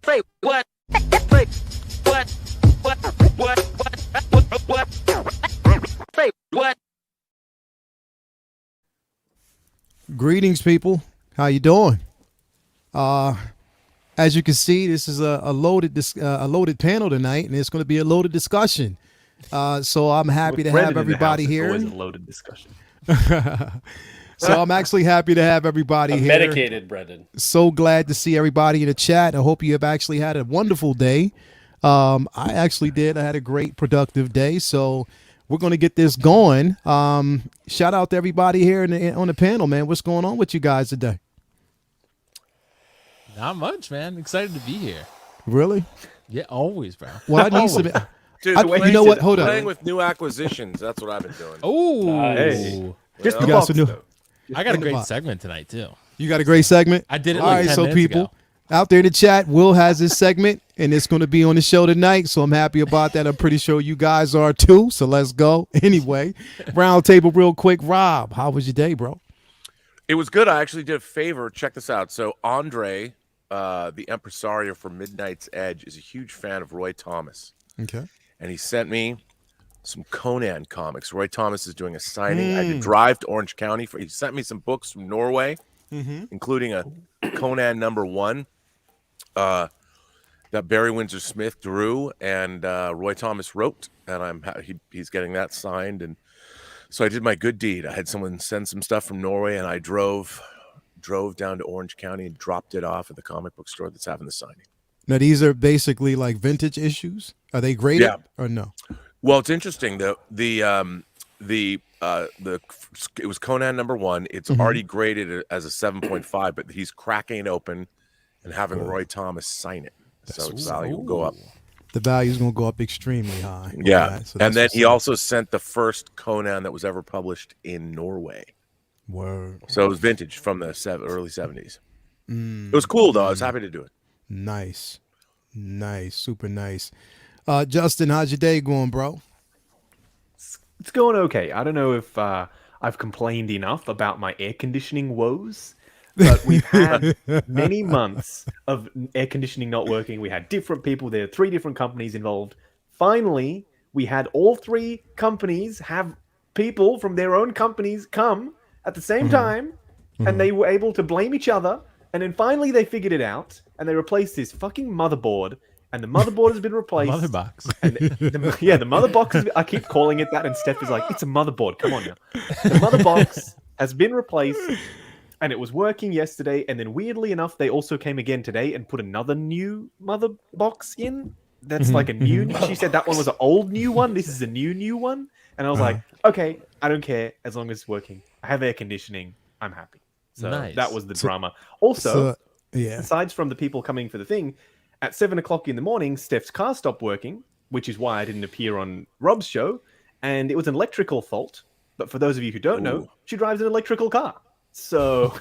Say what? Say what? What? Say what? Greetings, people. How you doing? As you can see, this is a loaded panel tonight, and it's going to be a loaded discussion. So I'm happy With to Brendan have in the house, everybody it's here. always a loaded discussion. So I'm actually happy to have everybody A here. medicated Brendan. So glad to see everybody in the chat. I hope you have actually had a wonderful day. I actually did. I had a great, productive day. So we're going to get this going. Shout out to everybody here on the panel, man. What's going on with you guys today? Not much, man. Excited to be here. Really? Yeah, always, bro. Well, I need some. Dude, You know what? Hold playing on. with new acquisitions. That's what I've been doing. Oh, Hey. Just You the got box, some new- though. I got a in the great box. segment tonight too. You got a great segment. I did it All like right, 10 so minutes people ago. out there in the chat, Will has his segment, and it's going to be on the show tonight. So I'm happy about that. I'm pretty sure you guys are too. So let's go. Anyway, round table real quick. Rob, how was your day, bro? It was good. I actually did a favor. Check this out. So Andre, the impresario for Midnight's Edge, is a huge fan of Roy Thomas. Okay. And he sent me some Conan comics. Roy Thomas is doing a signing. I had to drive to Orange County. He sent me some books from Norway, including a Conan #1 that Barry Windsor Smith drew and Roy Thomas wrote. And he's getting that signed. And so I did my good deed. I had someone send some stuff from Norway, and I drove down to Orange County and dropped it off at the comic book store that's having the signing. Now these are basically like vintage issues. Are they graded or no? Well, it's interesting though. It was Conan #1. It's already graded as a 7.5, but he's cracking it open and having Roy Thomas sign it. So its value will go up. The value is going to go up extremely high. Yeah. Right, so And that's then what's he up. also sent the first Conan that was ever published in Norway. Word. So it was vintage from the early 70s. It was cool though. I was happy to do it. Nice, super nice. Justin, how's your day going, bro? It's going okay. I don't know if I've complained enough about my air conditioning woes, but we've had many months of air conditioning not working. We had different people. There are 3 different companies involved. Finally, we had all 3 companies have people from their own companies come at the same time, and they were able to blame each other. And then finally they figured it out, and they replaced this fucking motherboard. And the motherboard has been replaced. Mother box. And the mother box. I keep calling it that, and Steph is like, "It's a motherboard. Come on now." The mother box has been replaced, and it was working yesterday. And then weirdly enough, they also came again today and put another new mother box in. That's like a new. She said that one was an old new one. This is a new one. And I was like, okay, I don't care as long as it's working. I have air conditioning. I'm happy. So Nice. that was the drama. Also, Yeah. aside from the people coming for the thing, at 7 o'clock in the morning, Steph's car stopped working, which is why I didn't appear on Rob's show. And it was an electrical fault. But for those of you who don't know, she drives an electrical car. So,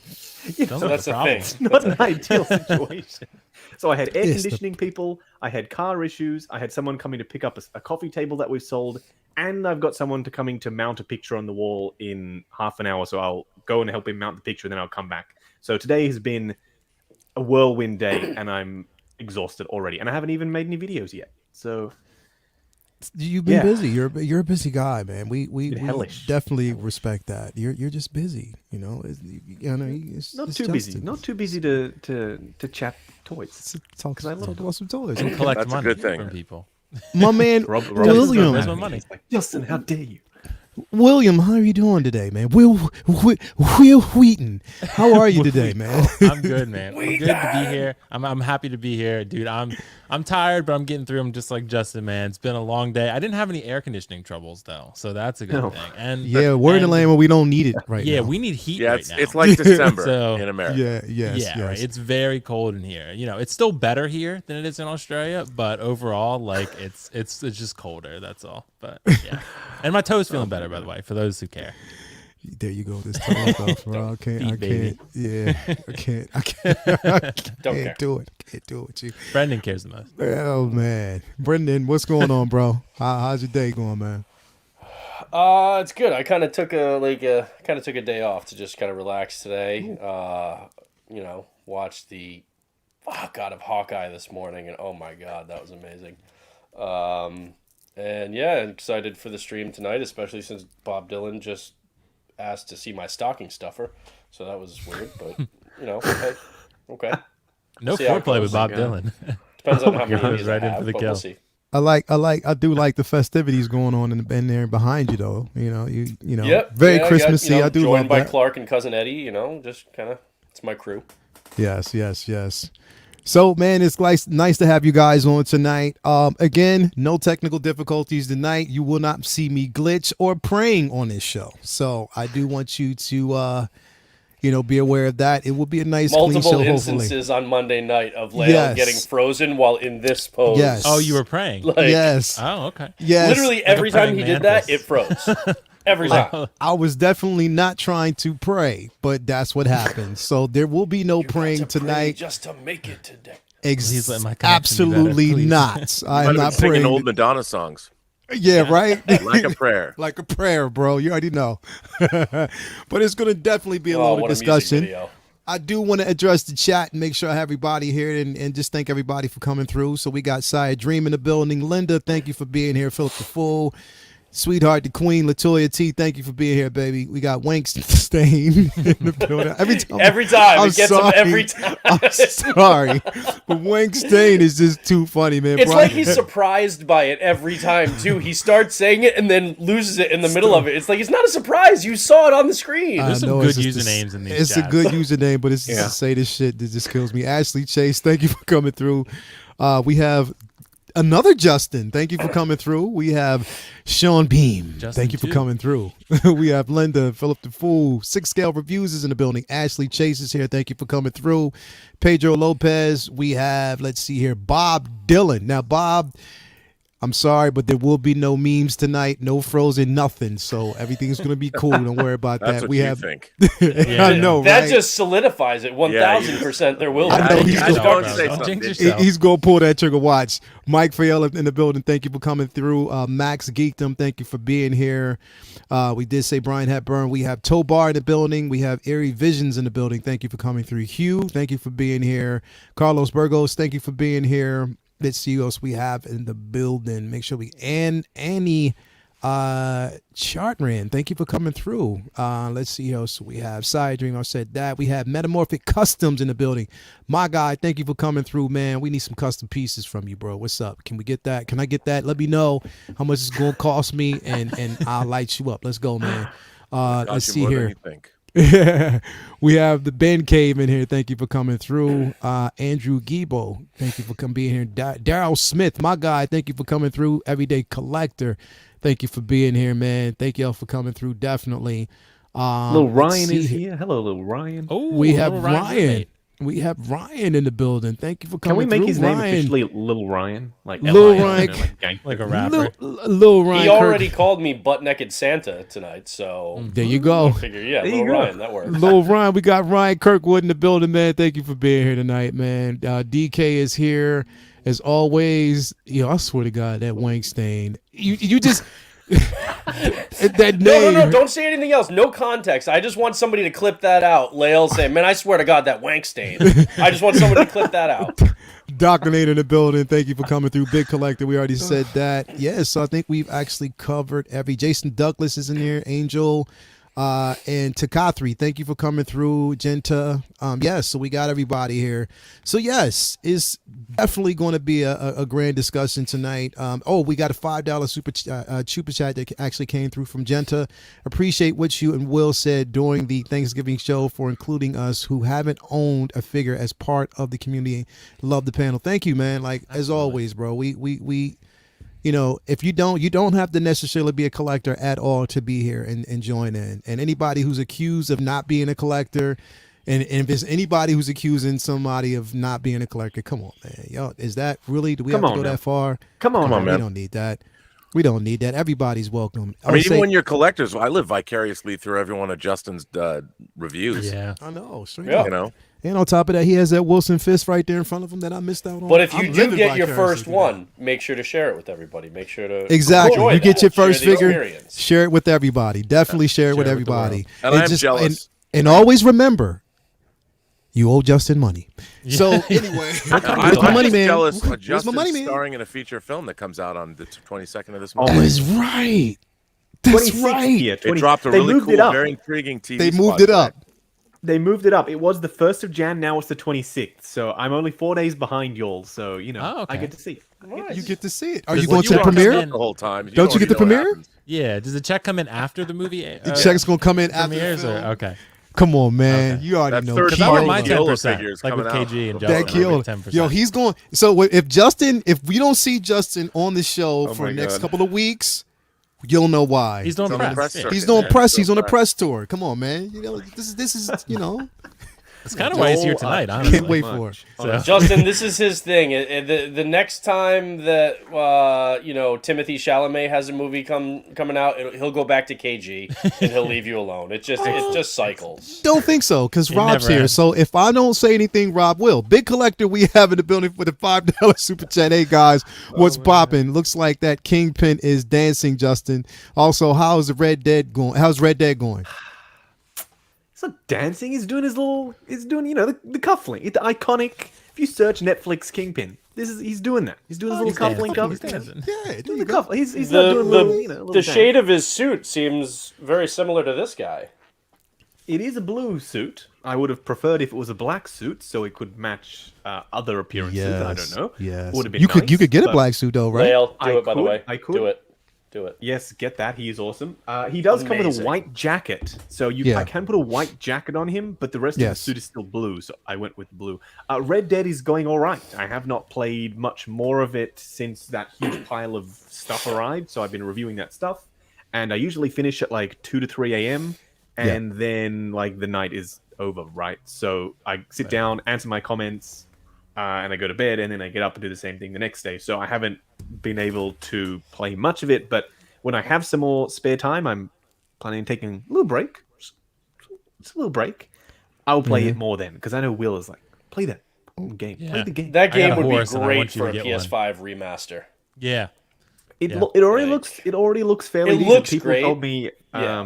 Sounds like that's a a problem. thing. it's not an ideal situation. So I had air Yes, conditioning people, I had car issues, I had someone coming to pick up a coffee table that we've sold, and I've got someone coming to mount a picture on the wall in half an hour. So I'll go and help him mount the picture, and then I'll come back. So today has been a whirlwind day, and I'm exhausted already, and I haven't even made any videos yet. So You've been Yeah. busy. You're a busy guy, man. We hellish. definitely respect that. You're just busy. You know. It's not it's too busy, Justin. not too busy to chat toys. Talk I love about some toys. And collect That's a money good thing. from people. My man Rob William. Where's my money? Justin, how dare you? William, how are you doing today, man? Will Wheaton, how are you today, man? I'm good, man. I'm good to be here. I'm happy to be here, dude. I'm tired, but I'm getting through them just like Justin, man. It's been a long day. I didn't have any air conditioning troubles though, so that's a good No. thing. And Yeah, we're in a and- land where we don't need it right Yeah, now. we need heat Yeah, right now. it's like December So- in America. Yeah, yes, yeah, yes. right. It's very cold in here. You know, it's still better here than it is in Australia, but overall, like it's just colder. That's all. But yeah, and my toe's feeling better, by the way. For those who care. There you go. This time stuff, bro. I can't. baby. Yeah, I can't. I can't Don't care. do it. Can't do it with you. Brendan cares the most. Oh man, Brendan, what's going on, bro? How's your day going, man? It's good. I kind of took a day off to just kind of relax today. Watch the of Hawkeye this morning, and oh my god, that was amazing. And yeah, excited for the stream tonight, especially since Bob Dylan just asked to see my stocking stuffer, so that was weird, but hey, okay. No See how it foreplay goes. with Bob Dylan. Depends on how many of these Right I in for have, the but kill. we'll see. I do like the festivities going on in there behind you though. Yep. Very yeah, Christmassy. I, got, I do joined love by that. Clark and cousin Eddie. Just kind of it's my crew. Yes. So, man, it's nice to have you guys on tonight. Again, no technical difficulties tonight. You will not see me glitch or praying on this show. So I do want you to, be aware of that. It will be a nice, Multiple clean show, instances on Monday night of Lale Yes. getting frozen while in this pose. Yes. Oh, you were praying. Like, Yes. Oh, okay. Yes. Literally every time he praying did that, mantis. it froze. Every time. I was definitely not trying to pray, but that's what happened. So there will be no praying To pray tonight. just to make it today. Please let my connection be better, Absolutely please. not. I Might am have not been singing praying. old Madonna songs Yeah, right. like a prayer. Like a prayer, bro. You already know. But it's going to definitely be a Oh, lot of what a music discussion. video. I do want to address the chat and make sure I have everybody here and just thank everybody for coming through. So we got Saya Dream in the building. Linda, thank you for being here. Philip the Fool. Sweetheart, the Queen, Latoya T, thank you for being here, baby. We got Wank Stain in the building. Every time. I'm It gets sorry. him every time. I'm sorry. But Wank Stain is just too funny, man. It's Brian- like he's surprised by it every time, too. He starts saying it and then loses it in the middle of it. It's like, it's not a surprise. You saw it on the screen. There's some know, good it's just usernames in these It's chats. a good username, but it's just Yeah. to say this shit that just kills me. Ashley Chase, thank you for coming through. We have another Justin. Thank you for coming through. We have Sean Beam. Justin Thank you for too. coming through. We have Linda, Philip the Fool, 6 Scale Reviews is in the building. Ashley Chase is here. Thank you for coming through. Pedro Lopez. We have, let's see here, Bob Dylan. Now, Bob, I'm sorry, but there will be no memes tonight, no frozen, nothing. So everything's gonna be cool. Don't worry about That's that. what We you have. think. I know, That right? just solidifies it. 1,000% there will be. I know, he's I was gonna- going to say Don't something. jinx didn't yourself. He's gonna pull that trigger. Watch. Mike Fayella in the building. Thank you for coming through. Max Geekdom, thank you for being here. We did say Brian Hepburn. We have Tobar in the building. We have Eerie Visions in the building. Thank you for coming through. Hugh, thank you for being here. Carlos Burgos, thank you for being here. Let's see who else we have in the building. Make sure we Annie Chartran, thank you for coming through. Let's see who else we have. Side Dream, I said that. We have Metamorphic Customs in the building. My guy, thank you for coming through, man. We need some custom pieces from you, bro. What's up? Can we get that? Can I get that? Let me know how much it's gonna cost me, and I'll light you up. Let's go, man. Cost Let's you see more than here. you think. We have the Ben Cave in here. Thank you for coming through. Andrew Gibo, thank you for being here. Daryl Smith, my guy, thank you for coming through. Everyday Collector, thank you for being here, man. Thank y'all for coming through. Definitely. Little Let's Ryan see is here. here. Hello, little Ryan. Oh, We have little Ryan's Ryan. roommate. We have Ryan in the building. Thank you for Can coming we make through, his name Ryan. officially Little Ryan? Like Lil L-I-N, Ryan. like gang- Like a rapper. Lil Ryan. He already Kirk. called me butt naked Santa tonight, so There you go. I figure, yeah, There little you go. Ryan, that works. Lil Ryan, we got Ryan Kirkwood in the building, man. Thank you for being here tonight, man. DK is here as always. I swear to God, that Wank Stain. You just that name. No, don't say anything else. No context. I just want somebody to clip that out. Lael saying, man, I swear to God, that wank stain. I just want somebody to clip that out. Dr. Nate in the building. Thank you for coming through. Big Collector. We already said that. Yes, so I think we've actually covered every. Jason Douglas is in here. Angel. And Takathri, thank you for coming through. Genta. Yes, so we got everybody here. So yes, it's definitely going to be a grand discussion tonight. We got a $5 super chat that actually came through from Genta. Appreciate what you and Will said during the Thanksgiving show for including us who haven't owned a figure as part of the community. Love the panel. Thank you, man. Like as always, bro. We if you don't have to necessarily be a collector at all to be here and join in. And anybody who's accused of not being a collector, and if there's anybody who's accusing somebody of not being a collector, come on, man. Yo, is that really? Do we have to go that far? Come on, We man. don't need that. We don't need that. Everybody's welcome. I mean, even when you're collectors, I live vicariously through every one of Justin's reviews. Yeah. I know, straight Yeah. up. You know, And on top of that, he has that Wilson fist right there in front of him that I missed out on. But if you I'm do living get your vicariously first through that. one, make sure to share it with everybody. Make sure to Exactly. enjoy You get that. your first Share the figure, experience. share it with everybody. Definitely share it with Share it with the everybody. And I'm jealous. And always remember, You owe Justin money. So anyway, where's my money, man? Jealous. Where's my Justin's money, man? starring in a feature film that comes out on the 22nd of this Oh, month. That's right. That's 26th right. here. They dropped a They really moved it cool, up. very intriguing TV. They moved spot it up. today. They moved it up. It was the 1st of Jan. Now it's the 26th. So I'm only 4 days behind y'all. So Oh, okay. I get to see. it. You get to see it. Are Does you the going to the check come premiere? in? The whole time. Don't you get the already know what premiere? happens. Yeah. Does the check come in after the movie? The check's gonna come in after the premieres or film. okay? Come on, man. Okay. You already That know. third Because I want my Kilo 10%, figures like with coming out. KG and That Justin. killed. 10%. Yo, he's going. So if we don't see Justin on the show for my the next God. couple of weeks, you'll know why. He's doing He's on the press. press Yeah. circuit. He's doing Yeah, press. still He's on a press. press tour. Come on, man. You know this is It's kind of why he's here tonight. Honestly. Can't wait for it. So, Justin, this is his thing. The next time that Timothy Chalamet has a movie coming out, he'll go back to KG and he'll leave you alone. It just cycles. Don't think so, because It Rob's never here. ends. So if I don't say anything, Rob will. Big collector we have in the building for the $5 super chat. Hey guys, what's popping? Looks like that Kingpin is dancing, Justin. Also, how's Red Dead going? How's Red Dead going? He's not dancing. He's doing the cufflink. It's iconic. If you search Netflix Kingpin, he's doing that. He's doing his little cufflink up. He's dancing. Yeah, there Doing you the go. cuff. He's not doing little The shade of his suit seems very similar to this guy. It is a blue suit. I would have preferred if it was a black suit, so it could match other appearances. I don't know. Yes. Would have been You could nice, get a but- black suit though, right? Lael, I do it by the could, way. I could. Do it. Yes, get that. He is awesome. He does come with a Amazing. white jacket, so Yeah. I can put a white jacket on him, but the rest of the Yes. suit is still blue, so I went with blue. Red Dead is going all right. I have not played much more of it since that huge pile of stuff arrived, so I've been reviewing that stuff, and I usually finish at like 2 to 3 a.m., and then like the night is over, right? So I sit down, answer my comments, and I go to bed, and then I get up and do the same thing the next day. So I haven't been able to play much of it, but when I have some more spare time, I'm planning on taking a little break. Just a little break. I'll play it more then, because I know Will is like, play that game. Play Yeah. the game. That got game a would be horse and I great want you for to a get one. PS5 remaster. Yeah. It Yeah. it already Like- looks fairly It decent. looks People great. told me Yeah.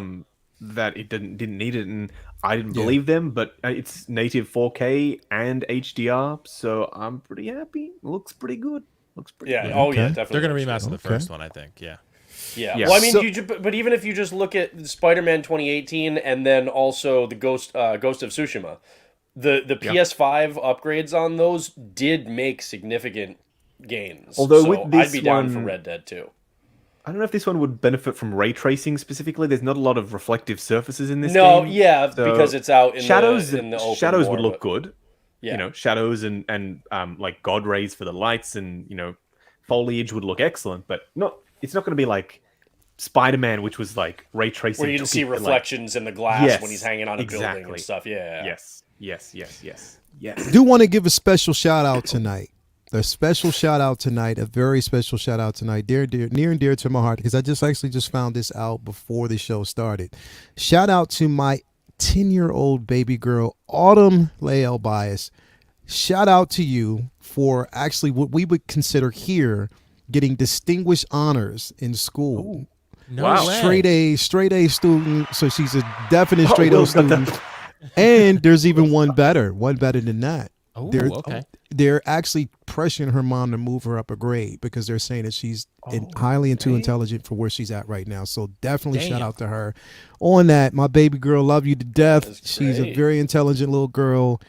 that it didn't need it, and I didn't believe them. But it's native 4K and HDR, so I'm pretty happy. Looks pretty good. Looks pretty Yeah. good. Oh yeah, Okay. definitely. They're gonna looks remaster the Okay. first one, I think. Yeah. Yeah. Yeah. Well, I mean, So- but even if you just look at Spider-Man 2018 and then also the Ghost of Tsushima, the PS5 upgrades on those did make significant gains. Although so with this I'd be down for one- Red Dead too. I don't know if this one would benefit from ray tracing specifically. There's not a lot of reflective surfaces in this No, game. yeah, so because it's out in shadows. the open Shadows would more, look but- good. Yeah. You know, shadows and like god rays for the lights, and foliage would look excellent. But it's not going to be like Spider-Man, which was like ray tracing. where you can took see it to, like- reflections in the glass Yes, when he's hanging on a building exactly. and stuff. Yeah. Yes. Do want to give a special shout out tonight. A special shout out tonight, a very special shout out tonight, near and dear to my heart, because I just found this out before the show started. Shout out to my 10-year-old baby girl, Autumn Lael Bias. Shout out to you for actually what we would consider here getting distinguished honors in school. No Wow. way. Straight A student. So she's a definite Oh, straight A Will's got that. student. And there's even one better than that. Oh, They're- okay. They're actually pressuring her mom to move her up a grade because they're saying that she's highly and too intelligent for where she's at right now. So definitely shout Damn. out to her on that. My baby girl, love you to death. That's She's a great. very intelligent little girl.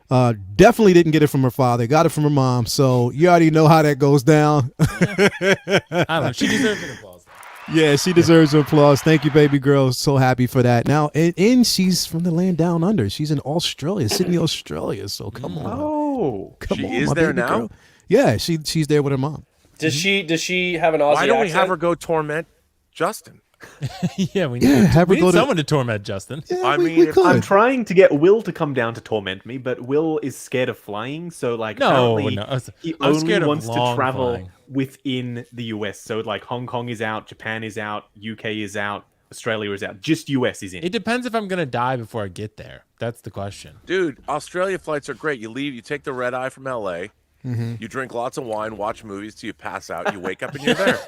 Definitely didn't get it from her father. Got it from her mom. So you already know how that goes down. I don't know. She deserves an applause. Yeah, she deserves applause. Thank you, baby girl. So happy for that. Now, and she's from the land down under. She's in Australia, Sydney, Australia. So come on. Oh, Come She on, is my there baby now? girl. Yeah, she's there with her mom. Does she have an Aussie Why don't we accent? have her go torment Justin? Yeah, we Yeah, need, have her we go need to- someone to torment Justin. Yeah, I mean, if- I'm trying to get Will to come down to torment me, but Will is scared of flying. So like, No, apparently no. he I'm only scared of wants to long travel flying. within the US. So like, Hong Kong is out, Japan is out, UK is out, Australia is out. Just US is in. It depends if I'm gonna die before I get there. That's the question. Dude, Australia flights are great. You leave, you take the red eye from LA, you drink lots of wine, watch movies till you pass out, you wake up and you're there.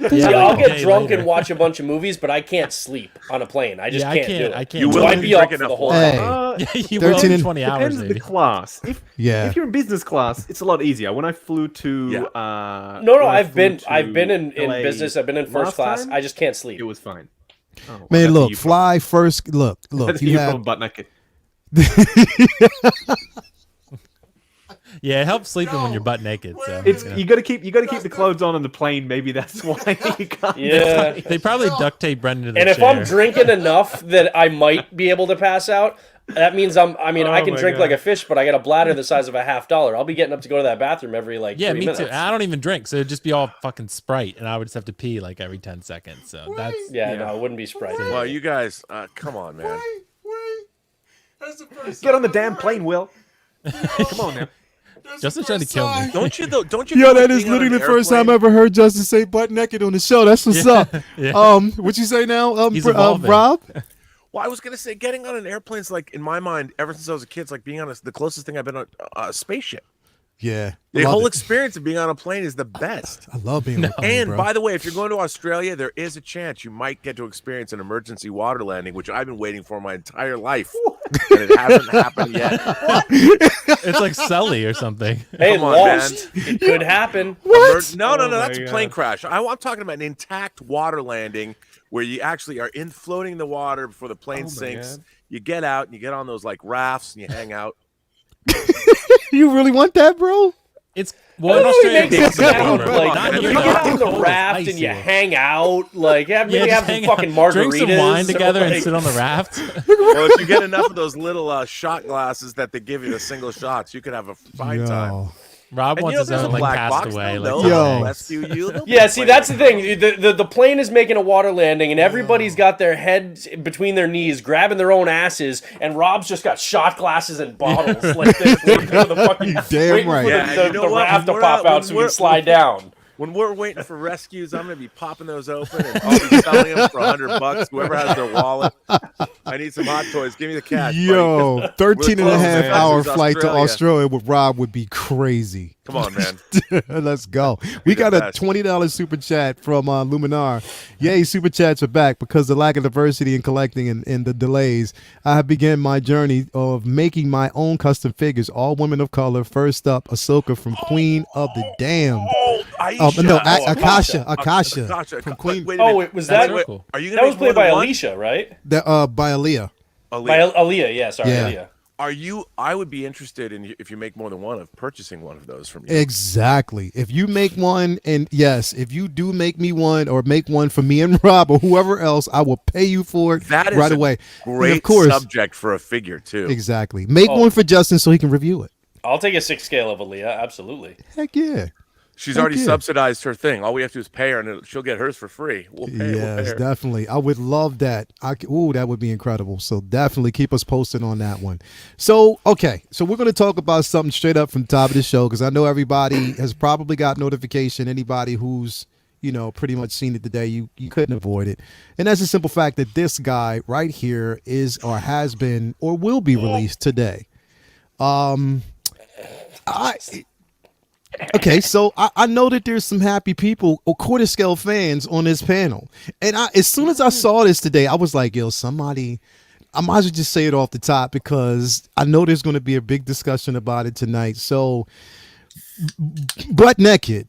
See, Yeah, I'll like a get day drunk later. and watch a bunch of movies, but I can't sleep on a plane. I just Yeah, I can't do can't. it. I can't. You do will it. I'd if be you up drink for the enough whole water. time. Hey, You 13 will and- 20 hours Depends maybe. the class. Yeah. If you're in business class, it's a lot easier. When I flew to Yeah. No, when I I've flew been to in LA business. I've been in first last class. time, I just can't sleep. it was fine. Oh, well, Man, that's a look, you fly first. Look, problem. That's you you have. problem, butt naked. Yeah, it helps sleeping when you're butt naked. So It's you know. you got to keep the clothes on the plane. Maybe that's why you can't. Yeah. They probably duct tape Brendan to the And if chair. I'm drinking enough that I might be able to pass out, that means I can my drink like a God. fish, but I got a bladder the size of a $50. I'll be getting up to go to that bathroom every like Yeah, 3 me minutes. too. I don't even drink, so it'd just be all fucking Sprite, and I would just have to pee like every 10 seconds. So that's Yeah, no, it wouldn't be Sprite. Well, you guys, come on, man. Get on the damn plane, Will. Come on now. Justin's trying to kill me. Don't you though? Don't you? Yo, feel like that is being on literally an the first time I airplane- ever heard Justin say butt naked on the show. That's what's Yeah, up. yeah. What you say now? He's evolving. Rob? Well, I was gonna say, getting on an airplane is like, in my mind, ever since I was a kid, it's like being on the closest thing I've been on a spaceship. Yeah. The Love whole it. experience of being on a plane is the best. I love being on a plane, And bro. by the way, if you're going to Australia, there is a chance you might get to experience an emergency water landing, which I've been waiting for my entire life, and it hasn't happened yet. It's like Sully or something. Hey, Come on, lost. It could happen. No, Oh that's my a plane God. crash. I'm talking about an intact water landing where you actually are floating in the water before the plane Oh my sinks. God. You get out and you get on those like rafts and you hang out. You really want that, bro? It's I well in don't know Australia. what makes it's it sound warmer. like Not you you even get on the cold, it's raft and icy. you hang out, like maybe Yeah, have just some hang fucking out, margaritas. drink some wine or, together and like- sit on the raft. Well, if you get enough of those little shot glasses that they give you, the single shots, you could have a fine time. Yo. Rob And wants you know, his there's a own like black passed box. away. They'll Like know. Yo. They'll rescue you. They'll Yeah, be see, playing that's the with thing. The plane is making a water landing, and everybody's got their heads between their knees, grabbing their own asses, and Rob's just got shot glasses and bottles, like they're waiting for the fucking Damn waiting right. for Yeah, the, you know the what? raft to When we're pop out- out when so we we're- can slide down. When we're waiting for rescues, I'm gonna be popping those open and I'll be selling them for $100. Whoever has their wallet, I need some hot toys. Give me the cash, buddy. Yo, 13 and a close, half man. hour This is flight to Australia. Australia with Rob would be crazy. Come on, man. Let's go. We the got a best. $20 super chat from Luminar. Yay, super chats are back because the lack of diversity in collecting and the delays. I have begun my journey of making my own custom figures, all women of color. First up, Ahsoka from Queen of the Damned. Oh, Aisha. No, Oh, Akasha. Akasha. From Queen. Wait a Oh, minute. it was That's that. so cool. Are you gonna That was make played more by than one? Alicia, right? By Aaliyah. Aaliyah. By Aaliyah, yeah. Sorry, Yeah. Aaliyah. Are you? I would be interested in, if you make more than one, of purchasing one of those from you. Exactly. If you make one, and yes, if you do make me one or make one for me and Rob or whoever else, I will pay you for it That is right a away. And Great of course, subject for a figure too. exactly. Make Oh. one for Justin so he can review it. I'll take a 6 scale of Aaliyah, absolutely. Heck yeah. She's Heck already yeah. subsidized her thing. All we have to do is pay her, and she'll get hers for free. We'll pay Yes, her. definitely. I would love that. Ooh, that would be incredible. So definitely keep us posted on that one. So, okay. So we're going to talk about something straight up from the top of the show because I know everybody has probably got notification. Anybody who's, pretty much seen it today, you couldn't avoid it. And that's the simple fact that this guy right here is or has been or will be released today. Okay, so I know that there's some happy people or quarter scale fans on this panel. And as soon as I saw this today, I was like, yo, somebody, I might as well just say it off the top because I know there's going to be a big discussion about it tonight. So, butt naked,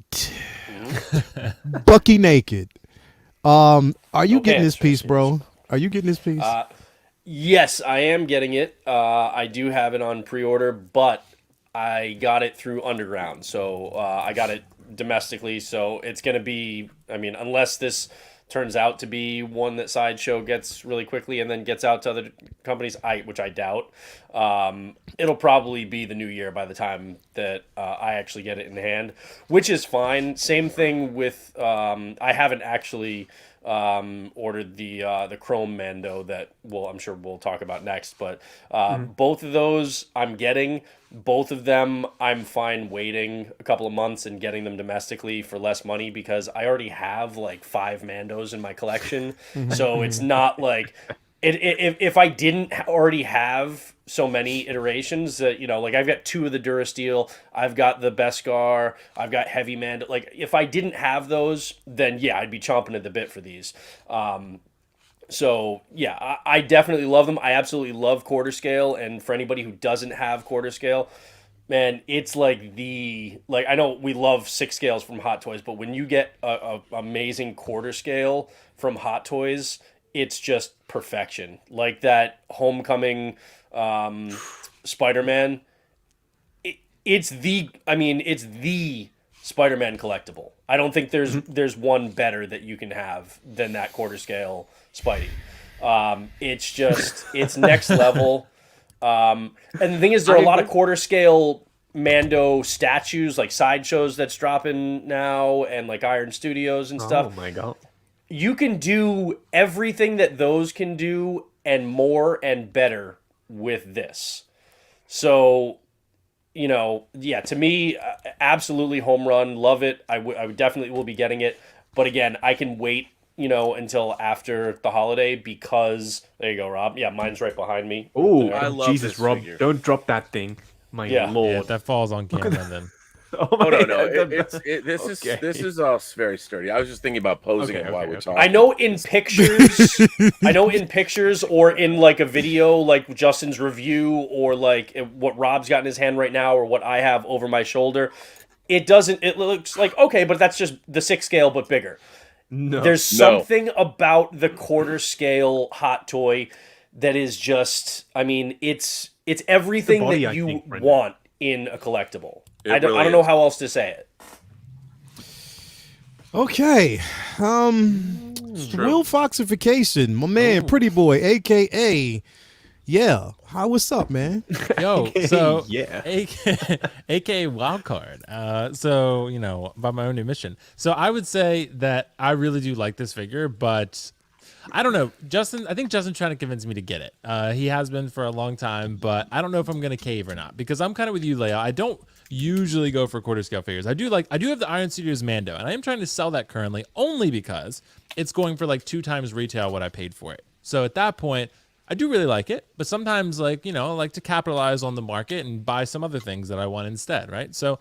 Bucky naked. Are you getting this piece, bro? Are you getting this piece? Yes, I am getting it. I do have it on pre-order, but I got it through Underground, so I got it domestically. So it's going to be, unless this turns out to be one that Sideshow gets really quickly and then gets out to other companies, which I doubt, it'll probably be the new year by the time that I actually get it in hand, which is fine. Same thing with, I haven't actually ordered the Chrome Mando that I'm sure we'll talk about next, but both of those I'm getting. Both of them I'm fine waiting a couple of months and getting them domestically for less money because I already have like 5 Mandos in my collection. So it's not like if I didn't already have so many iterations that, like I've got 2 of the Durasteel, I've got the Beskar, I've got Heavy Man. Like if I didn't have those, then yeah, I'd be chomping at the bit for these. So yeah, I definitely love them. I absolutely love quarter scale, and for anybody who doesn't have quarter scale, man, it's like I know we love 6 scales from Hot Toys, but when you get a amazing quarter scale from Hot Toys, it's just perfection. Like that Homecoming Spider-Man, it's the Spider-Man collectible. I don't think there's one better that you can have than that quarter scale Spidey. It's next level. And the thing is, there are a lot of quarter scale Mando statues, like sideshows that's dropping now, and like Iron Studios and stuff. Oh my god. You can do everything that those can do and more and better with this. So, yeah, to me, absolutely home run. Love it. I would definitely will be getting it. But again, I can wait, until after the holiday because there you go, Rob. Yeah, mine's right behind me. Oh, I love Jesus, this Rob, figure. don't drop that thing. My Yeah. lord. Yeah, if that falls on camera, then Oh, Oh my no, no, God. this is very sturdy. I was just thinking about posing Okay, it while okay, we're okay. talking. I know in pictures or in like a video, like Justin's review or like what Rob's got in his hand right now or what I have over my shoulder, it looks like, okay, but that's just the 6 scale, but bigger. No. There's something about the quarter scale Hot Toy that is just, it's everything body, that I you think, Brendan. want in a collectible. It I don't really know is. how else to say it. Okay. true. Will Foxification, my man, Pretty Boy, aka yeah. What's up, man? yo, so yeah. aka wild card. So by my own admission. So I would say that I really do like this figure, but I don't know. I think Justin's trying to convince me to get it. He has been for a long time, but I don't know if I'm going to cave or not because I'm kind of with you, Leia. I don't usually go for quarter scale figures. I do have the Iron Studios Mando, and I am trying to sell that currently only because it's going for like 2 times retail what I paid for it. So at that point, I do really like it, but sometimes I like to capitalize on the market and buy some other things that I want instead, right? So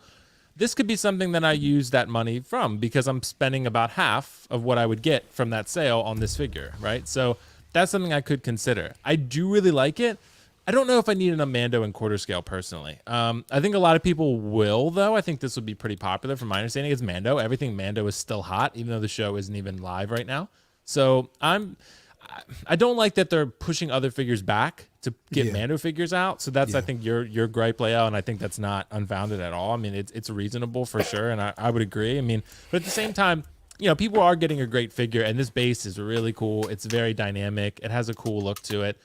this could be something that I use that money from because I'm spending about half of what I would get from that sale on this figure, right? So that's something I could consider. I do really like it. I don't know if I need an Mando in quarter scale personally. I think a lot of people will, though. I think this would be pretty popular from my understanding. It's Mando. Everything Mando is still hot, even though the show isn't even live right now. So I don't like that they're pushing other figures back to get Mando figures out. So that's I think your gripe layout, and I think that's not unfounded at all. I mean, it's reasonable for sure, and I would agree. I mean, but at the same time, people are getting a great figure, and this base is really cool. It's very dynamic. It has a cool look to it.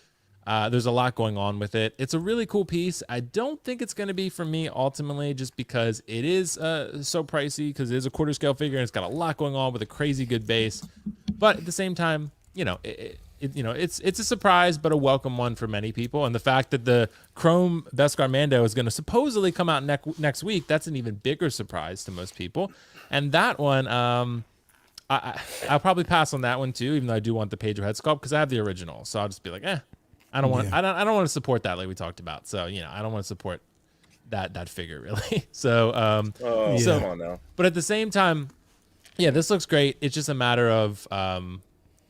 There's a lot going on with it. It's a really cool piece. I don't think it's going to be for me ultimately, just because it is so pricey, because it is a quarter scale figure and it's got a lot going on with a crazy good base. But at the same time, it's a surprise, but a welcome one for many people. And the fact that the Chrome Beskar Mando is going to supposedly come out next week, that's an even bigger surprise to most people. And that one, I'll probably pass on that one too, even though I do want the Pedro head sculpt because I have the original. So I'll just be like, I don't want I don't want to support that like we talked about. So I don't want to support that figure really. So Come on now. but at the same time, this looks great. It's just a matter of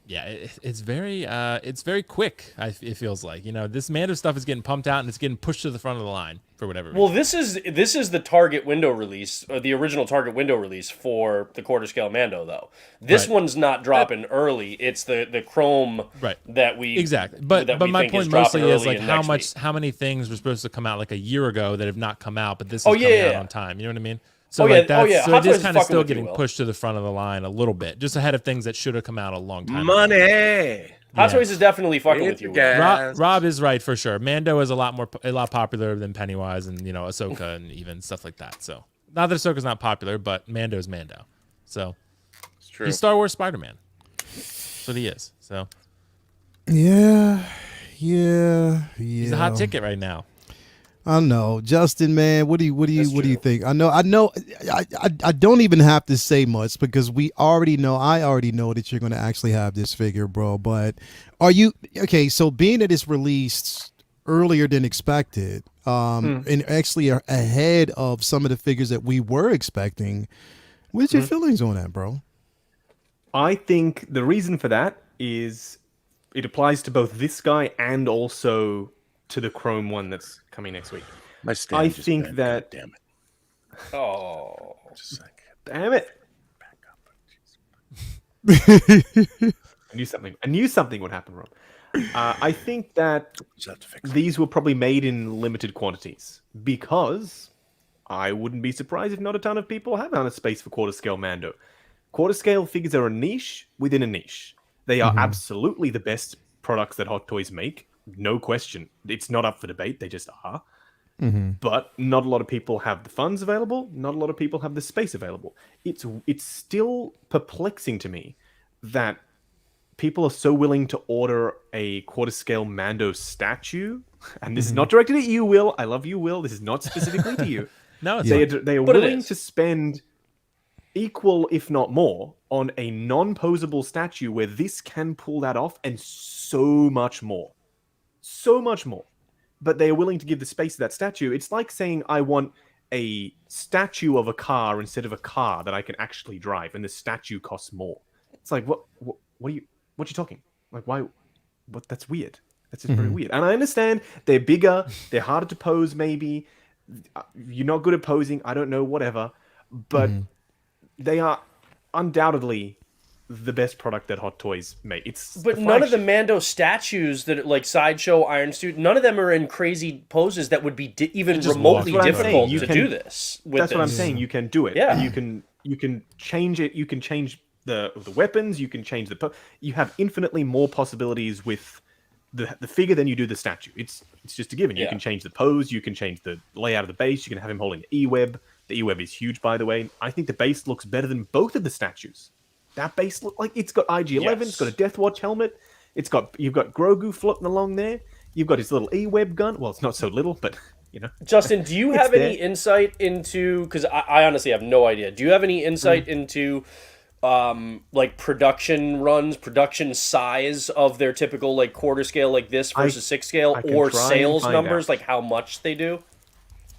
it's very quick. It feels like this Mando stuff is getting pumped out and it's getting pushed to the front of the line for whatever reason. Well, this is the Target window release, or the original Target window release for the quarter scale Mando, though. This one's not dropping early. It's the Chrome that we exactly. But my point mostly is like how many things were supposed to come out like a year ago that have not come out, but this is coming out on time. You know what I mean? So so it is kind of still getting pushed to the front of the line a little bit, just ahead of things that should have come out a long time ago. Money. Hot Toys is definitely fucking with you. Rob is right for sure. Mando is a lot popular than Pennywise and Ahsoka and even stuff like that. So not that Ahsoka's not popular, but Mando's Mando. So It's true. he's Star Wars Spider-Man. That's what he is. So Yeah. he's a hot ticket right now. I know, Justin, man. What do you think? I don't even have to say much because I already know that you're going to actually have this figure, bro. But are you okay? So being that it's released earlier than expected, and actually are ahead of some of the figures that we were expecting. What's your feelings on that, bro? I think the reason for that is it applies to both this guy and also to the Chrome one that's coming next week. My stand I just think bent. that. God damn it. Oh, Just a second. Damn it! I knew something would happen, Rob. I think that Just have to fix it. these were probably made in limited quantities because I wouldn't be surprised if not a ton of people have found a space for quarter scale Mando. Quarter scale figures are a niche within a niche. They are absolutely the best products that Hot Toys make, no question. It's not up for debate; they just are. But not a lot of people have the funds available. Not a lot of people have the space available. It's still perplexing to me that people are so willing to order a quarter scale Mando statue, and this is not directed at you, Will. I love you, Will. This is not specifically to you. No, it's They fine. are, they are But it willing is. to spend equal, if not more, on a non-posable statue where this can pull that off, and so much more. So much more. But they are willing to give the space to that statue. It's like saying I want a statue of a car instead of a car that I can actually drive, and the statue costs more. It's like what are you talking? Like why? What? That's weird. That's just very weird. And I understand they're bigger, they're harder to pose. Maybe you're not good at posing. I don't know. Whatever. But they are undoubtedly the best product that Hot Toys make. but none of the Mando statues that like Sideshow, Iron Suit, none of them are in crazy poses that would be even just remotely walk. That's what I'm difficult saying. You to can- do this. With That's what I'm this. saying. You can do it. Yeah. You can change it. You can change the weapons. You can change you have infinitely more possibilities with the figure than you do the statue. It's just a given. You Yeah. can change the pose. You can change the layout of the base. You can have him holding the E-web. The E-web is huge, by the way. I think the base looks better than both of the statues. That base look like it's got IG-11. Yes. It's got a Death Watch helmet. You've got Grogu floating along there. You've got his little E-web gun. Well, it's not so little, but you know. Justin, do you It's have any there. insight into? Because I honestly have no idea. Do you have any insight into, like production runs, production size of their typical like quarter scale like this versus 6 scale, I can or try and sales find numbers, out. like how much they do?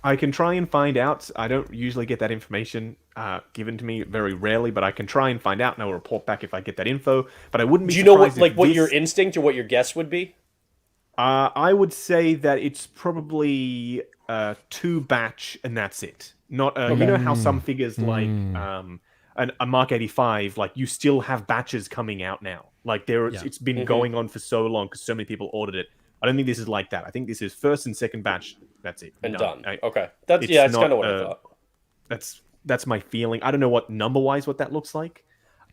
I can try and find out. I don't usually get that information given to me very rarely, but I can try and find out, and I'll report back if I get that info. But I wouldn't be. Do you know what surprised like if what this- your instinct or what your guess would be? I would say that it's probably 2 batch, and that's it. Not you know how some figures like a Mark 85, like you still have batches coming out now. Like it's been going on for so long because so many people ordered it. I don't think this is like that. I think this is first and second batch. That's it. And done. I- Okay, that's it's that's not, kind of what I thought. That's my feeling. I don't know what number-wise what that looks like.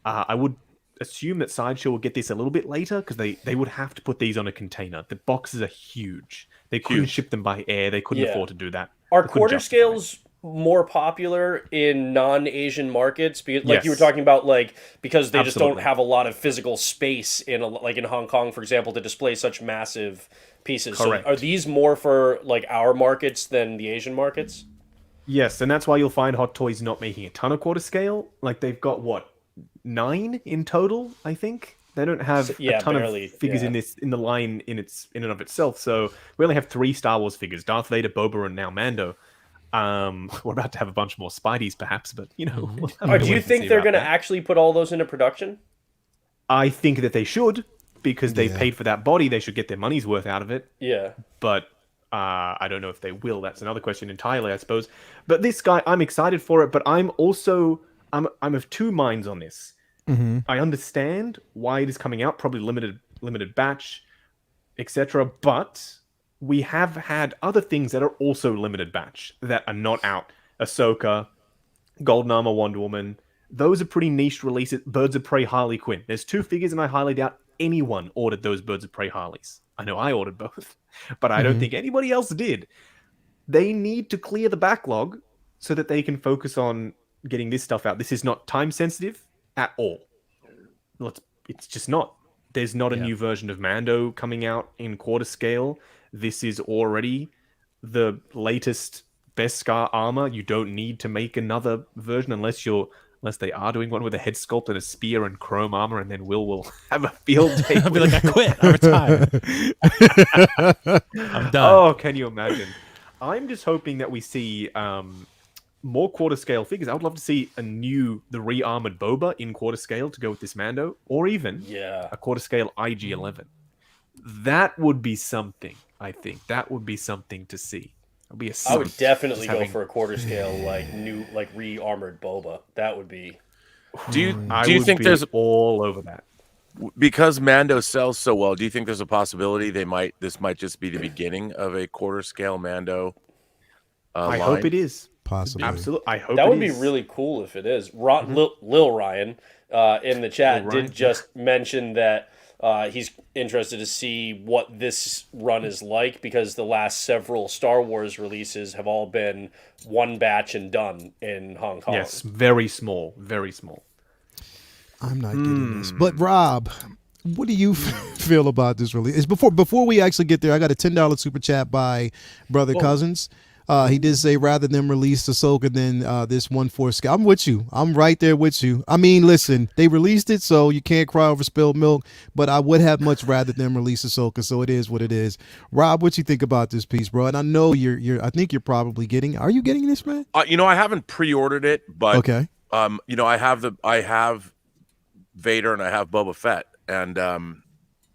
I would assume that Sideshow will get this a little bit later because they would have to put these on a container. The boxes are huge. They couldn't ship them by air. They couldn't Yeah. afford to do that. Are They couldn't quarter justify it. scales more popular in non-Asian markets? Because, like you were Yes. talking about, like because they just don't Absolutely. have a lot of physical space like in Hong Kong, for example, to display such massive pieces. Correct. So, are these more for like our markets than the Asian markets? Yes, and that's why you'll find Hot Toys not making a ton of quarter scale. Like they've got what 9 in total, I think. They don't have Yeah, a ton barely, of figures yeah. in the line in and of itself. So we only have 3 Star Wars figures: Darth Vader, Boba, and now Mando. We're about to have a bunch more Spideys, perhaps, but you know. we'll have Or to do wait you and think see they're about going to that. actually put all those into production? I think that they should because they Yeah. paid for that body. They should get their money's worth out of it. Yeah. But I don't know if they will. That's another question entirely, I suppose. But this guy, I'm excited for it. But I'm also I'm of 2 minds on this. I understand why it is coming out, probably limited batch, etc. But we have had other things that are also limited batch that are not out. Ahsoka, Golden Armor Wonder Woman. Those are pretty niche releases. Birds of Prey Harley Quinn. There's 2 figures, and I highly doubt anyone ordered those Birds of Prey Harleys. I know I ordered both, but I don't think anybody else did. They need to clear the backlog so that they can focus on getting this stuff out. This is not time sensitive at all. It's just not. There's not a new version of Mando coming out in quarter scale. This is already the latest Beskar armor. You don't need to make another version unless you're Unless they are doing one with a head sculpt and a spear and chrome armor, and then will have a field day. I'll be like, I quit. I retire. I'm done. Oh, can you imagine? I'm just hoping that we see more quarter scale figures. I would love to see the re-armored Boba in quarter scale to go with this Mando, or even a quarter scale IG-11. That would be something. I think that would be something to see. I would definitely go for a quarter scale, re-armored Boba. That would be. Do you think there's all over that? Because Mando sells so well, do you think there's a possibility this might just be the beginning of a quarter scale Mando? I hope it is. Possibly. Absolutely. I hope that would is. be really cool if it is. Lil Ryan in the chat did just mention that he's interested to see what this run is like, because the last several Star Wars releases have all been one batch and done in Hong Kong. Yes, very small, very small. I'm not getting this. But Rob, what do you feel about this release? Before we actually get there, I got a $10 super chat by Brother Cousins. He did say rather than release Ahsoka than this 1/4 scale. I'm with you. I'm right there with you. I mean, listen, they released it, so you can't cry over spilled milk. But I would have much rather them release Ahsoka. So it is what it is. Rob, what you think about this piece, bro? And I know I think you're probably getting. Are you getting this, man? I haven't pre-ordered it, but okay. I have Vader and I have Boba Fett, and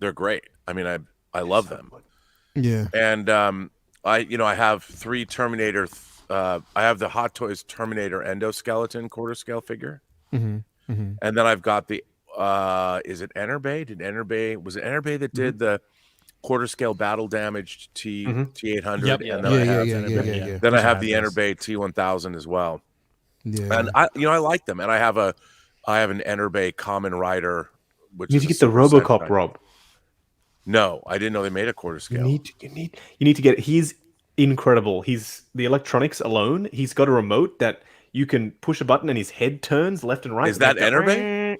they're great. I mean, I love them. Yeah. And I have 3 Terminator. I have the Hot Toys Terminator endoskeleton quarter scale figure, and then I've got the. Is it Enerbay? Was it Enerbay that did the quarter scale battle damaged T800? Yep. And then Then I have the Enerbay T1000 as well. Yeah. And I like them, and I have an Enerbay Common Rider. Which you need to get the RoboCop, Rob. No, I didn't know they made a quarter scale. You need to get it. He's incredible. He's the electronics alone. He's got a remote that you can push a button and his head turns left and right. Is that Enerbay?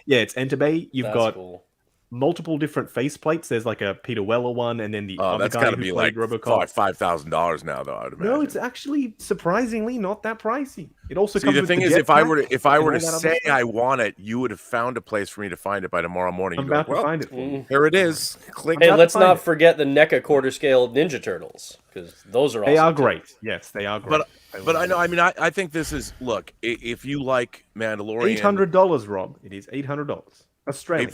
Yeah, it's Enterbay. You've That's got cool. multiple different faceplates. There's like a Peter Weller one, and then the other that's guy got to who be played like RoboCop. $5,000 now, though. I'd imagine. No, it's actually surprisingly not that pricey. It also See, comes the with thing the is, if I were to jetpack say and all that other I want it, you would have found a place for me to find it by tomorrow morning. I'm You'd go, about to find it for you. Here it is. Click. Hey, Gotta let's find not it. forget the NECA quarter scale Ninja Turtles, because those are They awesome are too. great. Yes, they are great. But I know. I mean, I think this is. Look, if you like Mandalorian, $800, Rob. It is $800 Australian.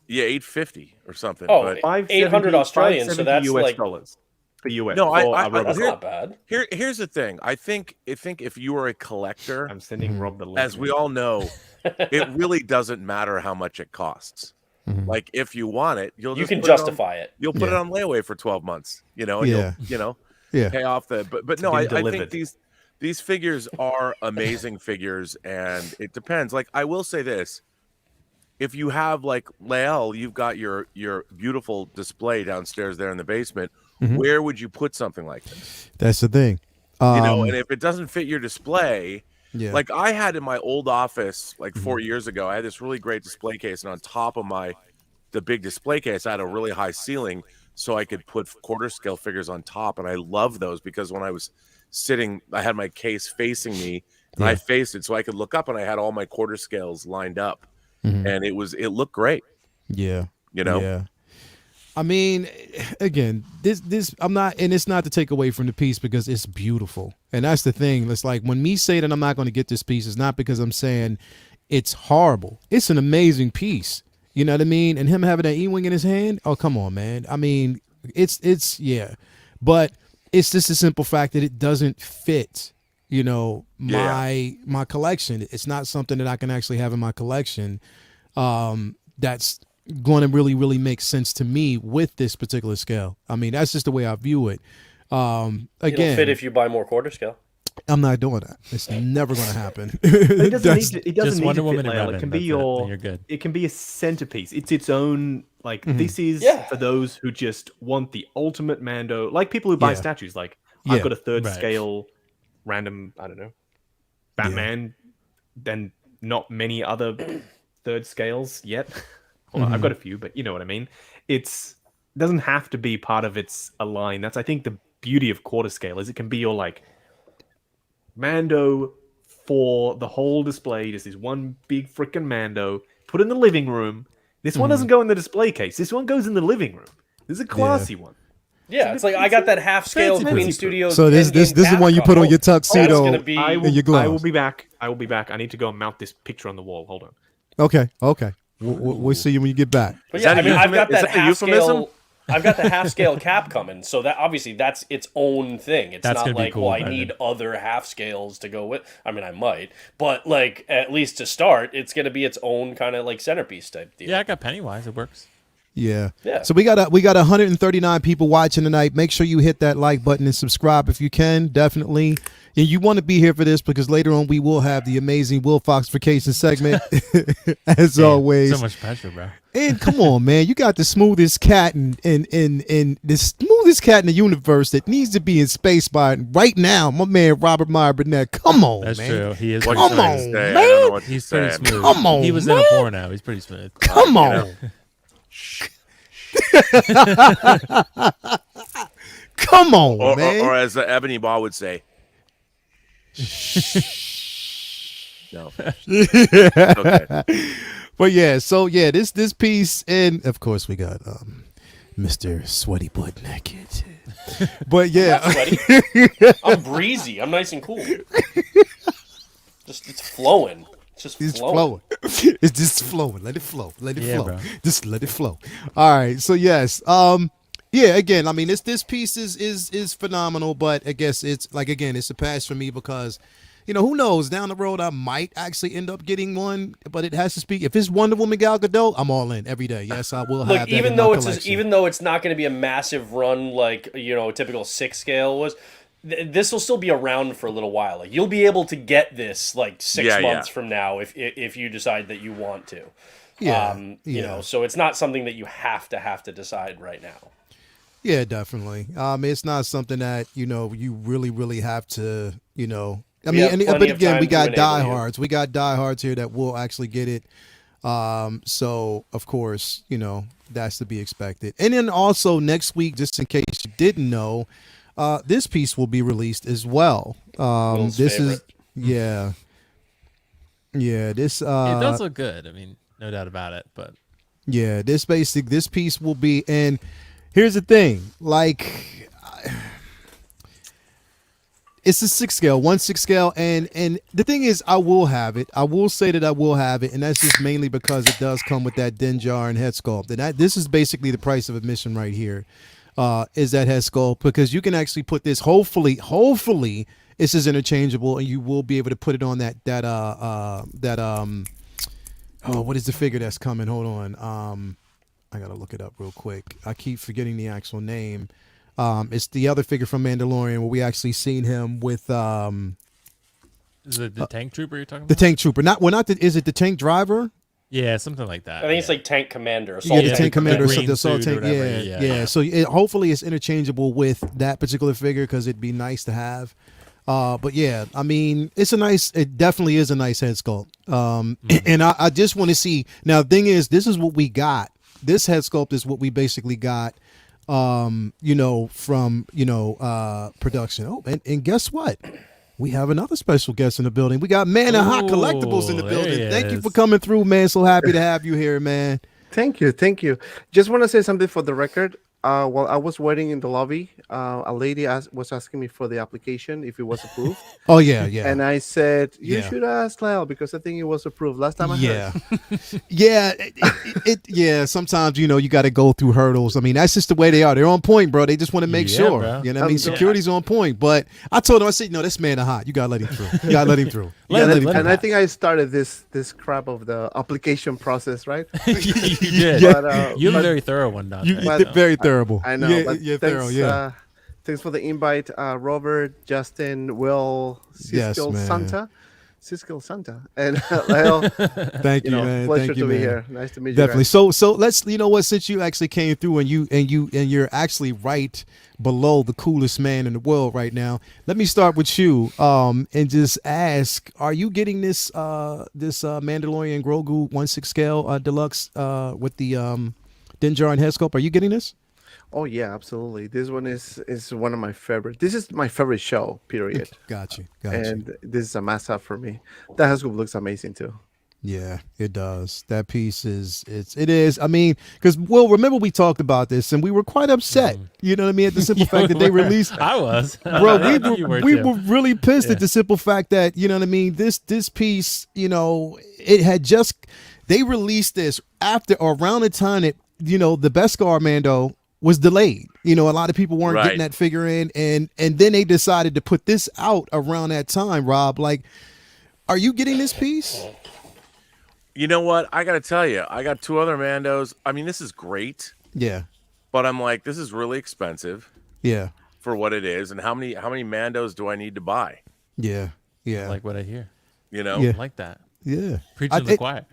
$850 or something. Oh, but 800 Australian, so that's US like dollars for US. No, that's not bad. here's the thing. I think if you are a collector, I'm sending Rob the link. as we all know, it really doesn't matter how much it costs. Like if you want it, you can justify it. You'll put it on layaway for 12 months. And you'll pay off the. But no, I think these figures are amazing figures, and it depends. Like I will say this. If you have like Lael, you've got your beautiful display downstairs there in the basement. Where would you put something like this? That's the thing. And if it doesn't fit your display, Yeah. like I had in my old office like 4 years ago, I had this really great display case, and on top of the big display case, I had a really high ceiling, so I could put quarter scale figures on top, and I love those because when I was sitting, I had my case facing me, and I faced it so I could look up, and I had all my quarter scales lined up. And it looked great. Yeah. Yeah. I mean, again, this I'm not, and it's not to take away from the piece because it's beautiful. And that's the thing. It's like when me say that I'm not going to get this piece, it's not because I'm saying it's horrible. It's an amazing piece. You know what I mean? And him having that E-wing in his hand, oh, come on, man. I mean, it's yeah. But it's just a simple fact that it doesn't fit, my collection. It's not something that I can actually have in my collection. That's going to really, really make sense to me with this particular scale. I mean, that's just the way I view it. Again, It'll fit if you buy more quarter scale. I'm not doing that. It's never going to happen. It doesn't need to, it doesn't need Wonder to Woman fit and Lael. Robin, It can be that's it, then you're good. It can be a centerpiece. It's its own, like, this is for those who just want the ultimate Mando, like people who buy statues. Like, I've got a third scale random, I don't know, Batman, then not many other third scales yet. Well, I've got a few, but you know what I mean. It doesn't have to be part of a line. That's, I think, the beauty of quarter scale is it can be your like Mando for the whole display. Just this one big freaking Mando. Put in the living room. This one doesn't go in the display case. This one goes in the living room. This is a classy one. Yeah, it's like I got that half-scale fancy Queen print. Studios. So this is the one you put on your tuxedo gonna be- I and will, your gloves. I will be back. I will be back. I need to go and mount this picture on the wall. Hold on. Okay. We'll see you when you get back. But Is yeah, that I mean, a I've got euphemism? that Is that a euphemism? half-scale. I've got the half-scale cap coming, so that obviously that's its own thing. It's That's not gonna be like, cool, well, I Brendan. need other half scales to go with. I mean, I might, but like at least to start, it's gonna be its own kind of like centerpiece type deal. Yeah, I got Pennywise. It works. Yeah. Yeah. So we got 139 people watching tonight. Make sure you hit that like button and subscribe if you can. Definitely. And you want to be here for this because later on we will have the amazing Will Foxification segment, as always. So much pressure, bro. And come on, man, you got the smoothest cat in the smoothest cat in the universe that needs to be in space by right now. My man Robert Meyer Burnett. Come on, That's man. true. He is. What Come can I on, say? man. I don't know what to He's say. pretty smooth. Come on, He was man. in a porno. He's pretty smooth. Come on. Come on, Or, man. or as Ebony Ball would say, no. Okay. But yeah, so yeah, this piece, and of course we got Mr. Sweaty Butt Naked. But yeah, Sweaty. I'm breezy. I'm nice and cool. Just it's flowing. It's just it's flowing. flowing. It's just flowing. Let it flow. Let it Yeah, flow. bro. Just let it flow. All right. So yes, yeah. Again, I mean, this piece is phenomenal, but I guess it's a pass for me because, you know, who knows? Down the road, I might actually end up getting one, but it has to speak. If it's Wonder Woman Gal Gadot, I'm all in every day. Yes, I will have Look, that even in though my it's collection. even though it's not going to be a massive run like a typical 6 scale was, this will still be around for a little while. Like you'll be able to get this like 6 Yeah, months yeah. from now if you decide that you want to. Yeah, You yeah. know, so it's not something that you have to decide right now. Yeah, definitely. It's not something that, you know, you really have to, you know. I We mean, have plenty but of again, time we to got enable you. diehards. We got diehards here that will actually get it. So of course, you know, that's to be expected. And then also next week, just in case you didn't know, this piece will be released as well. Will's This is favorite. yeah. This It does look good. I mean, no doubt about it. But yeah, this piece will be, and here's the thing, like it's a 6 scale, 1/6 scale, and the thing is, I will have it. I will say that I will have it, and that's just mainly because it does come with that Dinjar and head sculpt, and this is basically the price of admission right here, is that head sculpt, because you can actually put this. Hopefully, this is interchangeable, and you will be able to put it on oh, what is the figure that's coming? Hold on. I gotta look it up real quick. I keep forgetting the actual name. It's the other figure from Mandalorian where we actually seen him with is it the tank trooper you're talking the about? tank trooper. Is it the tank driver? Yeah, something like that. I think it's like Tank Commander. Yeah, the Yeah, tank commander. the So green the assault suit or tank. whatever, Yeah. yeah. So hopefully it's interchangeable with that particular figure because it'd be nice to have. But yeah, I mean, it definitely is a nice head sculpt. And I just want to see. Now, the thing is, this is what we got. This head sculpt is what we basically got, you know, from, you know, production. Oh, and guess what? We have another special guest in the building. We got Man and Hot Ooh, Collectibles in the there building. he Thank you is. for coming through, man. So happy to have you here, man. Thank you. Just want to say something for the record. While I was waiting in the lobby, a lady was asking me for the application if it was approved, Oh yeah. and I said you Yeah. should ask Lyle because I think it was approved last time I Yeah, heard. yeah. Sometimes, you know, you got to go through hurdles. I mean, that's just the way they are. They're on point, bro. They just want to make Yeah, sure. bro. You know what I mean? Yeah. Security's on point. But I told him, I said, no, this man is hot. You gotta let him through. You gotta let him through. You gotta let him let through. And I think I started this crap of the application process, right? you did. But, You have a but- very thorough one, Dante. You But- did very thorough. I know, Yeah, but yeah, thanks, thorough. Yeah. Thanks for the invite, Robert, Justin, Will, Yes, Siskel man. Santa, and Lyle. Thank you, You know, man. pleasure Thank you, to be man. here. Nice to meet you. Definitely. Guys. So let's, you know what, since you actually came through and you're actually below the coolest man in the world right now, let me start with you and just ask, are you getting this Mandalorian Grogu 1/6 scale deluxe with the Dinjar and head sculpt? Are you getting this? Oh yeah, absolutely. This one is one of my favorite. This is my favorite show. Period. Got you. And this is a must-have for me. That Haskell looks amazing too. Yeah, it does. That piece it is. I mean, because Will, remember we talked about this and we were quite upset. You know what I mean? At the simple fact that they released. I was, Bro, You were we too. were really pissed at the simple fact that, you know what I mean, this piece, you know, it had just, they released this after or around the time that, you know, the Beskar Mando was delayed. You know, a lot of people weren't Right. getting that figure in, and then they decided to put this out around that time. Rob, like, are you getting this piece? You know what? I got to tell you, I got 2 other Mandos. I mean, this is great, Yeah, but I'm like, this is really expensive yeah, for what it is. And how many Mandos do I need to buy? yeah, yeah, Like what I hear. You know? Yeah. I like that. yeah. Preaching to the choir.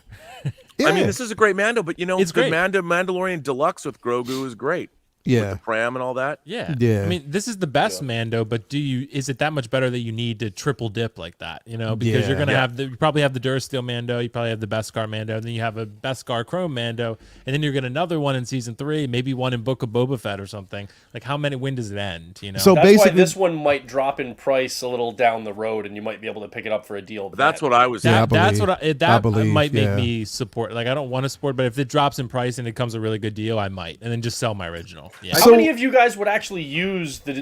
Yeah. I mean, this is a great Mando, but you know, It's the great. Mandalorian Deluxe with Grogu is great. With yeah. the pram and all that. Yeah. Yeah. I mean, this is the best Mando, but is it that much better that you need to triple dip like that? You know, because you're Yeah. gonna have you probably have the Durasteel Mando, you probably have the Beskar Mando, and then you have a Beskar Chrome Mando, and then you're gonna another one in season 3, maybe one in Book of Boba Fett or something. Like when does it end? You know. So That's why basically, this one might drop in price a little down the road, and you might be able to pick it up for a deal. That's then. what I was. Yeah, I That's believe. what I that believe, might make yeah. me support. Like I don't want to support, but if it drops in price and it comes a really good deal, I might, and then just sell my original. Yeah. How So- many of you guys would actually use the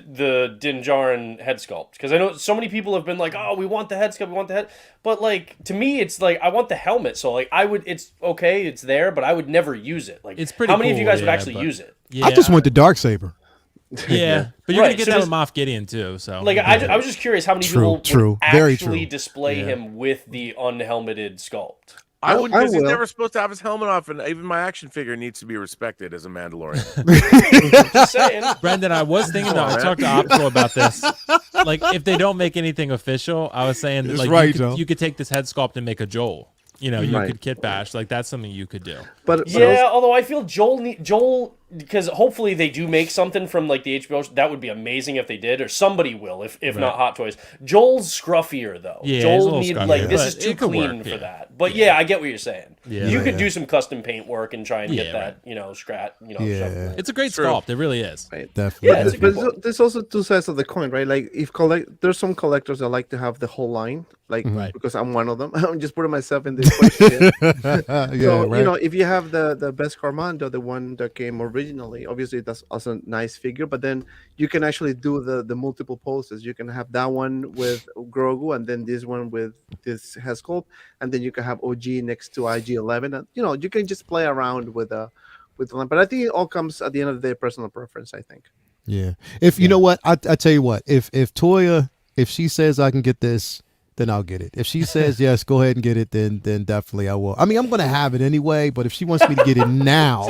Din Djarin head sculpt? Because I know so many people have been like, "Oh, we want the head sculpt, we want the head," but like to me, it's like I want the helmet. So like I would, it's okay, it's there, but I would never use it. Like It's pretty How many of you cool, guys would yeah, actually but- use it? Yeah, I just went to Darksaber. Yeah, but you're Right, gonna get so that does- with Moff Gideon too. So Like I was just curious how many True, people true, would very actually true. display him with the unhelmeted sculpt. I wouldn't, I because he's will. never supposed to have his helmet off, and even my action figure needs to be respected as a Mandalorian. Just saying. Brendan, I was thinking though. I talked to Optical about this. Like, if they don't make anything official, I was saying that, That's like right, Joe. you could take this head sculpt and make a Joel. You know, you Right. could kit bash. Like that's something you could do. But Yeah, although I feel Joel because hopefully they do make something from like the HBO. That would be amazing if they did, or somebody will, if not Hot Toys. Joel's scruffier though. Yeah, he's a Joel little need scruffier, like this but is too it could clean work, for yeah. that. But yeah, I get what you're saying. Yeah. You could Yeah. do some custom paint work and try and Yeah, get that, scrap, Yeah. shuffle. It's a great True. sculpt. It really is. right. Definitely. Yeah, it's a But good point. there's also 2 sides of the coin, right? Like if there's some collectors that like to have the whole line, like Right. because I'm one of them. I'm just putting myself in this question. yeah, So right. you know, if you have the best Carmando, the one that came originally, obviously that's also a nice figure. But then you can actually do the multiple poses. You can have that one with Grogu, and then this one with this head sculpt, and then you can have OG next to IG-11, and you know you can just play around with the line. But I think it all comes at the end of the day personal preference. I think. Yeah. If you know what, I tell you what, if Toya, if she says I can get this, then I'll get it. If she says yes, go ahead and get it, then definitely I will. I mean, I'm gonna have it anyway, but if she wants me to get it now,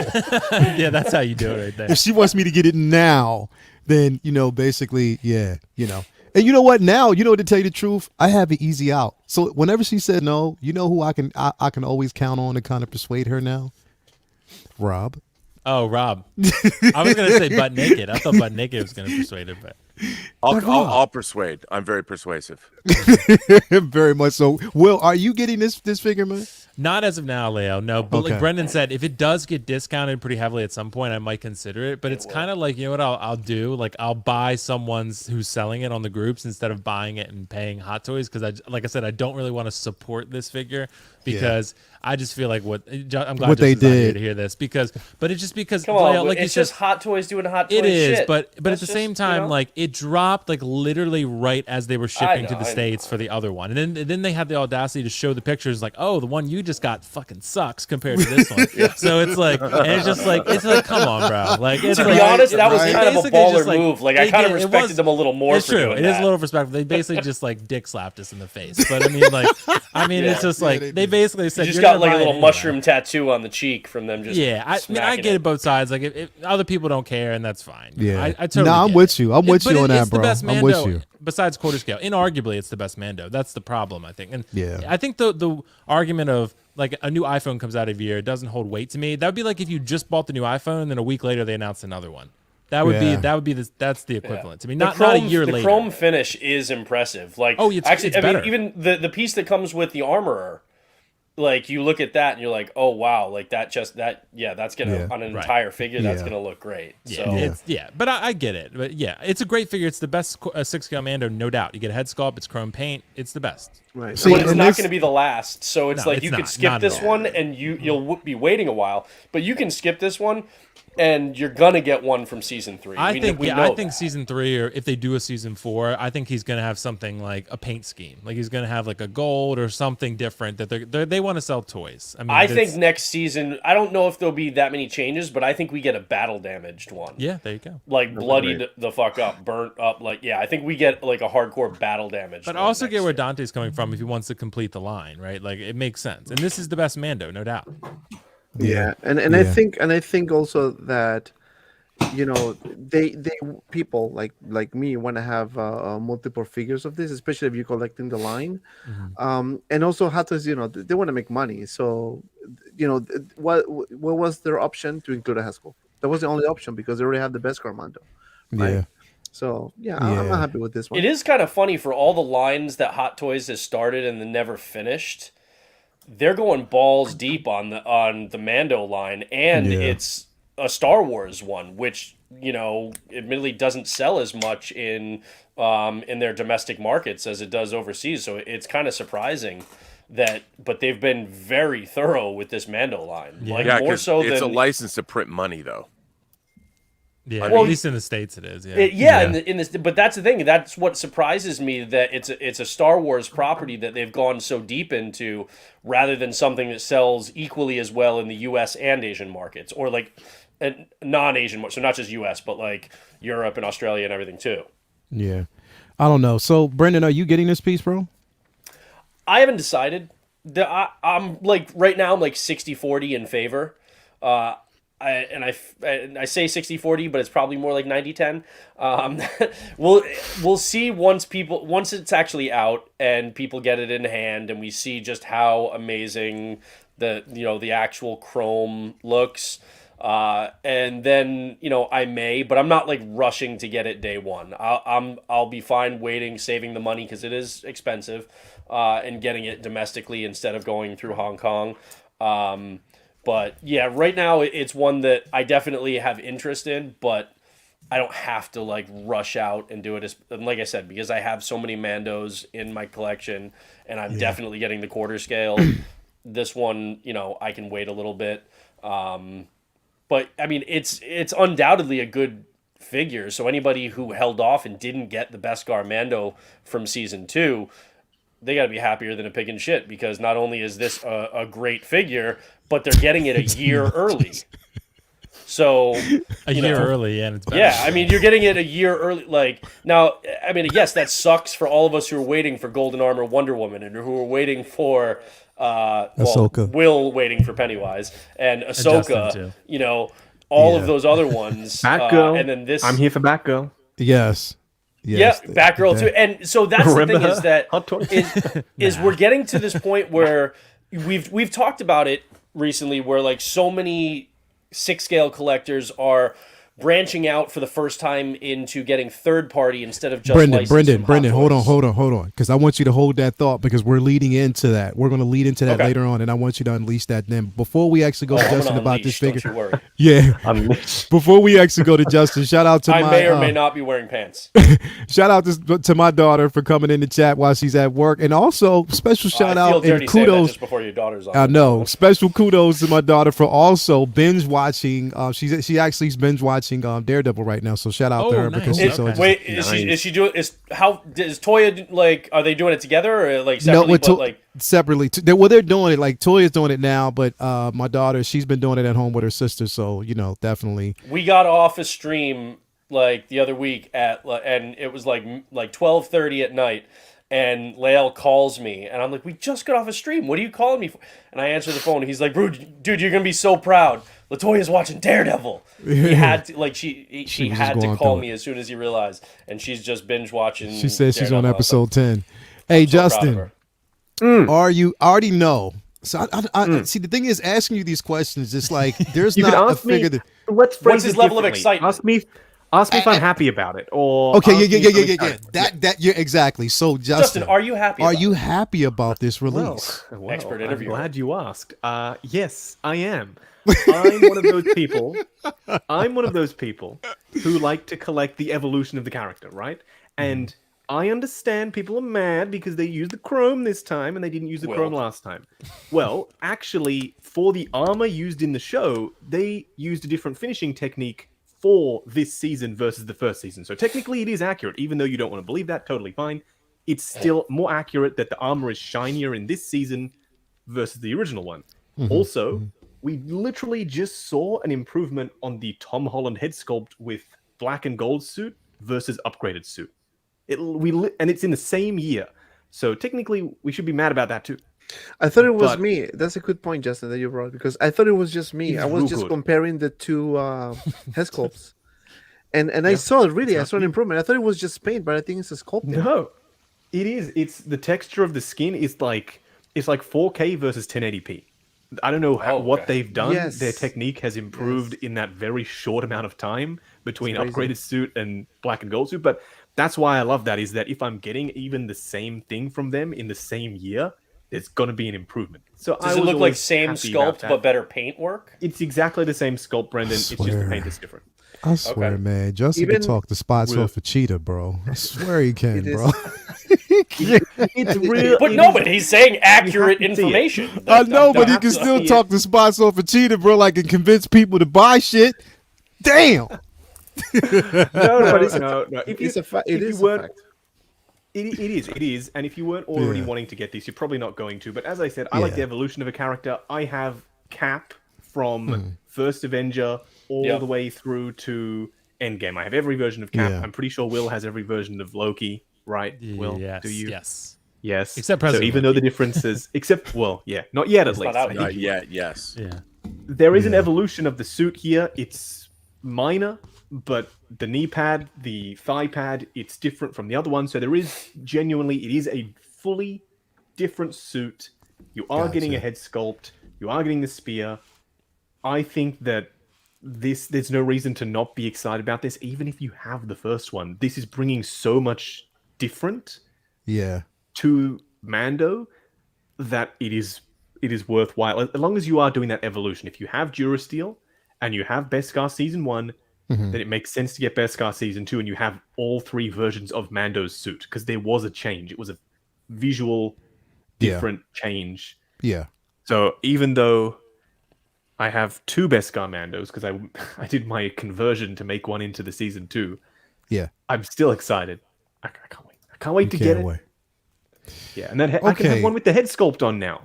Yeah, that's how you do it right there. if she wants me to get it now, then basically, yeah, And you know what? Now, to tell you the truth, I have it easy out. So whenever she said no, you know who I can always count on to kind of persuade her now? Rob. Oh, Rob. I was gonna say butt naked. I thought butt naked was gonna persuade her, but I'll persuade. I'm very persuasive. Very much so. Will, are you getting this figure, man? not as of now, Leo. No, but Okay. like Brendan said, if it does get discounted pretty heavily at some point, I might consider it. But it's kind of like, you know what I'll do? Like I'll buy someone's who's selling it on the groups instead of buying it and paying Hot Toys because like I said, I don't really want to support this figure because I just feel like I'm glad What they Justin's not here did. to hear this because Come on, Leo, like you it's said, just Hot Toys doing Hot Toys it is, shit. but at That's the just, same time, like it dropped like literally right as they were shipping to know, the I States for the other one, and then they had the audacity to show the pictures like, oh, the one you just got fucking sucks compared to this one. So it's like, and it's like, come on, bro. Like, it's to like, be honest, that was it kind of a basically baller just, like, move. Like I they kind of did- it respected was- them a little more It's for true. doing It that. is a little respectful. They basically just like dick slapped us in the face. But I mean, it's just like they basically said You just you're got gonna like a buy it little anyway. mushroom tattoo on the cheek from them just Yeah, I mean, I smacking get it both sides. Like, if other people don't care, and that's fine. Yeah. I totally. Nah, I'm get with it. you. I'm with But you on that, it's the bro. best I'm Mando, with you. Besides quarter scale, inarguably, it's the best Mando. That's the problem, I think. And Yeah. I think the argument of like a new iPhone comes out every year, it doesn't hold weight to me. That would be like if you just bought the new iPhone, and then a week later they announced another one. That would be that's the equivalent to me. Not a year the later. chrome finish is impressive. Like, Oh, it's actually, better. even the piece that comes with the armorer, like you look at that and you're like, oh wow, like that's gonna Yeah. on an Right. entire figure that's Yeah. gonna look great. Yeah, So but I get it. But yeah, it's a great figure. It's the best 6-scale Mando, no doubt. You get a head sculpt, it's chrome paint, it's the best. Right. See, but it's and not this- going to be the last. So it's No, like it's you not. could skip Not at this all. one and you'll be waiting a while, but you can skip this one and you're gonna get one from season 3. I We think know I think that. season 3, or if they do a season 4, I think he's gonna have something like a paint scheme. Like he's gonna have like a gold or something different that they want to sell toys. I mean, I think next season, I don't know if there'll be that many changes, but I think we get a battle damaged one. yeah, there you go. Like bloodied the fuck up, burnt up. Like I think we get like a hardcore battle damage. But I also get where Dante's coming from if he wants to complete the line, right? Like it makes sense. And this is the best Mando, no doubt. Yeah, and Yeah. I think also that they people like me want to have multiple figures of this, especially if you're collecting the line. And also Hatas, they want to make money, so what was their option to include a Haskell? That was the only option because they already have the best Carmando, right? Yeah. So I'm Yeah. happy with this one. It is kind of funny for all the lines that Hot Toys has started and then never finished. They're going balls deep on the Mando line, and Yeah. it's a Star Wars one, which admittedly doesn't sell as much in their domestic markets as it does overseas. So it's kind of surprising but they've been very thorough with this Mando line, like Yeah, more 'cause so it's than a license to print money, though. Yeah, Well, at least in the States it is. Yeah. In this, but that's the thing. That's what surprises me, that it's a Star Wars property that they've gone so deep into, rather than something that sells equally as well in the U.S. and Asian markets, or like non-Asian, so not just U.S. but like Europe and Australia and everything too. Yeah. I don't know. So, Brendan, are you getting this piece, bro? I haven't decided. I'm like right now I'm like 60-40 in favor. I say 60-40, but it's probably more like 90-10. We'll see once it's actually out and people get it in hand and we see just how amazing the actual chrome looks. And then I may, but I'm not like rushing to get it day one. I'll be fine waiting, saving the money because it is expensive, and getting it domestically instead of going through Hong Kong. But yeah, right now it's one that I definitely have interest in, but I don't have to like rush out and do it. And like I said, because I have so many Mandos in my collection, and I'm definitely getting the quarter scale. This one, I can wait a little bit. But I mean, it's undoubtedly a good figure. So anybody who held off and didn't get the Beskar Mando from season 2, they got to be happier than a pig in shit, because not only is this a great figure, but they're getting it a year early. So A year early, and it's better. yeah, I mean, you're getting it a year early. Like now, I mean, yes, that sucks for all of us who are waiting for Golden Armor Wonder Woman, and who are waiting for Ahsoka. Will waiting for Pennywise, and Justin, Ahsoka. too. All of those other ones. Batgirl. And then this. I'm here for Batgirl. Yes. Yeah, Yes. Batgirl too. And so that's the Remember thing, is that Hot Toys? is we're getting to this point where we've talked about it recently, where like so many 6-scale collectors are branching out for the first time into getting third party instead of just licensed from Hot Brendan, hold Toys. on, because I want you to hold that thought, because we're leading into that. We're going to lead into that Okay. later on, and I want you to unleash that then. Before we actually go to I'm gonna Justin about this unleash, figure, don't you worry. yeah. Before we actually go to Justin, shout out to I my may or may not be wearing pants. shout out to my daughter for coming in the chat while she's at work, and also special shout I feel out dirty and saying that kudos. just before your daughter's on. I know. Special kudos to my daughter for also binge watching. She actually is binge watching Daredevil right now. So shout out to Oh, her, nice. because Okay. she's so Wait, is she doing? Is Toya like? Are they doing it together or like separately? with but like separately. They're doing it, like Toya's doing it now, but my daughter, she's been doing it at home with her sister. So definitely. we got off a stream like the other week and it was like 12:30 at night, and Lael calls me and I'm like, we just got off a stream, what are you calling me for? And I answer the phone and he's like, dude, you're gonna be so proud, Latoya's watching Daredevil. He had to, like, she was had just to going call through me as soon as he realized, and she's just binge watching. She said she's on Daredevil. episode 10. Hey, So proud of Justin, her. are you? I already know. So I see. The thing is, asking you these questions, it's like there's You could not a ask me. figure that. Let's phrase What's his it level of differently. excitement? Ask me if I'm happy about it, or Okay, ask me if I'm yeah. excited. That yeah, exactly. So Justin, are you happy? Are about you it? happy about this Well, release? Expert I'm interviewer. glad you asked. Yes, I am. I'm one of those people. I'm one of those people who like to collect the evolution of the character, right? And I understand people are mad because they used the chrome this time and they didn't use the chrome last time. Well, actually, for the armor used in the show, they used a different finishing technique for this season versus the first season. So technically it is accurate, even though you don't want to believe that, totally fine. It's still more accurate that the armor is shinier in this season versus the original one. Also, we literally just saw an improvement on the Tom Holland head sculpt with black and gold suit versus upgraded suit. And it's in the same year. So technically we should be mad about that too. I thought it was But- me. That's a good point, Justin, that you brought, because I thought it was just me. It's I was real just good. comparing the two head sculpts, and I saw it really. I not saw an improvement. I thought it was just paint, but I think it's a sculpting. No. It is. It's the texture of the skin is like 4K versus 1080p. I don't know what okay. they've done. Yes. Their technique has improved in that very short amount of time between It's crazy. upgraded suit and black and gold suit. But that's why I love that, is that if I'm getting even the same thing from them in the same year, there's going to be an improvement. So Does it look like same sculpt but better paint work? It's exactly the same sculpt, Brendan. It's just the swear. paint that's different. I swear, Okay. man. Justin Even can talk the spots with- off a cheetah, bro. I swear he can, It is- bro. It's real. But it no, is- but he's saying accurate to see it. information. I know, but he have can to still see talk the spots off a cheetah, bro. Like, and convince people to buy shit. Damn. No. If It's you, a fact. if It you is a weren't- fact. It is. And if you weren't already Yeah. wanting to get this, you're probably not going to. But as I said, I like the Yeah. evolution of a character. I have Cap from First Avenger all Yep. the way through to Endgame. I have every version of Cap. Yeah. I'm pretty sure Will has every version of Loki, right? Will, yes, do you? yes. Yes. Except so President even though the differences, not yet at It's least. not out I yet. think Not yet, yes. Yeah. there is an evolution of the suit here. It's minor, but the knee pad, the thigh pad, it's different from the other one. So it is a fully different suit. You are getting a Gotcha. head sculpt. You are getting the spear. I think that there's no reason to not be excited about this, even if you have the first one. This is bringing so much different Yeah. to Mando that it is worthwhile, as long as you are doing that evolution. If you have Durasteel and you have Beskar Season 1, then it makes sense to get Beskar Season 2, and you have all three versions of Mando's suit, because there was a change. It was a visual different change. Yeah. So even though I have two Beskar Mandos, because I did my conversion to make one into the Season 2, Yeah. I'm still excited. I can't wait. I can't wait to get Can't it. wait. Yeah, and then I can Okay. have one with the head sculpt on now.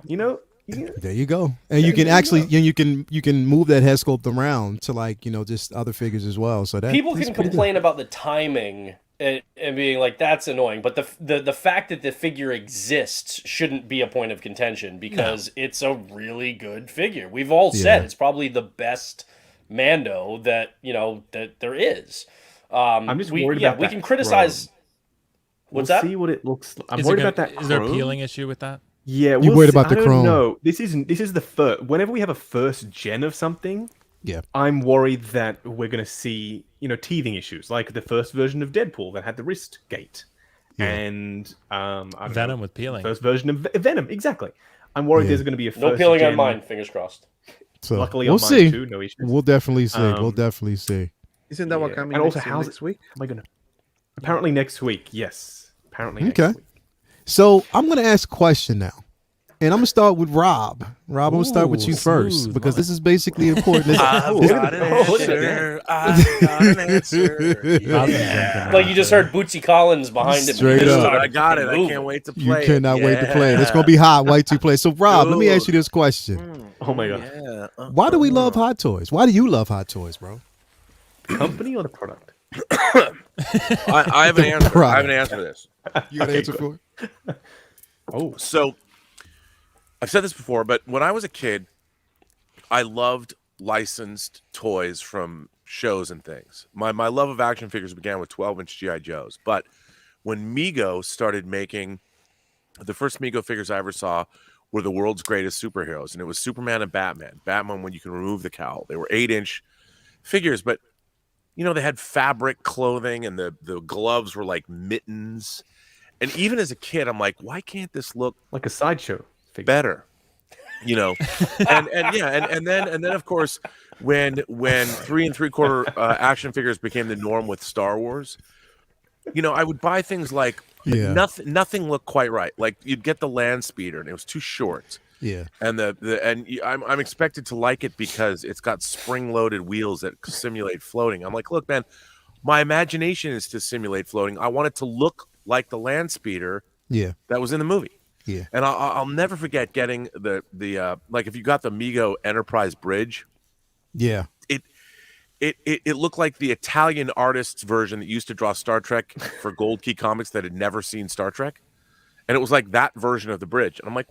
There you go. And you can actually you can move that head sculpt around to, like, just other figures as well. So that People that's can pretty good. complain about the timing and being like, that's annoying, but the fact that the figure exists shouldn't be a point of contention, because it's a really good figure. We've all said Yeah. it's probably the best Mando that that there is. I'm just worried about we that can criticize. chrome. What's we'll that? see what it looks like. I'm Is, worried about that. is there a chrome. peeling issue with that? Yeah, You worried about the I don't chrome. know. This is the first. Whenever we have a first gen of something, Yeah. I'm worried that we're going to see teething issues, like the first version of Deadpool that had the wrist gate, and I don't Venom know, with peeling. first version of Venom. Exactly. I'm worried Yeah. there's going to be a No first peeling gen, on mine. Fingers crossed. So Luckily, we'll on mine see. too. No issues. We'll definitely see. We'll Um, definitely see. Isn't that what Yeah. coming And also, next week? Am I gonna? Apparently next week. Yes. Apparently next Okay. week. So I'm gonna ask a question now. And I'm gonna start with Rob. Rob, I'm gonna start with Ooh, you first, smooth, because love it. this is basically important. I've got an answer. I've got an answer. Yeah. Like you just heard Bootsy Collins behind him. Straight He just up. started I got it. I moving. can't wait to You play. cannot wait to play it. It's gonna be hot. Wait till you play. So Rob, let me ask you this question: Oh my god. Yeah. Why do we love hot toys? Why do you love hot toys, bro? Company or the product? I have an answer. I have an answer to this. You got an answer for it? Oh, So I've said this before, but when I was a kid, I loved licensed toys from shows and things. My love of action figures began with 12-inch G.I. Joes. But when Mego started making, the first Mego figures I ever saw were the world's greatest superheroes. And it was Superman and Batman. Batman when you can remove the cowl. They were 8-inch figures. But they had fabric clothing and the gloves were like mittens. And even as a kid, I'm like, why can't this look Like a sideshow figure. better? And then of course, when 3 3/4 action figures became the norm with Star Wars, I would buy things like nothing looked quite right. Like you'd get the land speeder and it was too short. Yeah. And I'm expected to like it because it's got spring-loaded wheels that simulate floating. I'm like, look, man, my imagination is to simulate floating. I want it to look like the land speeder Yeah. that was in the movie. Yeah. And I'll never forget getting the like if you got the Mego Enterprise bridge, Yeah. it looked like the Italian artist's version that used to draw Star Trek for Gold Key Comics that had never seen Star Trek, and it was like that version of the bridge. And I'm like,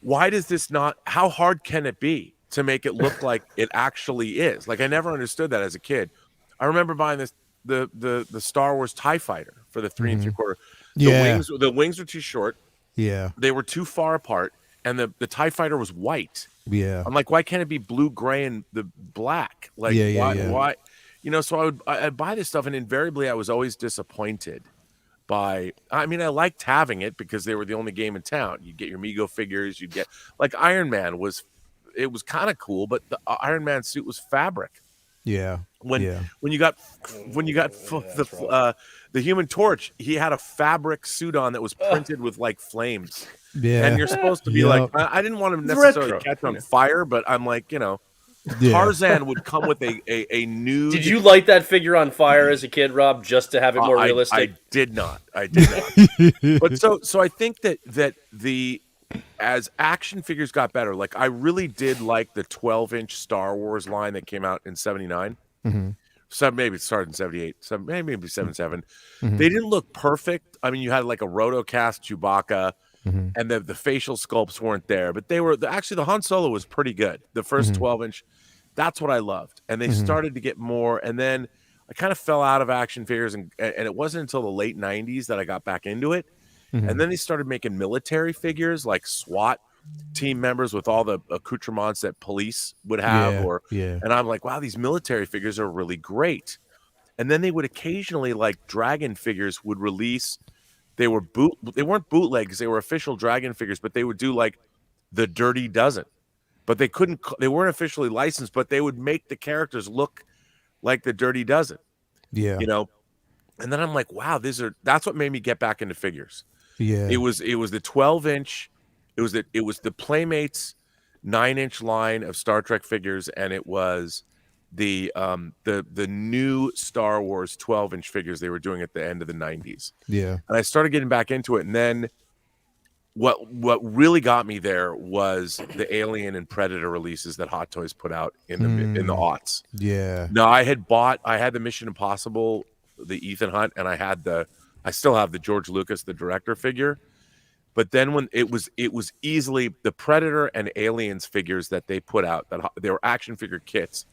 why does this not? How hard can it be to make it look like it actually is? Like I never understood that as a kid. I remember buying the Star Wars TIE Fighter for the 3 3/4. The wings were too short. Yeah. They were too far apart, and the TIE Fighter was white. Yeah. I'm like, why can't it be blue, gray, and the black? Like, why? So I'd buy this stuff, and invariably I was always disappointed by. I mean, I liked having it because they were the only game in town. You'd get your Mego figures. You'd get like Iron Man was kind of cool, but the Iron Man suit was fabric. Yeah. When you got the Human Torch, he had a fabric suit on that was printed with like flames. Yeah. And you're supposed to be like, I didn't want him necessarily retro, catch on fire, but I'm like, Tarzan would come with a new. Did you light that figure on fire as a kid, Rob, just to have it more realistic? I did not. But so I think that as action figures got better, like I really did like the 12-inch Star Wars line that came out in 79. So maybe it started in 78. So maybe 77. They didn't look perfect. I mean, you had like a rotocast Chewbacca, and the facial sculpts weren't there, but they were actually the Han Solo was pretty good. The first 12-inch, that's what I loved. And they started to get more, and then I kind of fell out of action figures, and it wasn't until the late 90s that I got back into it. And then they started making military figures like SWAT team members with all the accoutrements that police would have. And I'm like, wow, these military figures are really great. And then they would occasionally, like Dragon figures would release. They weren't bootlegs, they were official Dragon figures, but they would do like the Dirty Dozen. But they weren't officially licensed, but they would make the characters look like the Dirty Dozen. Yeah. And then I'm like, wow, that's what made me get back into figures. Yeah. It was the 12-inch. It was the Playmates 9-inch line of Star Trek figures, and it was the new Star Wars 12-inch figures they were doing at the end of the 90s. Yeah. And I started getting back into it, and then what really got me there was the Alien and Predator releases that Hot Toys put out in the aughts. Yeah. No, I had the Mission Impossible, the Ethan Hunt, and I still have the George Lucas, the director figure. But then when it was easily the Predator and Aliens figures that they put out, that they were action figure kits.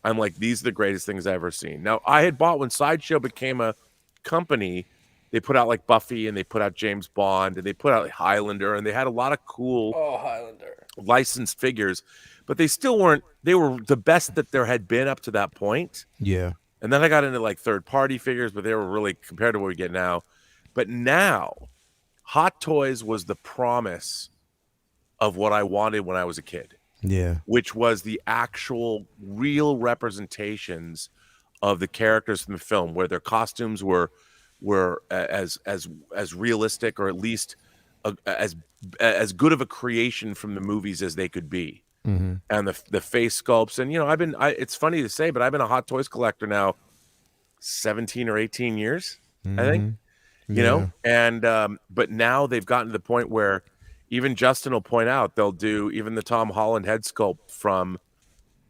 I'm like, these are the greatest things I've ever seen. Now, I had bought when Sideshow became a company, they put out like Buffy, and they put out James Bond, and they put out like Highlander, and they had a lot of cool Highlander licensed figures, but they still weren't. They were the best that there had been up to that point. Yeah. And then I got into like third-party figures, but they were really compared to what we get now. But now, Hot Toys was the promise of what I wanted when I was a kid. Yeah. Which was the actual real representations of the characters from the film, where their costumes were as realistic, or at least as good of a creation from the movies as they could be. And the face sculpts, and it's funny to say, but I've been a Hot Toys collector now 17 or 18 years, I think. And but now they've gotten to the point where even Justin will point out, they'll do even the Tom Holland head sculpt from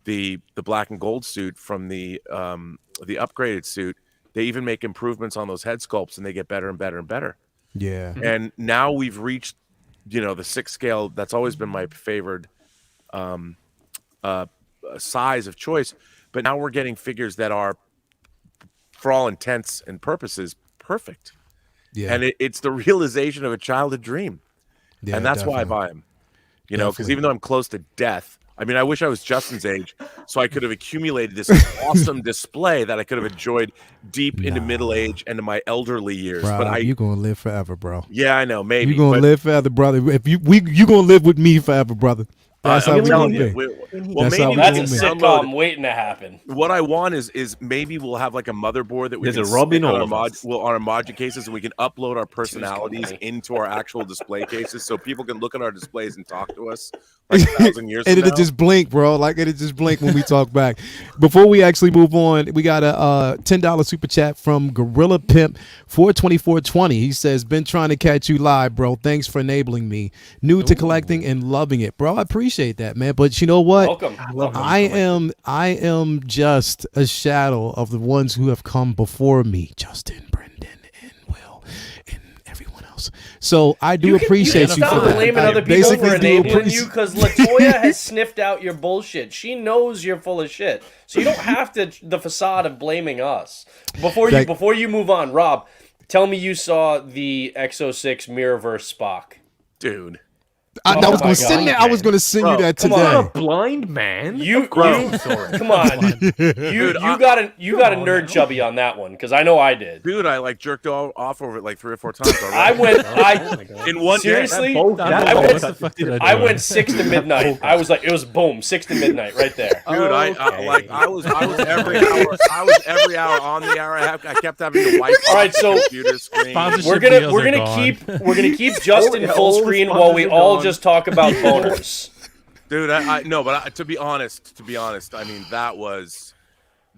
the black and gold suit, from the upgraded suit. They even make improvements on those head sculpts, and they get better and better and better. Yeah. And now we've reached, the 6 scale. That's always been my favored size of choice. But now we're getting figures that are, for all intents and purposes, perfect. Yeah. And it's the realization of a childhood dream. Yeah, and that's why I buy them. Because even though I'm close to death, I mean, I wish I was Justin's age, so I could have accumulated this awesome display that I could have enjoyed deep into middle age and to my elderly years. Bro, But you gonna live forever, bro. yeah, I know, maybe You gonna live forever, brother. If you gonna live with me forever, brother. That's how I'm we telling gonna you. be. Well, That's how maybe we That's a gonna be. sitcom waiting to happen. What I want is maybe we'll have like a motherboard that we There's can a Robin stick on all our of us. on our module cases, and we can upload our personalities company. into our actual display cases, so people can look at our displays and talk to us like 1,000 years And from it'll now. just blink, bro. Like it'll just blink when we talk back. Before we actually move on, we got a $10 super chat from Gorilla Pimp 42420. He says, "Been trying to catch you live, bro. Thanks for enabling me. New to collecting and loving it, bro. I appreciate that, man. But you know what? Welcome. I am just a shadow of the ones who have come before me, Justin, Brendan, and Will, and everyone else. So I do appreciate you stop for that. blaming I other people basically for do enabling appreciate- you because Latoya has sniffed out your bullshit. She knows you're full of shit, so you don't have to the facade of blaming us. Before you move on, Rob, tell me you saw the Exo-6 Mirrorverse Spock. Dude. I was my going to send God, that. I was going to send you that come today. on. A blind man. Come on, you got a nerd chubby on that one because I know I did. Dude, I like jerked off over it like 3 or 4 times already. In one day. Seriously, That both- I went 6 to midnight. I was like, it was boom, 6 to midnight right there. Dude, I was every hour on the hour. I kept having to wipe All right, off so the computer screen. Sponsorship We're deals are gonna gone. keep Justin full screen while we all just talk about boners. Dude, I no, but to be honest, I mean that was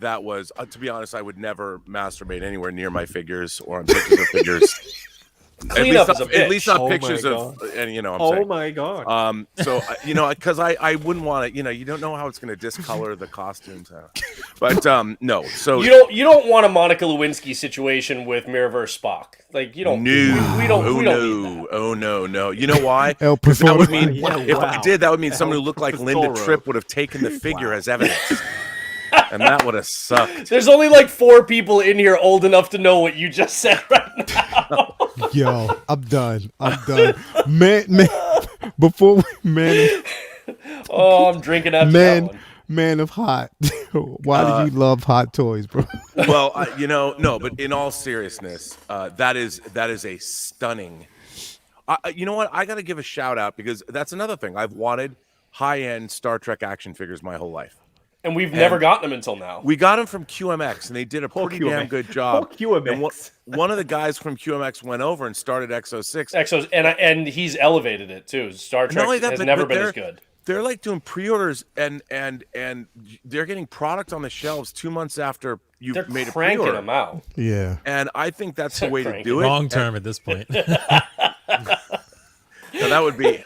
to be honest, I would never masturbate anywhere near my figures or on pictures of figures. Cleanup is a bitch. At least not Oh my pictures of, God. and you know, I'm Oh saying. my god. So because I wouldn't want to, you don't know how it's going to discolor the costumes, but no. So You don't want a Monica Lewinsky situation with Mirrorverse Spock. Like you don't. No. We don't need that. Oh no. You know why? El 'Cause that would Performer. mean if I did, that would mean someone who looked like Linda Toro. Tripp would have taken the figure as evidence, and that would have sucked. There's only like 4 people in here old enough to know what you just said right now. Yo, I'm done. Man, before man, Oh, I'm drinking after that one. man of hot. Why do you love hot toys, bro? Well, no, but in all seriousness, that is a stunning. You know what? I got to give a shout out because that's another thing. I've wanted high-end Star Trek action figures my whole life. And we've never gotten them until now. We got them from QMX, and they did a pretty damn good job. QMX. And one of the guys from QMX went over and started Exo-6. Exos, and he's elevated it too. Star Not Trek only that, has but never been as they're- good. They're like doing pre-orders, and they're getting product on the shelves 2 months after you've They're made a cranking pre-order. them out. Yeah. And I think that's the way to Cranking. do it. Long term at this point. Now, that would be.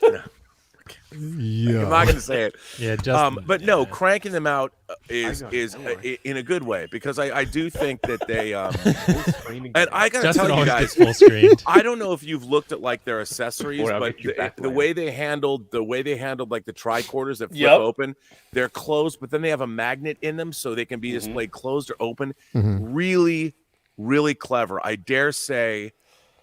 I'm Yeah. not going to say it. Yeah, Justin. But no, cranking them out is in a good way because I do think that they. And I got to Justin tell you always guys, gets full screened. I don't know if you've looked at like their accessories, Or I'll but get you back the later. way they handled like the tricorders that flip Yep. open, they're closed, but then they have a magnet in them so they can be displayed closed or open. Mm-hmm. Really, really clever. I dare say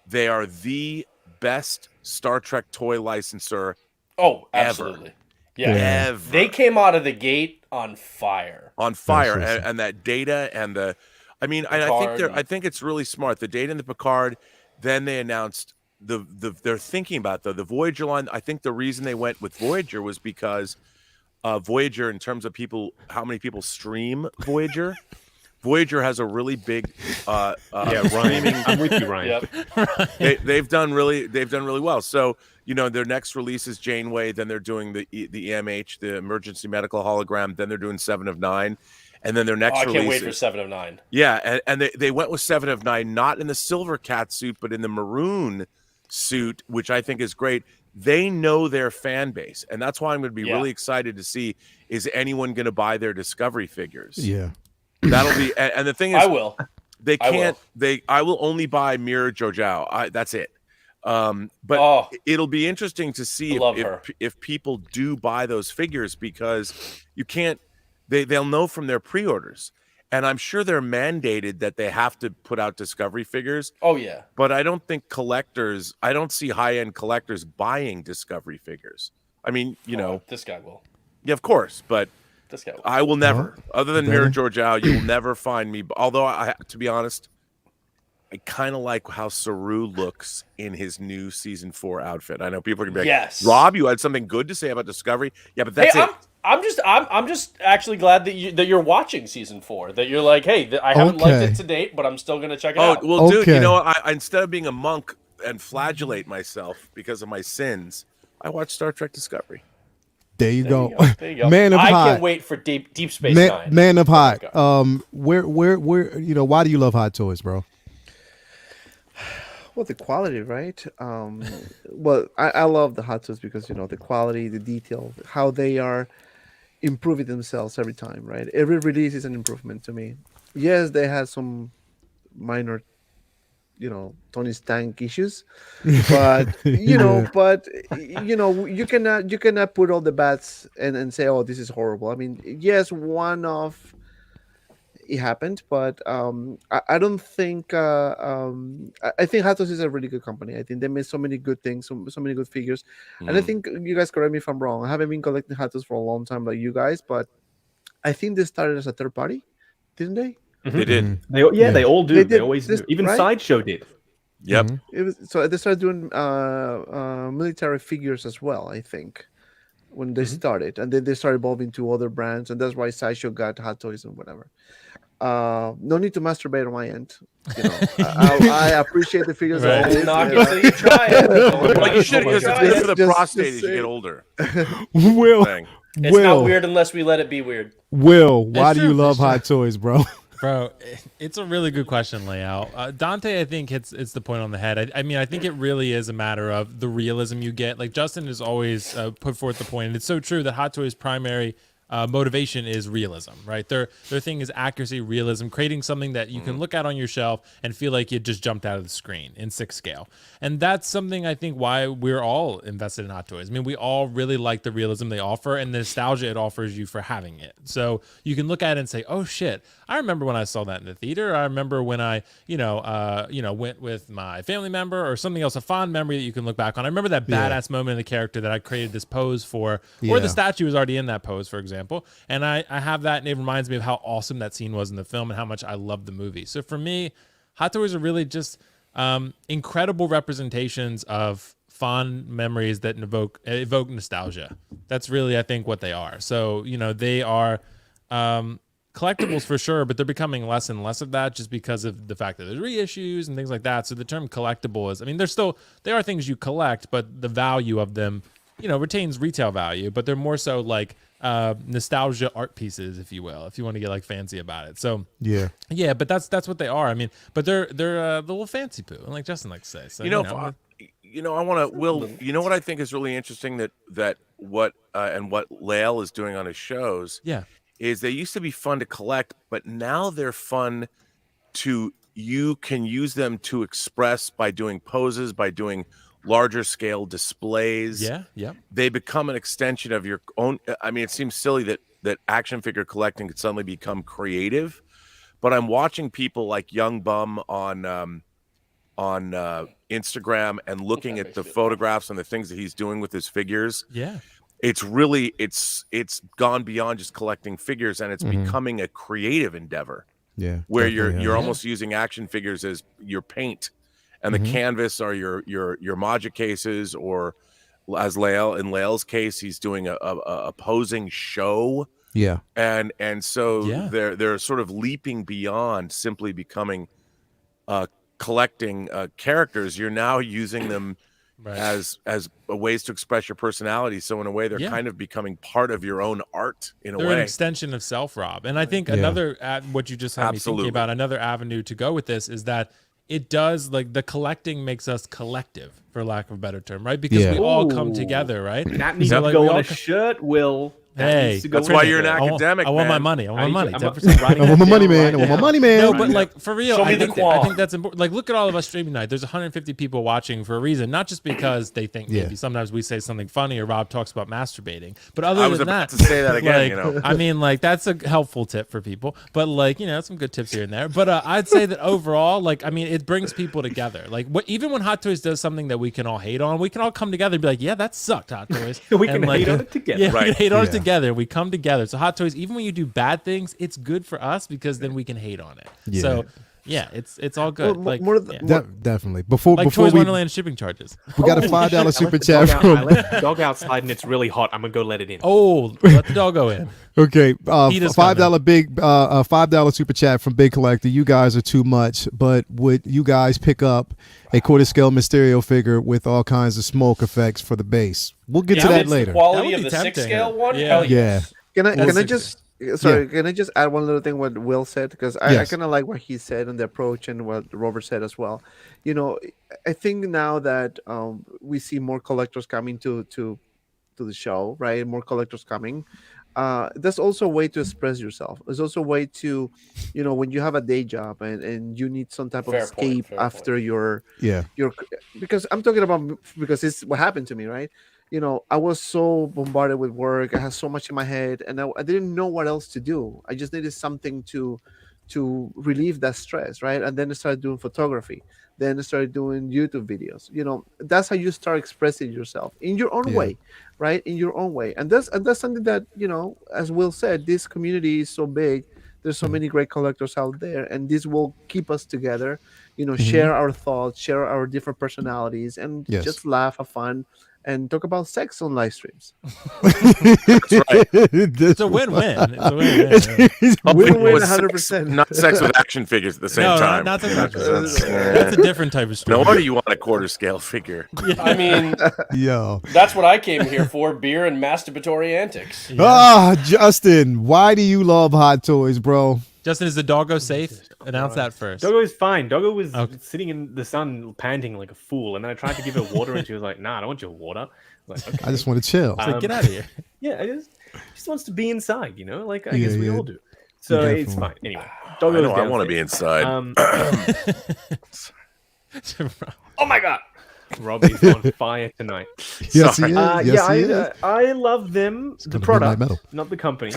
they are the best Star Trek toy licensor Oh, Ever. absolutely. Yeah. ever. They came out of the gate on fire. On fire, That's and that data and the, I mean, and Picard. I think it's really smart. The data and the Picard. Then they announced they're thinking about the Voyager line. I think the reason they went with Voyager was because Voyager, in terms of people, how many people stream Voyager. Voyager has a really big Yeah, Ryan. I'm with you, Ryan. Yep. they've done really well. So their next release is Janeway. Then they're doing the EMH, the emergency medical hologram. Then they're doing 7 of 9, and then their Oh, next I release. can't wait for 7 of 9. Yeah, and they went with 7 of 9, not in the silver cat suit, but in the maroon suit, which I think is great. They know their fan base, and that's why I'm going to be Yeah. really excited to see, is anyone going to buy their Discovery figures? Yeah. That'll be, and the thing is, I will. they I can't. I will only buy Mira Jojo. That's it. But Oh. it'll be interesting to see Love her. if people do buy those figures because you can't. They'll know from their pre-orders, and I'm sure they're mandated that they have to put out Discovery figures. Oh, yeah. But I don't think collectors. I don't see high-end collectors buying Discovery figures. I mean, This guy will. Yeah, of course, but This guy. I will never, other than Mira Better. Georgiou, you will never find me. Although, to be honest, I kind of like how Saru looks in his new season 4 outfit. I know people are gonna be like, Yes. Rob, you had something good to say about Discovery. Yeah, but Hey, that's it. I'm just actually glad that you're watching season 4. That you're like, hey, I haven't liked Okay. it to date, but I'm still gonna check it Oh out. well, dude, Okay. you know, I instead of being a monk and flagellate myself because of my sins, I watch Star Trek Discovery. There you There go. you go. There you go. Man of I hot. can't wait for Deep Space Nine. Man of hot. go. Where, why do you love Hot Toys, bro? Well, the quality, right? Well, I love the hot toys because the quality, the detail, how they are improving themselves every time, right? Every release is an improvement to me. Yes, they had some minor, Tony Stank issues, but you cannot put all the bats and say, oh, this is horrible. I mean, yes, one of it happened, but I don't think I think Hatos is a really good company. I think they made so many good things, so many good figures, and I think you guys correct me if I'm wrong. I haven't been collecting Hatos for a long time like you guys, but I think they started as a third party, didn't they? They did. They all do. They They, did always this, do. Even right? Sideshow did. Yep. It was so they started doing military figures as well. I think when they started, and then they started evolving to other brands, and that's why Sideshow got Hot Toys and whatever. No need to masturbate on my end. I appreciate the figures. Right. always, Knock it till you try it. Well, you should because it's good for the Just prostate as you saying. get older. Will, Thing. It's not weird unless we let it be weird. Will, why It's do you true, love it's true. Hot Toys, bro? Bro, it's a really good question, Layout. Dante, I think it's the point on the head. I mean, I think it really is a matter of the realism you get. Like Justin has always put forth the point, and it's so true that Hot Toys' primary motivation is realism, right? Their thing is accuracy, realism, creating something that you can look at on your shelf and feel like it just jumped out of the screen in 6 scale. And that's something I think why we're all invested in Hot Toys. I mean, we all really like the realism they offer and the nostalgia it offers you for having it. So you can look at it and say, oh shit, I remember when I saw that in the theater. I remember when I, went with my family member or something else, a fond memory that you can look back on. I remember that badass moment in the character that I created this pose for, or Yeah. the statue was already in that pose, for example. And I have that, and it reminds me of how awesome that scene was in the film and how much I love the movie. So for me, Hot Toys are really just incredible representations of fond memories that evoke nostalgia. That's really, I think, what they are. So, they are collectibles for sure, but they're becoming less and less of that just because of the fact that there's reissues and things like that. So the term collectible is, I mean, they are things you collect, but the value of them, retains retail value, but they're more so like nostalgia art pieces, if you will, if you want to get like fancy about it. So yeah, but that's what they are. I mean, but they're the little fancy poo, like Justin likes to say. So I want to. Will, you know what I think is really interesting that what Lael is doing on his shows. Yeah. Is they used to be fun to collect, but now they're fun to you can use them to express by doing poses, by doing larger scale displays. Yeah. They become an extension of your own. I mean, it seems silly that action figure collecting could suddenly become creative, but I'm watching people like Young Bum on Instagram and looking at the photographs and the things that he's doing with his figures. Yeah. It's really it's gone beyond just collecting figures, and it's becoming a creative endeavor. Yeah. Where definitely, you're almost using action figures as your paint, and the canvas are your Magic cases, or as in Lael's case, he's doing a posing show. Yeah. And so they're sort of leaping beyond simply becoming collecting characters. You're now using them as ways to express your personality. So in a way, they're kind of becoming part of your own art in a way. They're an extension of self, Rob. And I think another what you just had me thinking about, another avenue to go with this is that it does, like, the collecting makes us collective, for lack of a better term, right? Because we all come together, right? That needs So, to like, go we on all a shirt, Will. Hey, that's why you're an academic. I want my man. money. I want my money. I'm 10%. writing I want my that money, down man. right I want my now. money, man. No, but like for real, Show me I the think qual. that's important. Like, look at all of us streaming tonight. There's 150 people watching for a reason, not just because they think maybe sometimes we say something funny or Rob talks about masturbating, but other I was than about that, to say that again. like, I mean, like, that's a helpful tip for people, but like, some good tips here and there. But I'd say that overall, like, I mean, it brings people together. Like, even when Hot Toys does something that we can all hate on, we can all come together and be like, yeah, that sucked, Hot Toys. We can And, like, hate on it together. Yeah, we can hate on it together. We come together. So Hot Toys, even when you do bad things, it's good for us because then we can hate on it. Yeah. So yeah, it's all good. Well, like more of the- yeah. Definitely. Before like before Toys we Wonderland shipping charges. we got a $5 I super left the dog chat out- I from. left the dog outside and it's really hot. I'm gonna go let it in. Oh, let the doggo in. Okay, Peter's $5 super chat from Big Collector. You guys are too much, but would you guys pick up a quarter scale Mysterio figure with all kinds of smoke effects for the base? We'll get to If that it's later. The quality That of would the be 6 tempting. scale one. Yeah. Hell yes. Can I Well, just can I just add one little thing what Will said, because I Yes. kind of like what he said and the approach and what Robert said as well. You know, I think now that we see more collectors coming to the show, right? More collectors coming. That's also a way to express yourself. There's also a way to, you know, when you have a day job and you need some type of Fair point, escape fair after your Yeah. because I'm talking about, because it's what happened to me, right? You know, I was so bombarded with work. I had so much in my head, and I didn't know what else to do. I just needed something to relieve that stress, right? And then I started doing photography. Then I started doing YouTube videos. You know, that's how you start expressing yourself in your own Yeah. way, right? In your own way. And that's something that, you know, as Will said, this community is so big. There's so many great collectors out there, and this will keep us together. You know, share our thoughts, share our different personalities, and Yes. just laugh, have fun, and talk about sex on live streams. That's right. It's a win-win. It's a win-win. Help Win-win people with 100%. Not sex with action figures at the same No, time. not sex with action That's- That's a different type of stream. No wonder you want a quarter scale figure. I mean, Yo. that's what I came here for: beer and masturbatory antics. Ah, Justin, why do you love Hot Toys, bro? Justin, is the doggo safe? Announce that first. Doggo is fine. Doggo was Okay. sitting in the sun, panting like a fool, and then I tried to give her water, and she was like, "Nah, I don't want your water." I was like, okay. I just want to chill. It's like, get out of here. Yeah, she just wants to be inside, you know. Like I Yeah, guess we yeah. all do. So it's Definitely. fine. Anyway, I Doggo is know. I want to downstairs. be inside. Oh my god, Rob is on fire tonight. Yes, he is. Yeah, Yes, he is. I love them, the gonna be product, Midnight Metal. not the company.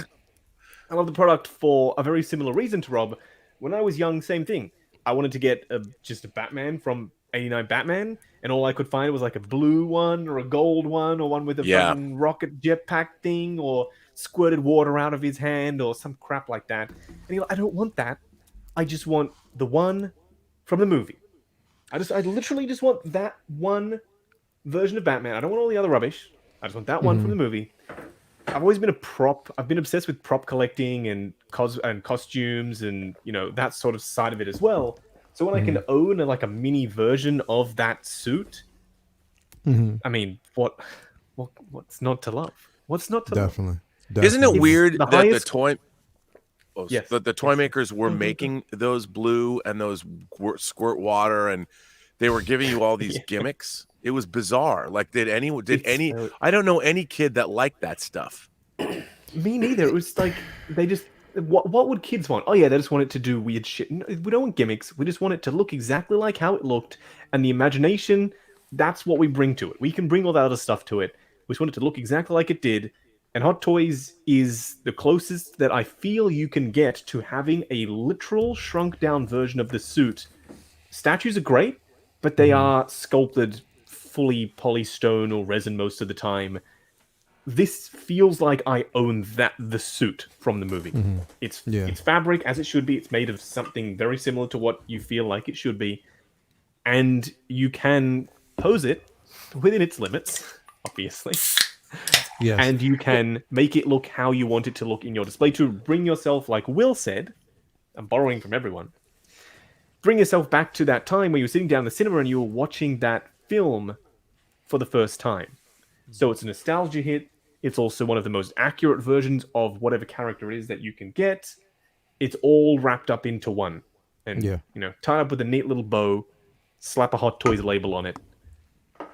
I love the product for a very similar reason to Rob. When I was young, same thing. I wanted to get just a Batman from '89 Batman, and all I could find was like a blue one or a gold one or one with a fucking rocket jetpack thing or squirted water out of his hand or some crap like that. And you're like, I don't want that. I just want the one from the movie. I literally just want that one version of Batman. I don't want all the other rubbish. I just want that one from the movie. I've always been I've been obsessed with prop collecting and costumes and, you know, that sort of side of it as well. So when I can own like a mini version of that suit, I mean, what's not to love? What's not to love? Definitely. Isn't it weird the that the highest- toy? Oh, Yes. the toy makers were making those blue and those squirt water, and they were giving you all these gimmicks. It was bizarre. Like, I don't know any kid that liked that stuff. Me neither. It was like they just what would kids want? Oh yeah, they just want it to do weird shit. No, we don't want gimmicks. We just want it to look exactly like how it looked, and the imagination. That's what we bring to it. We can bring all that other stuff to it. We just want it to look exactly like it did. And Hot Toys is the closest that I feel you can get to having a literal shrunk down version of the suit. Statues are great, but they are sculpted fully polystone or resin most of the time. This feels like I own the suit from the movie. It's fabric as it should be. It's made of something very similar to what you feel like it should be, and you can pose it within its limits, obviously. Yes. And you can make it look how you want it to look in your display to bring yourself, like Will said, I'm borrowing from everyone. Bring yourself back to that time where you were sitting down in the cinema and you were watching that film for the first time. So it's a nostalgia hit. It's also one of the most accurate versions of whatever character it is that you can get. It's all wrapped up into one. And, you know, tied up with a neat little bow, slap a Hot Toys label on it.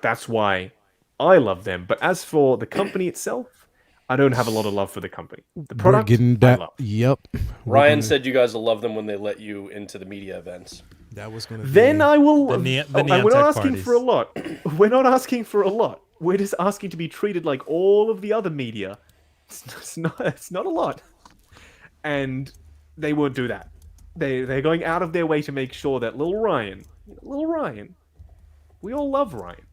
That's why I love them. But as for the company itself, I don't have a lot of love for the company. The product, We're getting I that. love. Yep. Ryan said you guys will love them when they let you into the media events. That was going to Then I will. The and Neon we're not Tech asking parties. for a lot. We're not asking for a lot. We're just asking to be treated like all of the other media. It's not a lot. And they won't do that. They're going out of their way to make sure that little Ryan, we all love Ryan.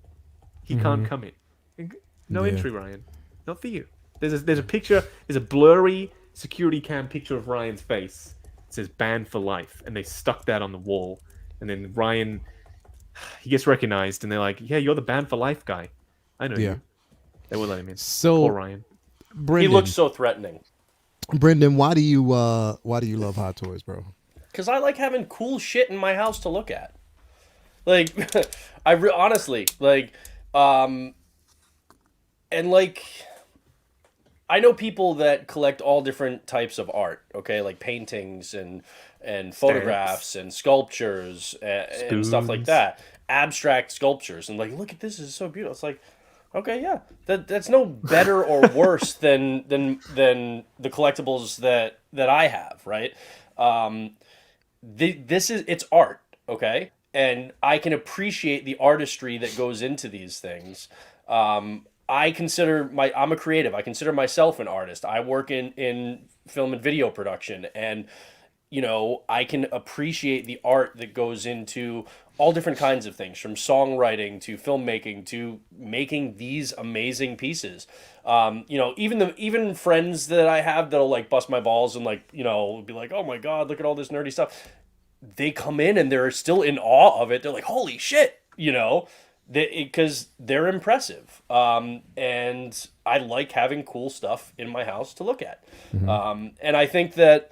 He can't come in. No entry, Ryan. Not for you. There's a picture. There's a blurry security cam picture of Ryan's face. It says "banned for life," and they stuck that on the wall. And then Ryan, he gets recognized, and they're like, "Yeah, you're the banned for life guy. I know Yeah. you." They won't let him in. So Poor Ryan. He Brendan, looks so threatening. Brendan, why do you love Hot Toys, bro? Because I like having cool shit in my house to look at. Like, honestly, like, and like, I know people that collect all different types of art, okay? Like paintings and photographs and sculptures and stuff like Spoons. that. Abstract sculptures. And like, look at this, it's so beautiful. It's like, okay, yeah. That's no better or worse than the collectibles that I have, right? It's art, okay? And I can appreciate the artistry that goes into these things. I'm a creative. I consider myself an artist. I work in film and video production, and you know, I can appreciate the art that goes into all different kinds of things, from songwriting to filmmaking to making these amazing pieces. You know, even friends that I have that'll like bust my balls and like, you know, be like, "Oh my God, look at all this nerdy stuff." They come in and they're still in awe of it. They're like, "Holy shit," you know, because they're impressive. And I like having cool stuff in my house to look at. And I think that,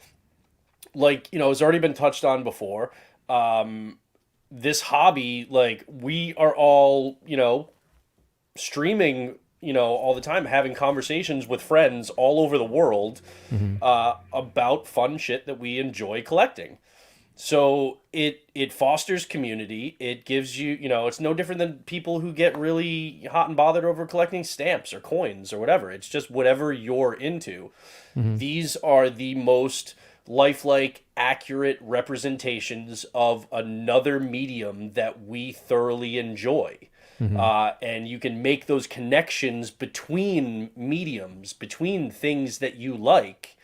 like, you know, it's already been touched on before. This hobby, like, we are all, you know, streaming, you know, all the time, having conversations with friends all over the world about fun shit that we enjoy collecting. So it fosters community. It gives you, you know, it's no different than people who get really hot and bothered over collecting stamps or coins or whatever. It's just whatever you're into. These are the most lifelike, accurate representations of another medium that we thoroughly enjoy. And you can make those connections between mediums, between things that you like,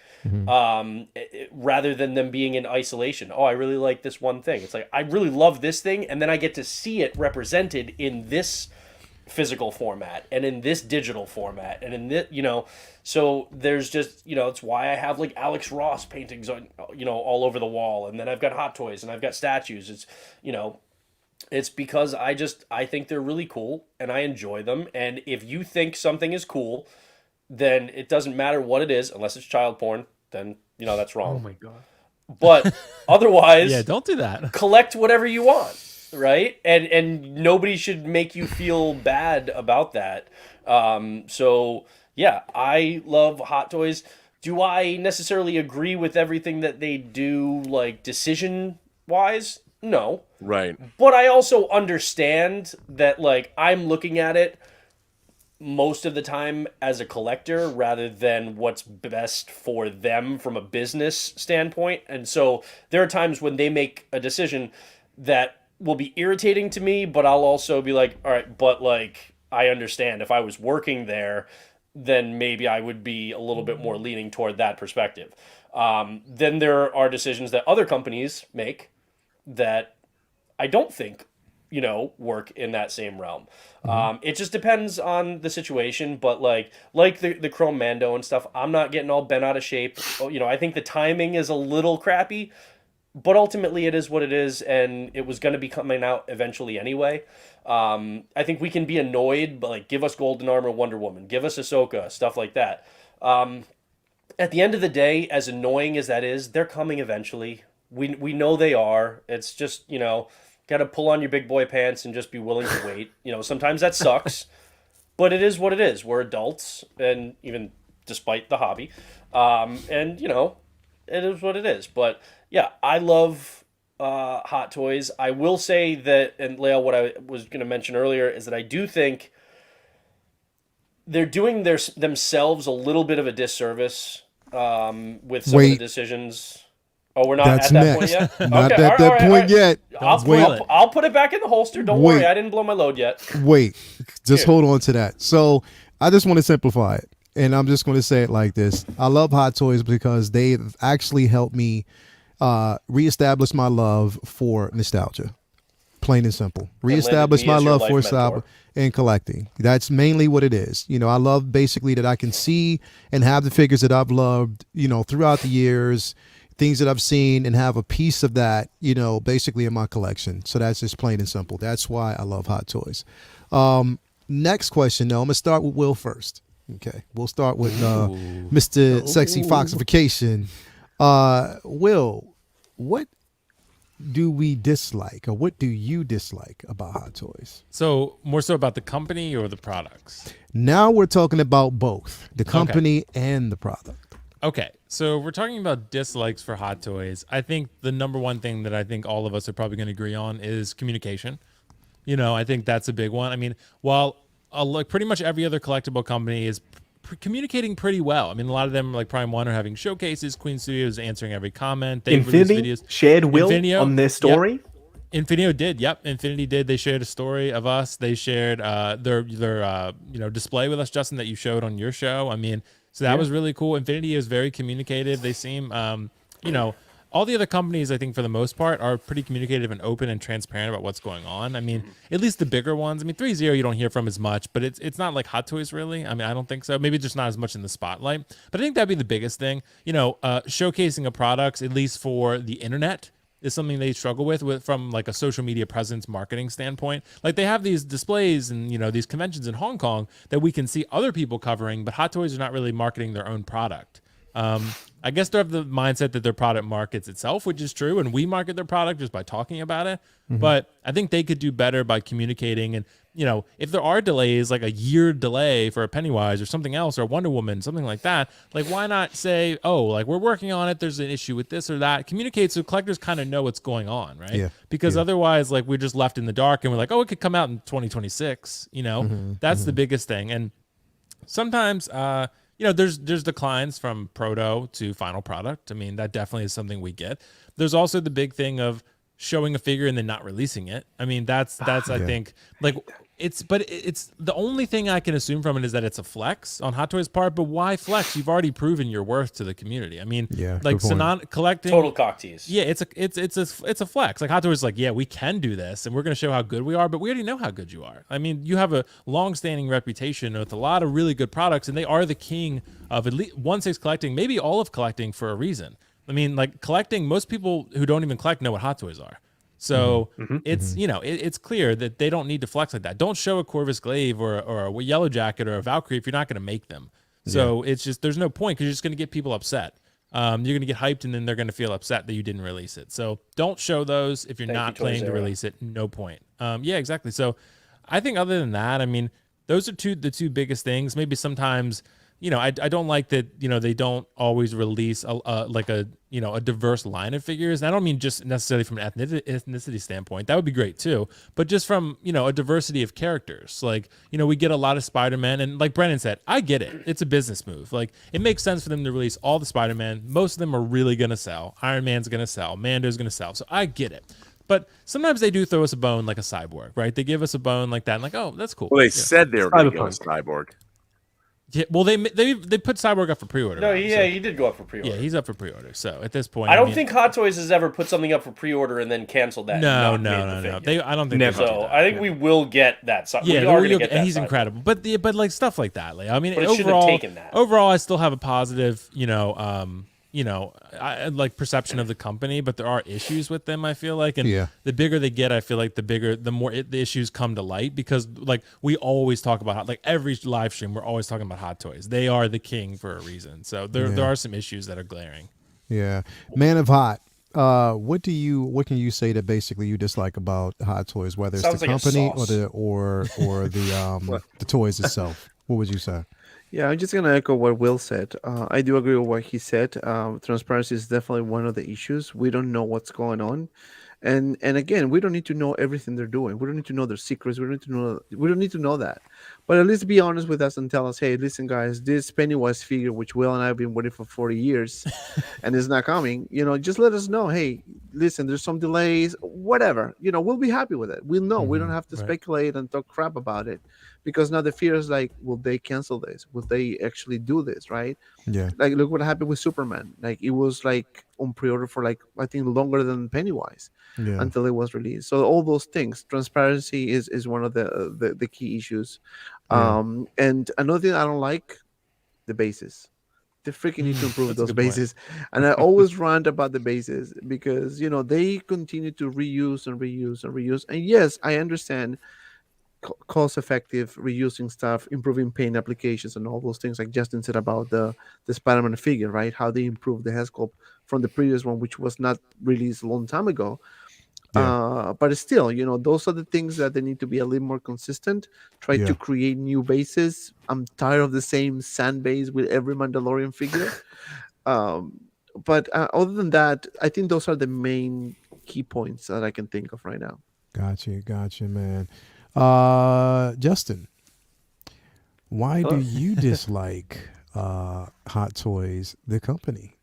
rather than them being in isolation. Oh, I really like this one thing. It's like, I really love this thing, and then I get to see it represented in this physical format and in this digital format and in this, you know. So there's just, you know, it's why I have like Alex Ross paintings on, you know, all over the wall, and then I've got Hot Toys and I've got statues. It's, you know, it's because I think they're really cool and I enjoy them. And if you think something is cool, then it doesn't matter what it is, unless it's child porn, then, you know, that's wrong. Oh my God. But otherwise, Yeah, don't do that. collect whatever you want, right? And nobody should make you feel bad about that. So yeah, I love Hot Toys. Do I necessarily agree with everything that they do, like decision wise? No. Right. But I also understand that, like, I'm looking at it most of the time as a collector rather than what's best for them from a business standpoint. And so there are times when they make a decision that will be irritating to me, but I'll also be like, all right, but like, I understand if I was working there, then maybe I would be a little bit more leaning toward that perspective. Then there are decisions that other companies make that I don't think, you know, work in that same realm. It just depends on the situation, but like the Chrome Mando and stuff, I'm not getting all bent out of shape. You know, I think the timing is a little crappy, but ultimately it is what it is, and it was going to be coming out eventually anyway. I think we can be annoyed, but like, give us Golden Armor, Wonder Woman, give us Ahsoka, stuff like that. At the end of the day, as annoying as that is, they're coming eventually. We know they are. It's just, you know, got to pull on your big boy pants and just be willing to wait. You know, sometimes that sucks, but it is what it is. We're adults, and even despite the hobby, and you know, it is what it is. But yeah, I love Hot Toys. I will say that, and Leo, what I was going to mention earlier is that I do think they're doing themselves a little bit of a disservice with some of the decisions. Oh, we're not That's at that next. point yet? Not Okay, at that point yet. I'll put it back in the holster. Don't worry, I didn't blow my load yet. Wait, just hold on to that. So I just want to simplify it, and I'm just going to say it like this. I love Hot Toys because they actually helped me reestablish my love for nostalgia. Plain and simple. And landed Reestablish me my as your love life for mentor. and collecting. That's mainly what it is. You know, I love basically that I can see and have the figures that I've loved, you know, throughout the years, things that I've seen, and have a piece of that, you know, basically in my collection. So that's just plain and simple. That's why I love Hot Toys. Next question, though, I'm gonna start with Will first. Okay, we'll start with Mr. Sexy Foxification. Will, what do we dislike, or what do you dislike about Hot Toys? So more so about the company or the products? Now we're talking about both the company and the product. Okay, so we're talking about dislikes for Hot Toys. I think the number one thing that I think all of us are probably going to agree on is communication. You know, I think that's a big one. I mean, while like pretty much every other collectible company is communicating pretty well. I mean, a lot of them, like Prime One, are having showcases. Queen Studios is answering every comment. They release Infinity videos. shared Will Infinio, on their story. Yep. Infinio did. Yep, Infinity did. They shared a story of us. They shared their you know, display with us, Justin, that you showed on your show. I mean, so that was really cool. Infinity is very communicative. They seem, you know, all the other companies, I think, for the most part, are pretty communicative and open and transparent about what's going on. I mean, at least the bigger ones. I mean, 3-0 you don't hear from as much, but it's not like Hot Toys, really. I mean, I don't think so. Maybe just not as much in the spotlight. But I think that'd be the biggest thing. You know, showcasing of products, at least for the internet, is something they struggle with from like a social media presence marketing standpoint. Like they have these displays and, you know, these conventions in Hong Kong that we can see other people covering, but Hot Toys are not really marketing their own product. I guess they have the mindset that their product markets itself, which is true, and we market their product just by talking about it. But I think they could do better by communicating. And, you know, if there are delays, like a year delay for a Pennywise or something else, or Wonder Woman, something like that, like why not say, oh, like we're working on it, there's an issue with this or that. Communicate so collectors kind of know what's going on, right? Yeah. Because otherwise, like we're just left in the dark and we're like, oh, it could come out in 2026. You know, that's the biggest thing. And sometimes, you know, there's declines from proto to final product. I mean, that definitely is something we get. There's also the big thing of showing a figure and then not releasing it. I mean, that's I think, like, it's the only thing I can assume from it is that it's a flex on Hot Toys' part. But why flex? You've already proven your worth to the community. I mean, like collecting Total cock tease. Yeah, it's a flex. Like Hot Toys is like, yeah, we can do this, and we're going to show how good we are. But we already know how good you are. I mean, you have a long-standing reputation with a lot of really good products, and they are the king of at least 1/6 collecting, maybe all of collecting for a reason. I mean, like collecting, most people who don't even collect know what Hot Toys are. So it's, you know, it's clear that they don't need to flex like that. Don't show a Corvus Glaive or a Yellow Jacket or a Valkyrie if you're not going to make them. So it's just, there's no point because you're just going to get people upset. You're going to get hyped and then they're going to feel upset that you didn't release it. So don't show those if you're not planning to release it. No point. Yeah, exactly. So I think other than that, I mean, those are the two biggest things. Maybe sometimes, you know, I don't like that, you know, they don't always release like a, you know, a diverse line of figures. And I don't mean just necessarily from an ethnicity standpoint. That would be great too. But just from, you know, a diversity of characters. Like, you know, we get a lot of Spider-Man, and like Brennan said, I get it. It's a business move. Like it makes sense for them to release all the Spider-Man. Most of them are really going to sell. Iron Man's going to sell. Mando's going to sell. So I get it. But sometimes they do throw us a bone like a Cyborg, right? They give us a bone like that and like, oh, that's cool. Well, they said they were going to give us Cyborg. Yeah, well, they put Cyborg up for pre-order. No, now, he did go up for pre-order. Yeah, he's up for pre-order. So at this point, I don't think Hot Toys has ever put something up for pre-order and then canceled that. No. I don't think Never. So I think we will get that. Yeah, we are going to get that. And he's incredible. But like stuff like that. Like, I mean, but it should have taken that. Overall, I still have a positive, I like perception of the company, but there are issues with them, I feel like. And the bigger they get, I feel like the more the issues come to light, because like we always talk about like every live stream, we're always talking about Hot Toys. They are the king for a reason. So there are some issues that are glaring. Yeah. Man of Hot. What can you say that basically you dislike about Hot Toys, whether it's the company or the toys itself? What would you say? Yeah, I'm just gonna echo what Will said. I do agree with what he said. Transparency is definitely one of the issues. We don't know what's going on, and again, we don't need to know everything they're doing. We don't need to know their secrets. We don't need to know that. But at least be honest with us and tell us, hey, listen, guys, this Pennywise figure, which Will and I have been waiting for 40 years, and it's not coming. Just let us know. Hey, listen, there's some delays, whatever. We'll be happy with it. We'll know. We don't have to right. speculate and talk crap about it, because now the fear is like, will they cancel this? Will they actually do this? Right? Yeah. Like, look what happened with Superman. Like, it was like on pre-order for, like, I think longer than Pennywise Yeah. until it was released. So all those things, transparency is one of the key issues. Yeah. And another thing I don't like, the bases. They freaking need to improve That's a those good point. bases. And I always rant about the bases because they continue to reuse and reuse and reuse. And yes, I understand cost effective reusing stuff, improving paint applications, and all those things like Justin said about the Spider-Man figure, right? How they improved the head sculpt from the previous one, which was not released a long time ago. Yeah. But still, those are the things that they need to be a little more consistent. Try Yeah. to create new bases. I'm tired of the same sand base with every Mandalorian figure. But other than that, I think those are the main key points that I can think of right now. Gotcha, man. Justin, why do Hello? you dislike Hot Toys, the company?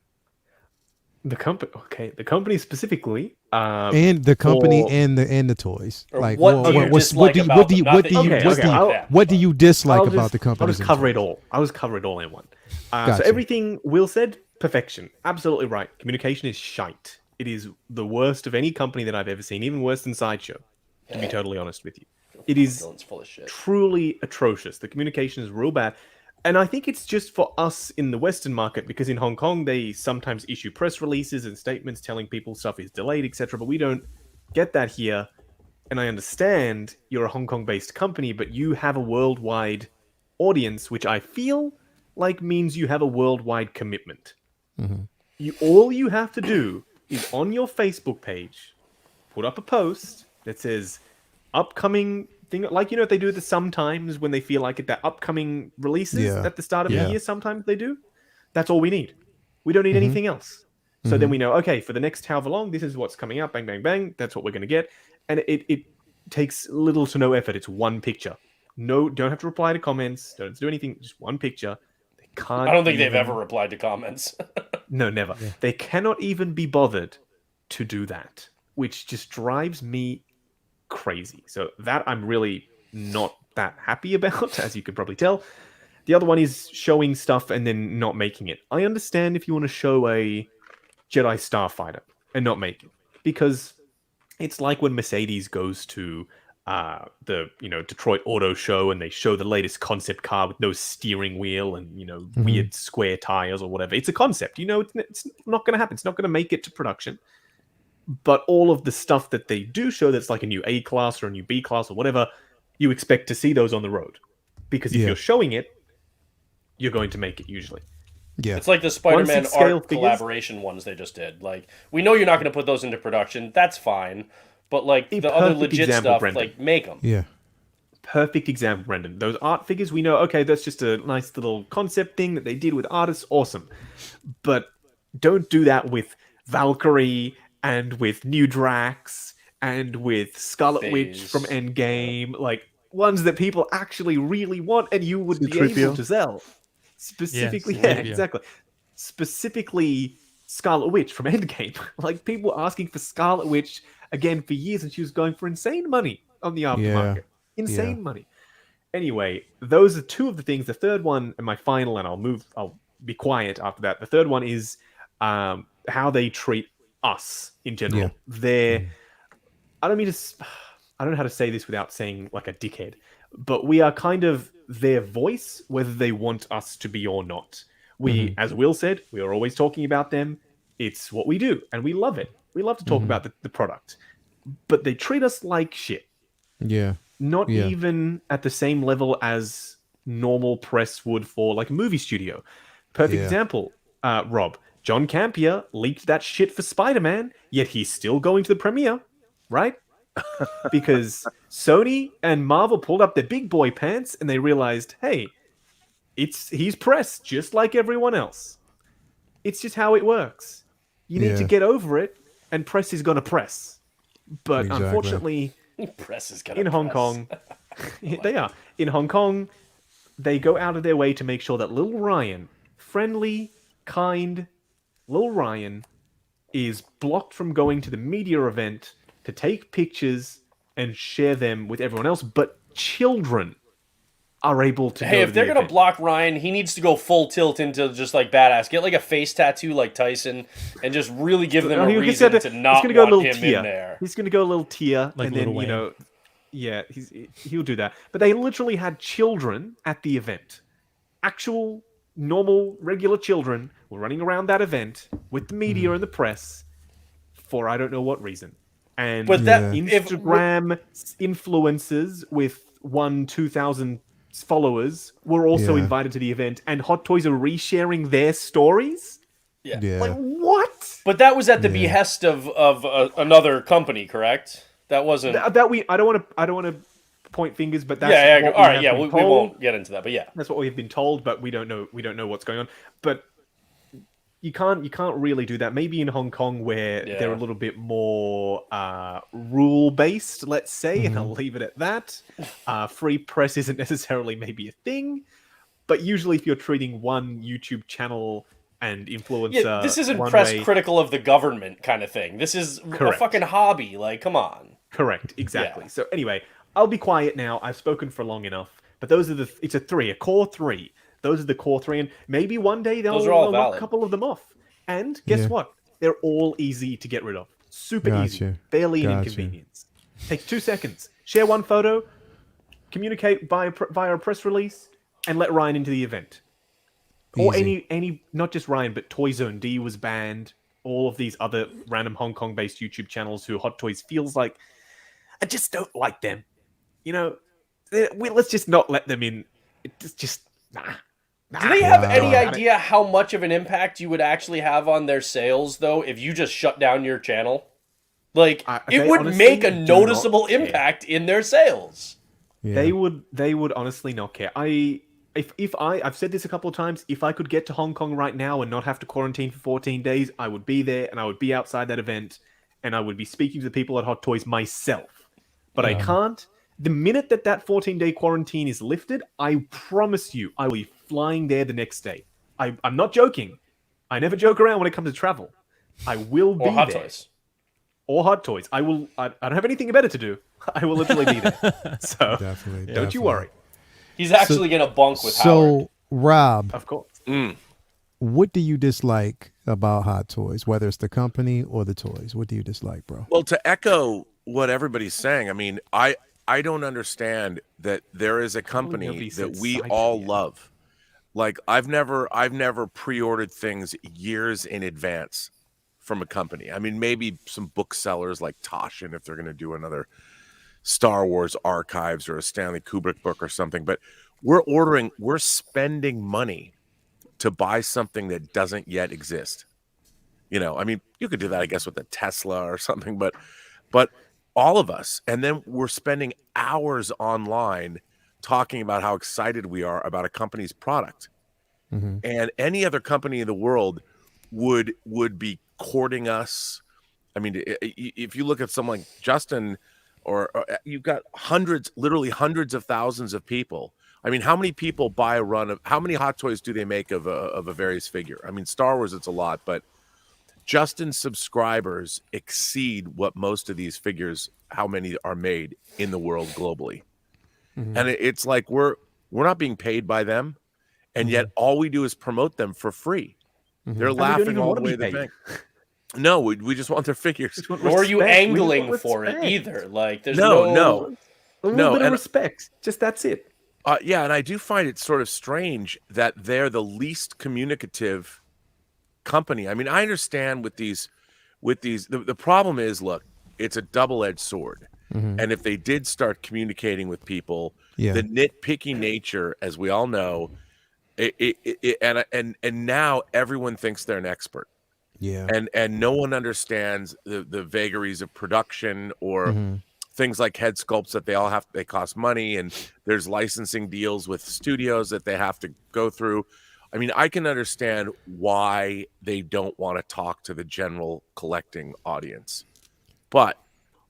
The company, okay, the company specifically, And the company for- and the toys. Or Like what do you what's- dislike what about do you them? what Not do that you you Okay, what okay, do you dislike I'll- them. what do you dislike I'll about just- the company? I'll just cover it all. I'll just cover it all in one. So Gotcha. everything Will said, perfection. Absolutely right. Communication is shite. It is the worst of any company that I've ever seen, even worse than Sideshow, to be totally honest with you. It is Villain's full of shit. truly atrocious. The communication is real bad. And I think it's just for us in the Western market, because in Hong Kong, they sometimes issue press releases and statements telling people stuff is delayed, etc. But we don't get that here. And I understand you're a Hong Kong-based company, but you have a worldwide audience, which I feel like means you have a worldwide commitment. All you have to do is on your Facebook page, put up a post that says upcoming thing, like if they do this sometimes when they feel like it, that upcoming releases Yeah. at the start of Yeah. the year, sometimes they do. That's all we need. We don't need anything else. So then we know, okay, for the next however long, this is what's coming up, bang, bang, bang, that's what we're going to get. And it takes little to no effort. It's one picture. No, don't have to reply to comments, don't have to do anything, just one picture. They can't I don't think they've even- ever replied to comments. No, never. They cannot even be bothered to do that, which just drives me crazy. So that I'm really not that happy about, as you could probably tell. The other one is showing stuff and then not making it. I understand if you want to show a Jedi Starfighter and not make it, because it's like when Mercedes goes to the Detroit Auto Show and they show the latest concept car with no steering wheel and weird square tires or whatever. It's a concept, it's not going to happen. It's not going to make it to production. But all of the stuff that they do show, that's like a new A class or a new B class or whatever, you expect to see those on the road, because if Yeah. you're showing it, you're going to make it usually. Yeah. It's like the Spider-Man 1/6 scale art figures. collaboration ones they just did. Like, we know you're not going to put those into production. That's fine. But, like, A the other perfect legit example, stuff, Brendan. like, make them. Yeah. Perfect example, Brendan. Those art figures, we know, okay, that's just a nice little concept thing that they did with artists. Awesome. But don't do that with Valkyrie and with New Drax and with Scarlet Witch Phase. from Endgame. Like, ones that people actually really want and you would be C-3PO. able to sell. Specifically, Yes, yeah, C-3PO. exactly. Specifically, Scarlet Witch from Endgame. Like, people were asking for Scarlet Witch again for years, and she was going for insane money on the aftermarket. Insane money. Anyway, those are two of the things. The third one, and my final, and I'll be quiet after that. The third one is how they treat us in general. Yeah. They're, I don't know how to say this without saying like a dickhead, but we are kind of their voice, whether they want us to be or not. We, as Will said, we are always talking about them. It's what we do, and we love it. We love to talk about the product, but they treat us like shit. Yeah. Not Yeah. even at the same level as normal press would for like a movie studio. Perfect Yeah. example, Rob. John Campier leaked that shit for Spider-Man, yet he's still going to the premiere, right? Because Sony and Marvel pulled up their big boy pants and they realized, hey, he's press just like everyone else. It's just how it works. You need to Yeah. get over it, and press is gonna press. But Exactly. unfortunately, Press is gonna in Hong press. Kong, they are. In Hong Kong, they go out of their way to make sure that little Ryan, friendly, kind, little Ryan, is blocked from going to the media event to take pictures and share them with everyone else, but children are able to Hey, go if to they're the gonna event. block Ryan, he needs to go full tilt into just like badass. Get like a face tattoo like Tyson, and just really give them a reason to not he's gonna go a want little him tier. in there. He's gonna go a little tier, Like and then Lil Wayne. yeah, he'll do that. But they literally had children at the event. Actual, normal, regular children were running around that event with the media and the press for I don't know what reason. And But that Instagram influencers with 2,000 followers were also Yeah. invited to the event, and Hot Toys are resharing their stories. Yeah. Like what? But that was at the Yeah. behest of another company, correct? That wasn't. That we I don't want to point fingers, but that's yeah. what All we right. have Yeah. been We told. won't get into that. But yeah. That's what we've been told, but we don't know what's going on. But you can't really do that. Maybe in Hong Kong where Yeah. they're a little bit more rule based, let's say, and I'll leave it at that. Free press isn't necessarily maybe a thing, but usually if you're treating one YouTube channel and influencer, Yeah. This isn't one press way, critical of the government kind of thing. This is a Correct. fucking hobby. Like, come on. Correct, exactly. Yeah. So anyway, I'll be quiet now. I've spoken for long enough. But those are it's a core three. Those are the core three, and maybe one day Those are all they'll knock valid. a couple of them off. And guess Yeah. what? They're all easy to get rid of. Super easy. Gotcha. Barely an Gotcha. inconvenience. Take 2 seconds. Share one photo. Communicate via a press release, and let Ryan into the event. Or Easy. any not just Ryan, but Toy Zone D was banned. All of these other random Hong Kong based YouTube channels who Hot Toys feels like I just don't like them. You know, let's just not let them in. It's just nah. Do they have Wow. any idea how much of an impact you would actually have on their sales, though, if you just shut down your channel? Like, it They would honestly make a do not noticeable care. impact in their sales. Yeah. They would honestly not care. I've said this a couple of times. If I could get to Hong Kong right now and not have to quarantine for 14 days, I would be there and I would be outside that event and I would be speaking to the people at Hot Toys myself. But I can't. The minute that 14-day quarantine is lifted, I promise you, I will be flying there the next day. I'm not joking. I never joke around when it comes to travel. I will be Or Hot there. Toys. Or Hot Toys. I don't have anything better to do. I will literally be there. So Definitely. don't you worry. He's actually going to bunk with Howard. So, Rob, Of course. what do you dislike about Hot Toys, whether it's the company or the toys? What do you dislike, bro? Well, to echo what everybody's saying, I mean, I don't understand that there is a company nobody that said we Cypher all yet. love. Like I've never pre-ordered things years in advance from a company. I mean, maybe some booksellers like Toshin if they're going to do another Star Wars Archives or a Stanley Kubrick book or something, but we're spending money to buy something that doesn't yet exist. You know, I mean, you could do that, I guess, with a Tesla or something, but all of us, and then we're spending hours online talking about how excited we are about a company's product. And any other company in the world would be courting us. I mean, if you look at someone like Justin, or you've got literally hundreds of thousands of people. I mean, how many people buy a run of? How many Hot Toys do they make of a various figure? I mean, Star Wars, it's a lot, but Justin's subscribers exceed what most of these figures, how many are made in the world globally. And it's like we're not being paid by them, and yet all we do is promote them for free. They're And we don't laughing even all want the to way be to the paid. bank. No, we just want their figures. Just want Nor are you respect. We just angling want for it respect. either. Like, there's No, A little No, bit of and- respect. Just that's it. Yeah, and I do find it sort of strange that they're the least communicative company. I mean, I understand with these, the problem is, look, it's a double-edged sword. And if they did start communicating with people, Yeah. the nitpicky nature, as we all know, and now everyone thinks they're an expert. Yeah. And no one understands the vagaries of production or things like head sculpts that they cost money, and there's licensing deals with studios that they have to go through. I mean, I can understand why they don't want to talk to the general collecting audience, but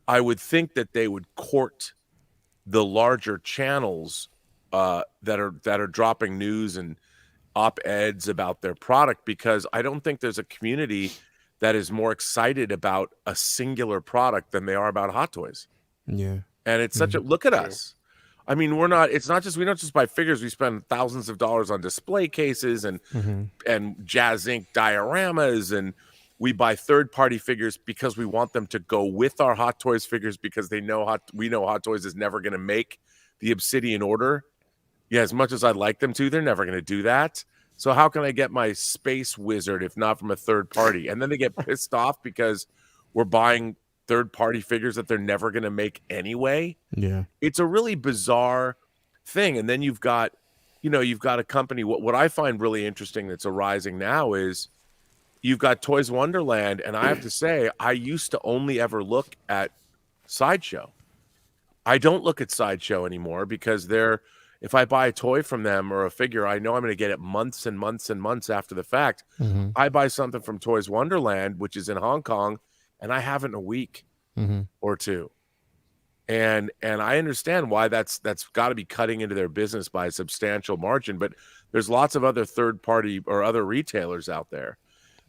I would think that they would court the larger channels that are dropping news and op-eds about their product, because I don't think there's a community that is more excited about a singular product than they are about Hot Toys. Yeah. And it's such a look at us. I mean, we don't just buy figures. We spend thousands of dollars on display cases and Jazz Inc. dioramas, and we buy third-party figures because we want them to go with our Hot Toys figures, because we know Hot Toys is never going to make the Obsidian order. Yeah, as much as I'd like them to, they're never going to do that. So how can I get my Space Wizard if not from a third party? And then they get pissed off because we're buying third-party figures that they're never going to make anyway. Yeah. It's a really bizarre thing. And then you've got a company. What I find really interesting that's arising now is you've got Toys Wonderland, and I have to say, I used to only ever look at Sideshow. I don't look at Sideshow anymore because if I buy a toy from them or a figure, I know I'm going to get it months and months and months after the fact. I buy something from Toys Wonderland, which is in Hong Kong, and I have it in a week or two. And I understand why that's got to be cutting into their business by a substantial margin, but there's lots of other third party or other retailers out there.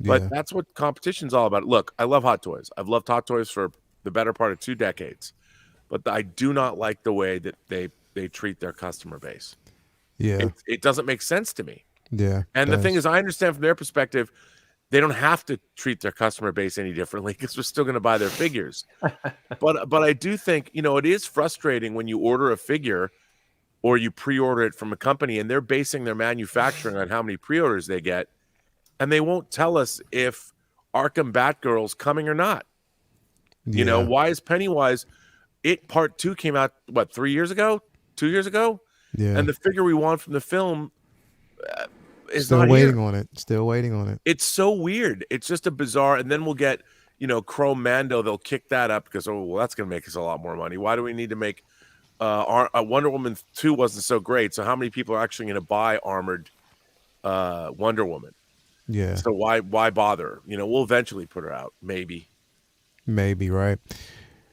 But that's what competition's all about. Look, I love Hot Toys. I've loved Hot Toys for the better part of 2 decades, but I do not like the way that they treat their customer base. Yeah. It doesn't make sense to me. Yeah. And the thing is, I understand from their perspective, they don't have to treat their customer base any differently because we're still going to buy their figures. But I do think, it is frustrating when you order a figure or you pre-order it from a company and they're basing their manufacturing on how many pre-orders they get, and they won't tell us if Arkham Batgirl's coming or not. Why is Pennywise? Part 2 came out, 3 years ago? 2 years ago? Yeah. And the figure we want from the film is still not waiting here. on it. Still waiting on it. It's so weird. It's just a bizarre. And then we'll get, Chrome Mando. They'll kick that up because, that's going to make us a lot more money. Why do we need to make Wonder Woman 2 wasn't so great. So how many people are actually going to buy armored Wonder Woman? Yeah. So why bother? We'll eventually put her out. Maybe, right.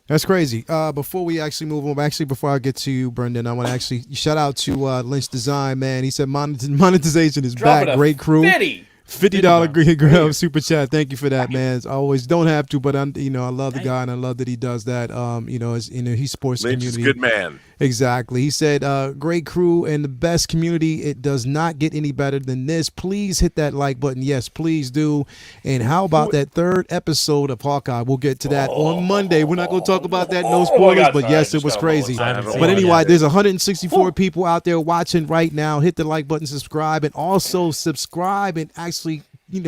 That's crazy. Before we actually move on, before I get to you, Brendan, I want to actually shout out to Lynch Design, man. He said monetization is back. Great crew. $50 green super chat. Thank you for that, man. As always, don't have to, but I love the guy and I love that he does that. He supports the Lynch community. is a good man. Exactly. He said, great crew and the best community. It does not get any better than this. Please hit that like button. Yes, please do. And how about that 3rd episode of Hawkeye? We'll get to that on Monday. We're not going to talk about that. No spoilers, but yes, it was crazy. But anyway, there's 164 people out there watching right now. Hit the like button, subscribe, and also subscribe and actually,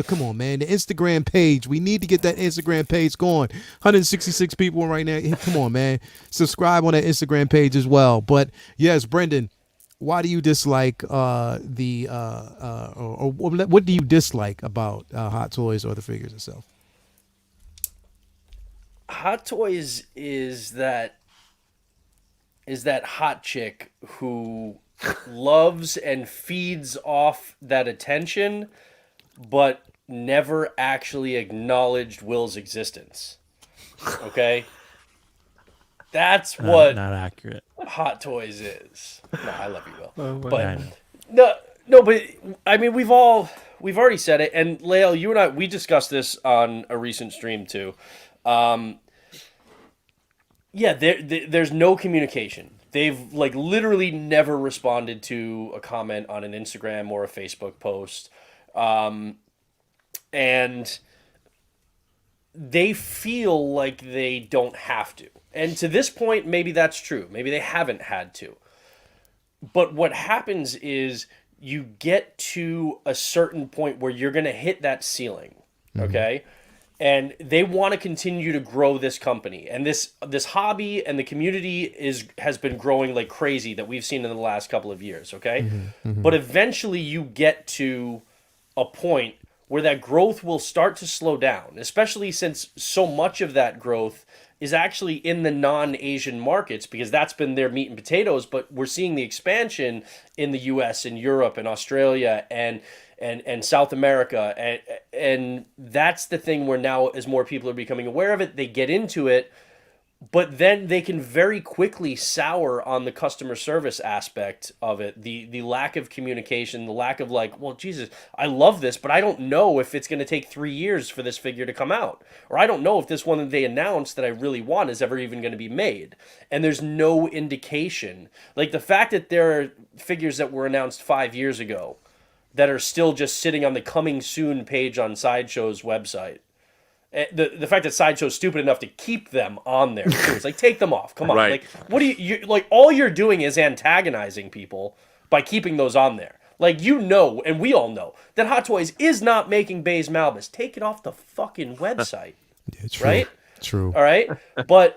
come on, man. The Instagram page. We need to get that Instagram page going. 166 people right now. Come on, man. Subscribe on that Instagram page as well. But yes, Brendan, why do you dislike or what do you dislike about Hot Toys or the figures itself? Hot Toys is that hot chick who loves and feeds off that attention, but never actually acknowledged Will's existence. Okay? That's what not accurate. Hot Toys is. No, I love you, Will. I But know. no, but I mean, we've already said it, and Lael, you and I, we discussed this on a recent stream too. There's no communication. They've literally never responded to a comment on an Instagram or a Facebook post. And they feel like they don't have to. And to this point, maybe that's true. Maybe they haven't had to. But what happens is you get to a certain point where you're going to hit that ceiling, okay? And they want to continue to grow this company. And this hobby and the community has been growing like crazy that we've seen in the last couple of years, okay? But eventually you get to a point where that growth will start to slow down, especially since so much of that growth is actually in the non-Asian markets because that's been their meat and potatoes, but we're seeing the expansion in the US and Europe and Australia and South America. And that's the thing where now as more people are becoming aware of it, they get into it, but then they can very quickly sour on the customer service aspect of it, the lack of communication, the lack of like, well, Jesus, I love this, but I don't know if it's going to take 3 years for this figure to come out, or I don't know if this one that they announced that I really want is ever even going to be made, and there's no indication. Like the fact that there are figures that were announced 5 years ago that are still just sitting on the coming soon page on Sideshow's website. The fact that Sideshow's stupid enough to keep them on there too. It's like, take them off. Come on. Right. Like, what do you like? All you're doing is antagonizing people by keeping those on there. Like, you know, and we all know that Hot Toys is not making Baze Malbus. Take it off the fucking website. Yeah, true. Right? True. All right. But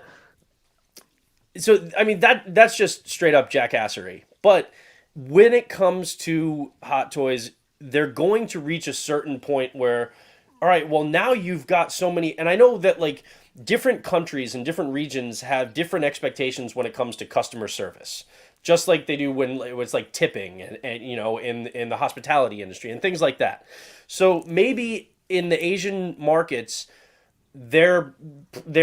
so I mean that's just straight up jackassery. But when it comes to Hot Toys, they're going to reach a certain point where, all right, well, now you've got so many, and I know that like different countries and different regions have different expectations when it comes to customer service, just like they do when it was like tipping and you know, in the hospitality industry and things like that. So maybe in the Asian markets, their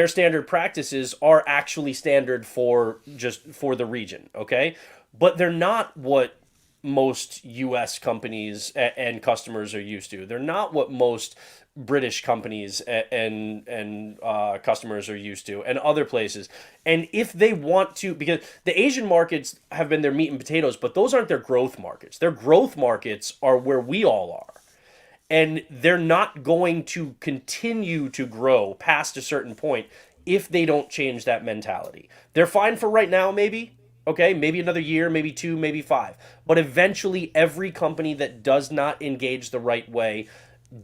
standard practices are actually standard for the region, okay? But they're not what most U.S. companies and customers are used to. They're not what most British companies and customers are used to, and other places. And if they want to, because the Asian markets have been their meat and potatoes, but those aren't their growth markets. Their growth markets are where we all are. And they're not going to continue to grow past a certain point if they don't change that mentality. They're fine for right now, maybe. Okay, maybe another year, maybe 2, maybe 5. But eventually, every company that does not engage the right way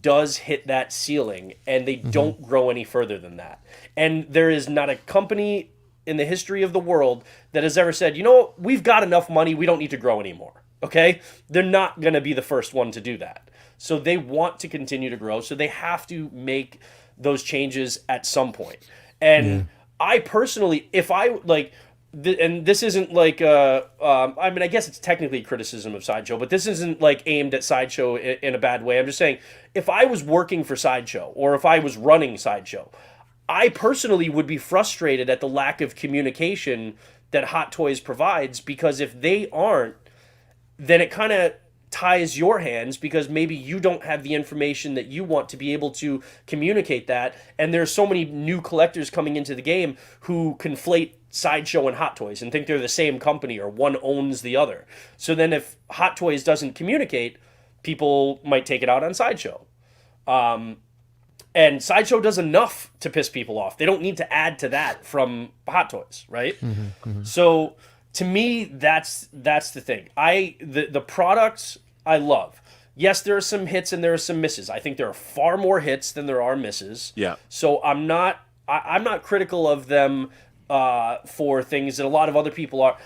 does hit that ceiling, and they don't grow any further than that. And there is not a company in the history of the world that has ever said, you know what, we've got enough money, we don't need to grow anymore. Okay? They're not going to be the first one to do that. So they want to continue to grow, so they have to make those changes at some point. And I personally, if I, like, and this isn't like, I mean, I guess it's technically criticism of Sideshow, but this isn't like aimed at Sideshow in a bad way. I'm just saying, if I was working for Sideshow, or if I was running Sideshow, I personally would be frustrated at the lack of communication that Hot Toys provides, because if they aren't, then it kind of ties your hands, because maybe you don't have the information that you want to be able to communicate that. And there's so many new collectors coming into the game who conflate Sideshow and Hot Toys and think they're the same company, or one owns the other. So then if Hot Toys doesn't communicate, people might take it out on Sideshow. And Sideshow does enough to piss people off. They don't need to add to that from Hot Toys, right? So to me, that's the thing. The products I love. Yes, there are some hits and there are some misses. I think there are far more hits than there are misses. Yeah. So I'm not critical of them for things that a lot of other people are.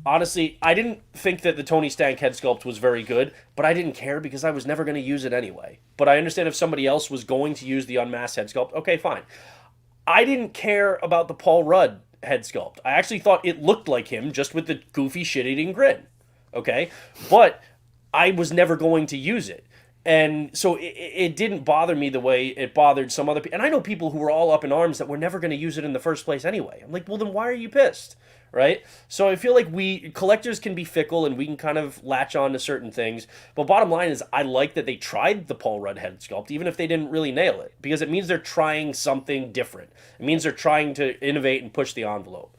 Honestly, I didn't think that the Tony Stank head sculpt was very good, but I didn't care because I was never going to use it anyway. But I understand if somebody else was going to use the unmasked head sculpt, okay, fine. I didn't care about the Paul Rudd head sculpt. I actually thought it looked like him, just with the goofy shit-eating grin. Okay? But I was never going to use it. And so it didn't bother me the way it bothered some other people. And I know people who were all up in arms that were never going to use it in the first place anyway. I'm like, well, then why are you pissed? Right? So I feel like collectors can be fickle, and we can kind of latch on to certain things. But bottom line is, I like that they tried the Paul Rudd head sculpt, even if they didn't really nail it, because it means they're trying something different. It means they're trying to innovate and push the envelope.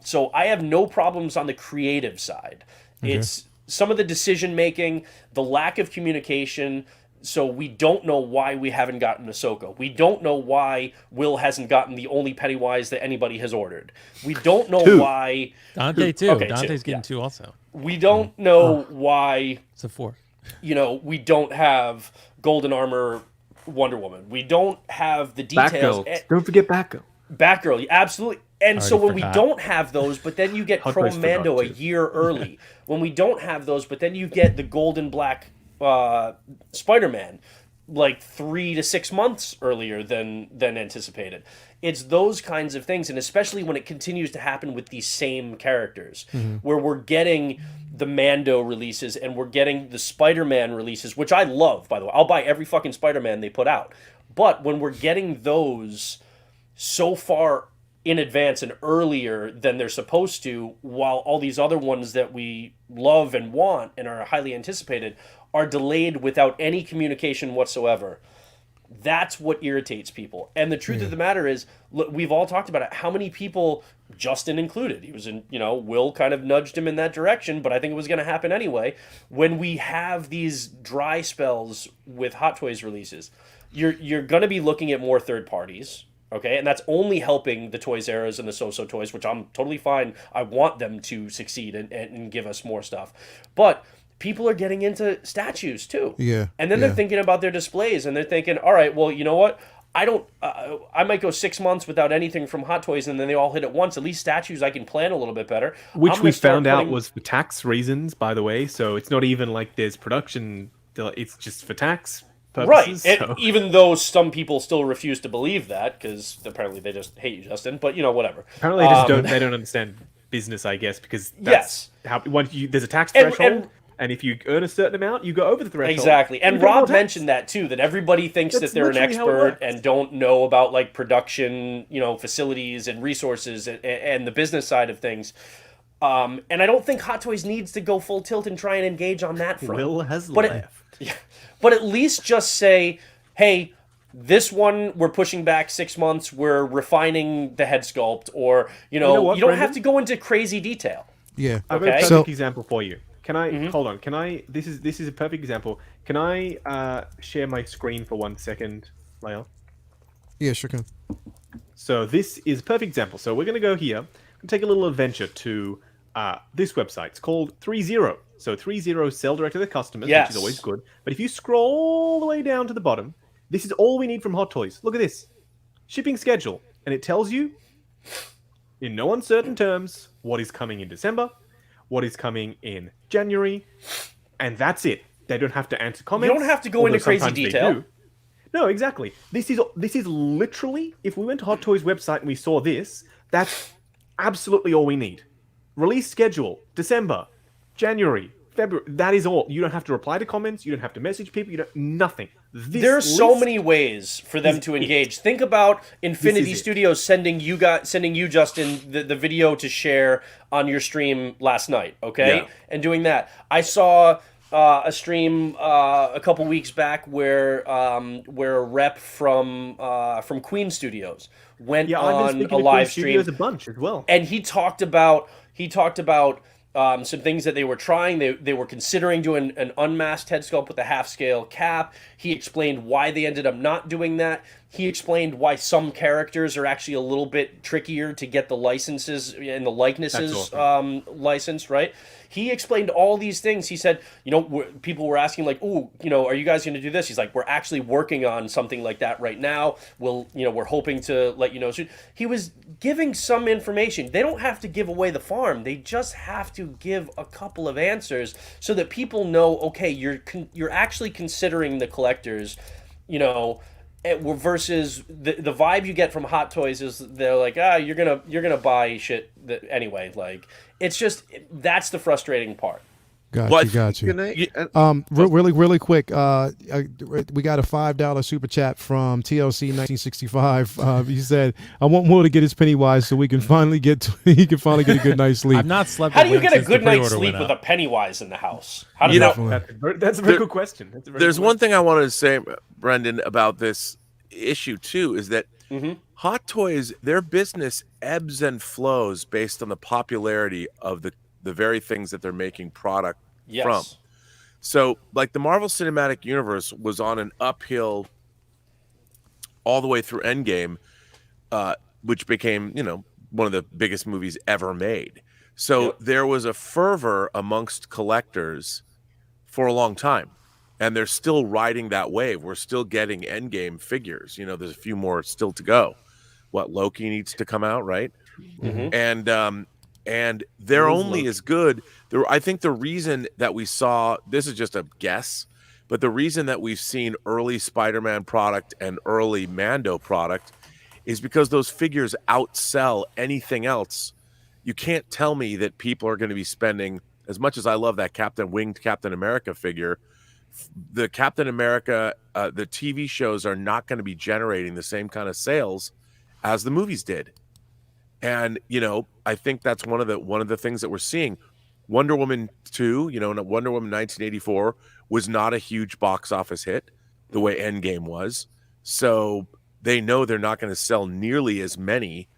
So I have no problems on the creative side. Okay. It's some of the decision making, the lack of communication. So we don't know why we haven't gotten Ahsoka. We don't know why Will hasn't gotten the only Pennywise that anybody has ordered. We don't know why Dante too. Okay, Dante's getting 2 also. We don't know why. It's a 4. You know, we don't have Golden Armor Wonder Woman. We don't have the details. Batgirl. Don't forget Batgirl. Batgirl, absolutely. And so when forgot. we don't have those, but then you get Hot Chrome Toys Mando a forgot too. year early. When we don't have those, but then you get the gold and black Spider-Man like 3 to 6 months earlier than anticipated. It's those kinds of things, and especially when it continues to happen with these same characters, where we're getting the Mando releases and we're getting the Spider-Man releases, which I love, by the way. I'll buy every fucking Spider-Man they put out. But when we're getting those so far in advance and earlier than they're supposed to, while all these other ones that we love and want and are highly anticipated are delayed without any communication whatsoever. That's what irritates people. And the truth of the matter is, look, we've all talked about it. How many people, Justin included, he was in, Will kind of nudged him in that direction, but I think it was going to happen anyway. When we have these dry spells with Hot Toys releases, you're going to be looking at more third parties. Okay, and that's only helping the Toys Eras and the So-So Toys, which I'm totally fine. I want them to succeed and give us more stuff. But people are getting into statues too. Yeah. And then they're thinking about their displays, and they're thinking, all right, well, you know what? I might go 6 months without anything from Hot Toys, and then they all hit at once. At least statues I can plan a little bit better. Which we found out was for tax reasons, by the way. So it's not even like there's production. It's just for tax purposes. Right. So. And even though some people still refuse to believe that, because apparently they just hate you, Justin. But, whatever. Apparently they don't understand business, I guess, because that's how there's a tax threshold. And if you earn a certain amount, you go over the threshold. Exactly. And Rob mentioned that too, that everybody thinks that they're an expert and don't know about like production, facilities and resources and the business side of things. And I don't think Hot Toys needs to go full tilt and try and engage on that front. Will has left. But at least just say, hey, this one we're pushing back 6 months, we're refining the head sculpt, or you don't have to go into crazy detail. Yeah. I have a perfect example for you. Can I hold on? Can I? This is a perfect example. Can I share my screen for 1 second, Lyle? Yeah, sure can. So this is a perfect example. So we're going to go here and take a little adventure to this website. It's called 30. So 30 sell direct to the customers, which is always good. But if you scroll all the way down to the bottom, this is all we need from Hot Toys. Look at this. Shipping schedule. And it tells you, in no uncertain terms, what is coming in December, what is coming in January, and that's it. They don't have to answer comments. You don't have to go into crazy detail. No, exactly. This is literally, if we went to Hot Toys website and we saw this, that's absolutely all we need. Release schedule, December, January, February. That is all. You don't have to reply to comments. You don't have to message people. Nothing. There are so many ways for them to engage. Think about Infinity Studios sending you Justin the video to share on your stream last night, okay? Yeah. And doing that. I saw a stream a couple weeks back where a rep from Queen Studios went on a live stream a bunch as well. And he talked about some things that they were trying. They were considering doing an unmasked head sculpt with a half-scale cap. He explained why they ended up not doing that. He explained why some characters are actually a little bit trickier to get the licenses and the likenesses licensed, right? He explained all these things. He said, people were asking like, "Ooh, are you guys going to do this?" He's like, "We're actually working on something like that right now. We're hoping to let you know soon." He was giving some information. They don't have to give away the farm. They just have to give a couple of answers so that people know, okay, you're actually considering the collectors, versus the vibe you get from Hot Toys is they're like, you're gonna buy shit anyway. Like, it's just, that's the frustrating part. Got you. Really quick. We got a $5 super chat from TLC 1965. He said, "I want Will to get his Pennywise so he can finally get a good night's sleep." I've not slept. How do you get a good night's sleep with a Pennywise in the house? How does that's a very good question. There's one thing I wanted to say, Brendan, about this issue too, is that Hot Toys, their business ebbs and flows based on the popularity of the very things that they're making product from. So, like, the Marvel Cinematic Universe was on an uphill all the way through Endgame, which became, one of the biggest movies ever made. So there was a fervor amongst collectors for a long time, and they're still riding that wave. We're still getting Endgame figures. There's a few more still to go. Loki needs to come out, right? And they're only as good. I think the reason that we saw, this is just a guess, but the reason that we've seen early Spider-Man product and early Mando product is because those figures outsell anything else. You can't tell me that people are going to be spending, as much as I love that winged Captain America figure, the Captain America, the TV shows are not going to be generating the same kind of sales as the movies did. And I think that's one of the things that we're seeing. Wonder Woman 2, Wonder Woman 1984 was not a huge box office hit the way Endgame was. So they know they're not going to sell nearly as many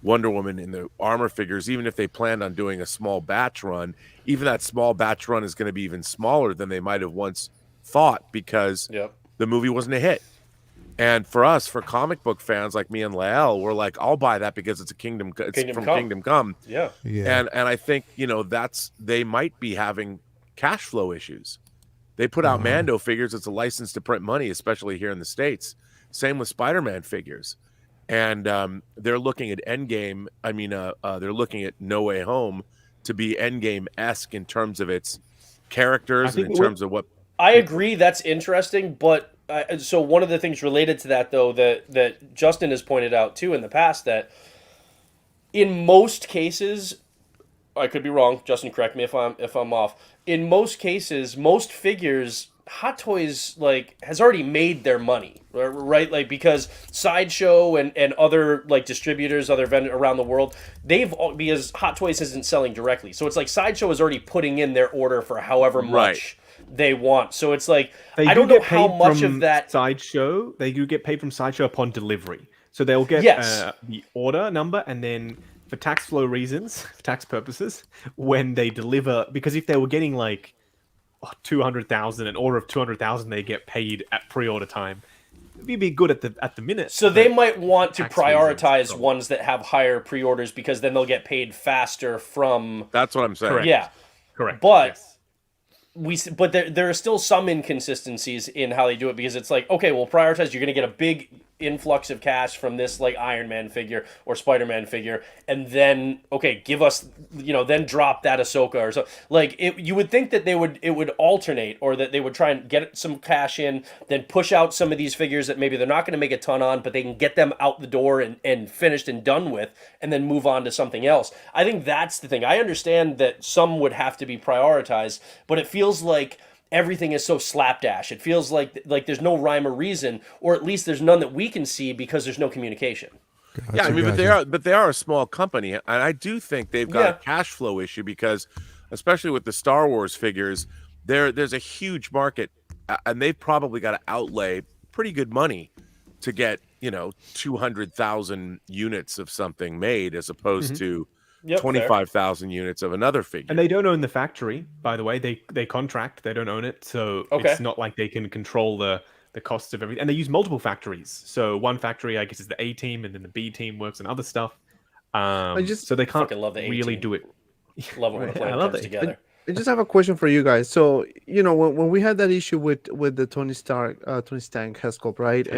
Wonder Woman in the armor figures, even if they planned on doing a small batch run. Even that small batch run is going to be even smaller than they might have once thought, because the movie wasn't a hit. And for us, for comic book fans like me and Lael, we're like, I'll buy that because it's Kingdom Come. Yeah. And I think, they might be having cash flow issues. They put out Mando figures. It's a license to print money, especially here in the States. Same with Spider-Man figures. And they're looking at Endgame. I mean, they're looking at No Way Home to be Endgame-esque in terms of its characters and in terms of what... I agree. That's interesting. But so one of the things related to that, though, that Justin has pointed out, too, in the past, that in most cases... I could be wrong. Justin, correct me if I'm off. In most cases, most figures, Hot Toys has already made their money, right? Because Sideshow and other distributors, other vendors around the world, because Hot Toys isn't selling directly, so it's Sideshow is already putting in their order for however much they want. So it's I don't know how much of that Sideshow. They do get paid from Sideshow upon delivery, so they'll get the order number, and then, for tax flow reasons, for tax purposes, when they deliver, because if they were getting 200,000, an order of 200,000, they get paid at pre-order time. It'd be good at the minute. So they might want to prioritize ones that have higher pre-orders, because then they'll get paid faster from. That's what I'm saying. Correct. Yeah, correct. But but there are still some inconsistencies in how they do it, because it's okay, we'll prioritize. You're going to get a big influx of cash from this Iron Man figure or Spider-Man figure, and then give us then drop that Ahsoka or so. You would think that it would alternate, or that they would try and get some cash in, then push out some of these figures that maybe they're not going to make a ton on, but they can get them out the door and finished and done with, and then move on to something else. I think that's the thing. I understand that some would have to be prioritized, but it feels like everything is so slapdash. It feels like there's no rhyme or reason, or at least there's none that we can see, because there's no communication. Yeah, I mean, but they are a small company, and I do think they've got a cash flow issue, because, especially with the Star Wars figures, there's a huge market, and they've probably got to outlay pretty good money to get 200,000 units of something made, as opposed to 25,000 units of another figure. And they don't own the factory, by the way. They contract. They don't own it, so it's not like they can control the costs of everything. And they use multiple factories. So one factory, I guess, is the A team, and then the B team works on other stuff. So they can't love the really A-team. do it. Love it when a plan comes together. I just have a question for you guys. So when we had that issue with the Tony Stank Hesculp, right?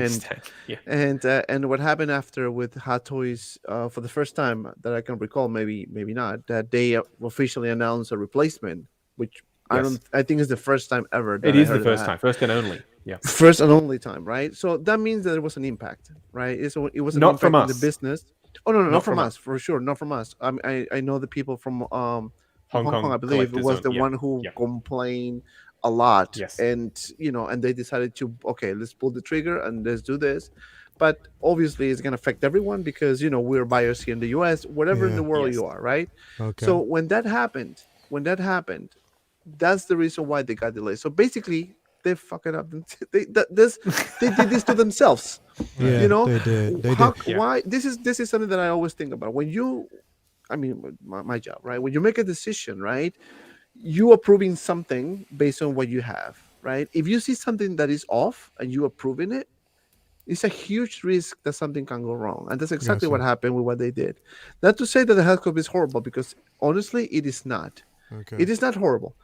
And what happened after with Hot Toys, for the first time that I can recall, maybe not, that they officially announced a replacement, which I think is the first time ever. It is the first time, first and only. Yeah, first and only time, right? So that means that there was an impact, right? It was an not impact from in us. the business. Oh no, not from us, for sure, not from us. I know the people from Hong Kong, I believe, it was the one who complained a lot. Yes. And and they decided to, okay, let's pull the trigger and let's do this. But obviously it's going to affect everyone, because we're buyers here in the US, whatever in the world you are, right? Okay. So when that happened, that's the reason why they got delayed. So basically they fuck it up. They did this to themselves. Yeah, they did. Why? This is something that I always think about. When my job, right? When you make a decision, right? You approving something based on what you have, right? If you see something that is off and you approving it, it's a huge risk that something can go wrong. And that's exactly what happened with what they did. Not to say that the health club is horrible, because honestly, it is not. Okay. It is not horrible.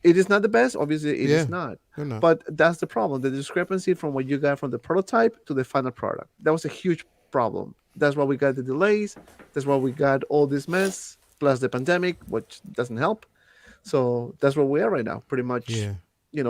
It is not the best. Obviously, it is not. not. But that's the problem. The discrepancy from what you got from the prototype to the final product. That was a huge problem. That's why we got the delays. That's why we got all this mess, plus the pandemic, which doesn't help. So that's where we are right now, pretty much. Yeah.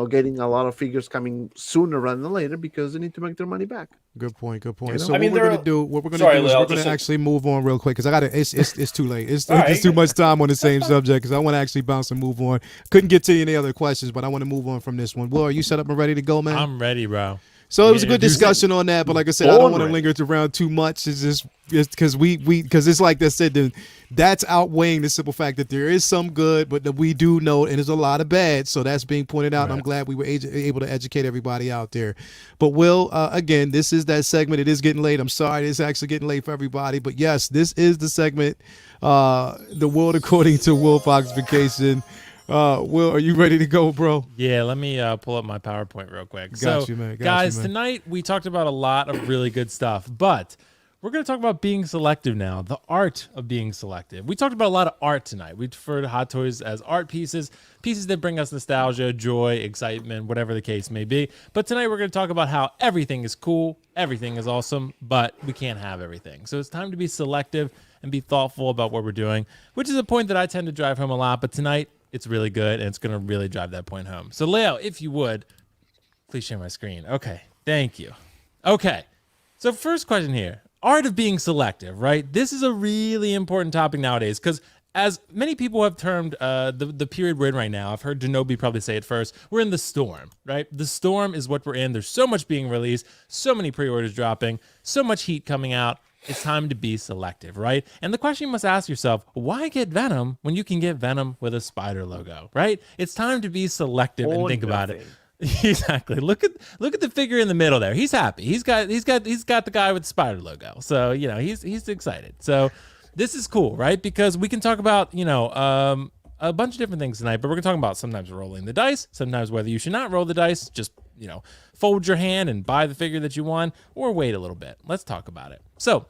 Getting a lot of figures coming sooner rather than later, because they need to make their money back. Good point. So I mean, what we're gonna do is we're gonna actually move on real quick, because I got to. It's too late. It's too much time on the same subject, because I want to actually bounce and move on. Couldn't get to any other questions, but I want to move on from this one. Will, are you set up and ready to go, man? I'm ready, bro. So it was a Yeah, good do some- discussion on that, but like I said, I don't Born want to ready. linger around too much. It's just because because it's like I said, that's outweighing the simple fact that there is some good, but that we do know, and there's a lot of bad. So that's being pointed out. And I'm glad we were able to educate everybody out there. But Will, again, this is that segment. It is getting late. I'm sorry, it's actually getting late for everybody. But yes, this is the segment, the world according to Will Fox Vacation. Will, are you ready to go, bro? Yeah, let me pull up my PowerPoint real quick. Got you, man. Got guys, you, man. tonight we talked about a lot of really good stuff, but we're going to talk about being selective now, the art of being selective. We talked about a lot of art tonight. We refer to Hot Toys as art pieces, pieces that bring us nostalgia, joy, excitement, whatever the case may be. But tonight we're going to talk about how everything is cool, everything is awesome, but we can't have everything. So it's time to be selective and be thoughtful about what we're doing, which is a point that I tend to drive home a lot. But tonight, it's really good, and it's going to really drive that point home. So, Leo, if you would, please share my screen. Okay, thank you. Okay, so first question here. Art of being selective, right? This is a really important topic nowadays because as many people have termed the period we're in right now, I've heard Denobi probably say it first, we're in the storm, right? The storm is what we're in. There's so much being released, so many pre-orders dropping, so much heat coming out. It's time to be selective, right? And the question you must ask yourself, why get Venom when you can get Venom with a spider logo, right? It's time to be selective and Or think about it. nothing. Exactly. Look at the figure in the middle there. He's happy. He's got the guy with the spider logo. So, you know, he's excited. So this is cool, right? Because we can talk about, a bunch of different things tonight, but we're going to talk about sometimes rolling the dice, sometimes whether you should not roll the dice, just, fold your hand and buy the figure that you want, or wait a little bit. Let's talk about it. So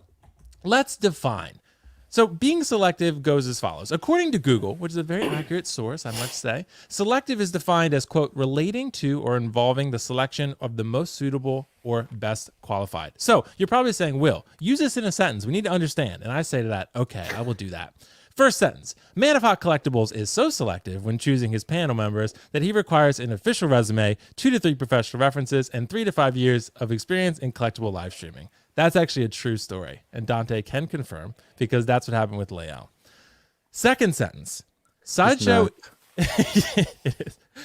let's define. So being selective goes as follows. According to Google, which is a very accurate source, I must say, selective is defined as, quote, relating to or involving the selection of the most suitable or best qualified. So you're probably saying, Will, use this in a sentence. We need to understand. And I say to that, okay, I will do that. First sentence, Man of Hot Collectibles is so selective when choosing his panel members that he requires an official resume, 2 to 3 professional references, and 3 to 5 years of experience in collectible live streaming. That's actually a true story, and Dante can confirm because that's what happened with Leo. Second sentence, Sideshow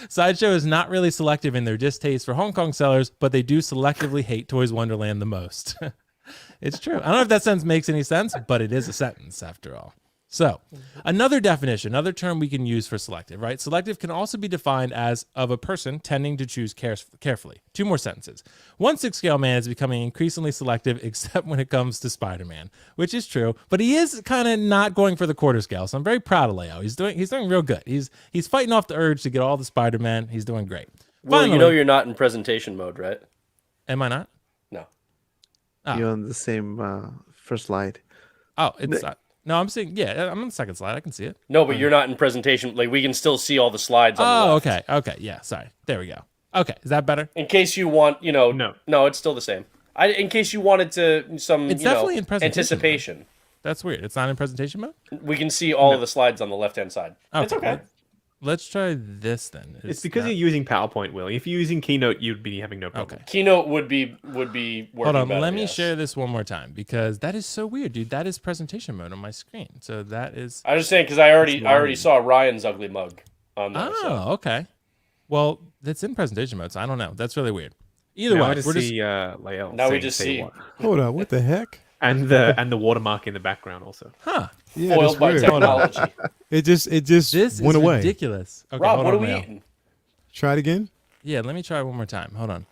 Sideshow is not really selective in their distaste for Hong Kong sellers, but they do selectively hate Toys Wonderland the most. It's true. I don't know if that sentence makes any sense, but it is a sentence after all. So another definition, another term we can use for selective, right? Selective can also be defined as of a person tending to choose carefully. 2 more sentences. 1/6 scale man is becoming increasingly selective, except when it comes to Spider-Man, which is true, but he is kind of not going for the quarter scale. So I'm very proud of Leo. He's doing real good. He's fighting off the urge to get all the Spider-Man. He's doing great. Well, Finally, you know you're not in presentation mode, right? am I not? No. Oh. You're on the same first slide. Oh, it's no, I'm saying, yeah, I'm on the second slide. I can see it. No, but you're not in presentation. Like, we can still see all the slides on the Oh, left. okay. Yeah, sorry. There we go. Okay, is that better? In case you want, No. No, it's still the same. In case you wanted to, It's definitely in presentation anticipation. That's weird. It's not in presentation mode? We can see all of the slides on the left-hand side. It's okay. Let's try this then. It's because you're using PowerPoint, Will. If you're using Keynote, you'd be having no problem. Okay. Keynote would be working Hold on, better, let me yes. share this one more time because that is so weird, dude. That is presentation mode on my screen. So that is I was saying because I already saw Ryan's ugly mug on there. so. okay. Well, that's in presentation mode, so I don't know. That's really weird. Either Now way, I just we're just see Lael Now we saying, just "Say see- what?" Hold on, what the heck? and the watermark in the background also. huh. Yeah, Foiled that's by weird. technology. It just This is went away. ridiculous. Okay, Rob, hold what on, are we Leo. eating? Try it again. Yeah, let me try one more time. Hold on.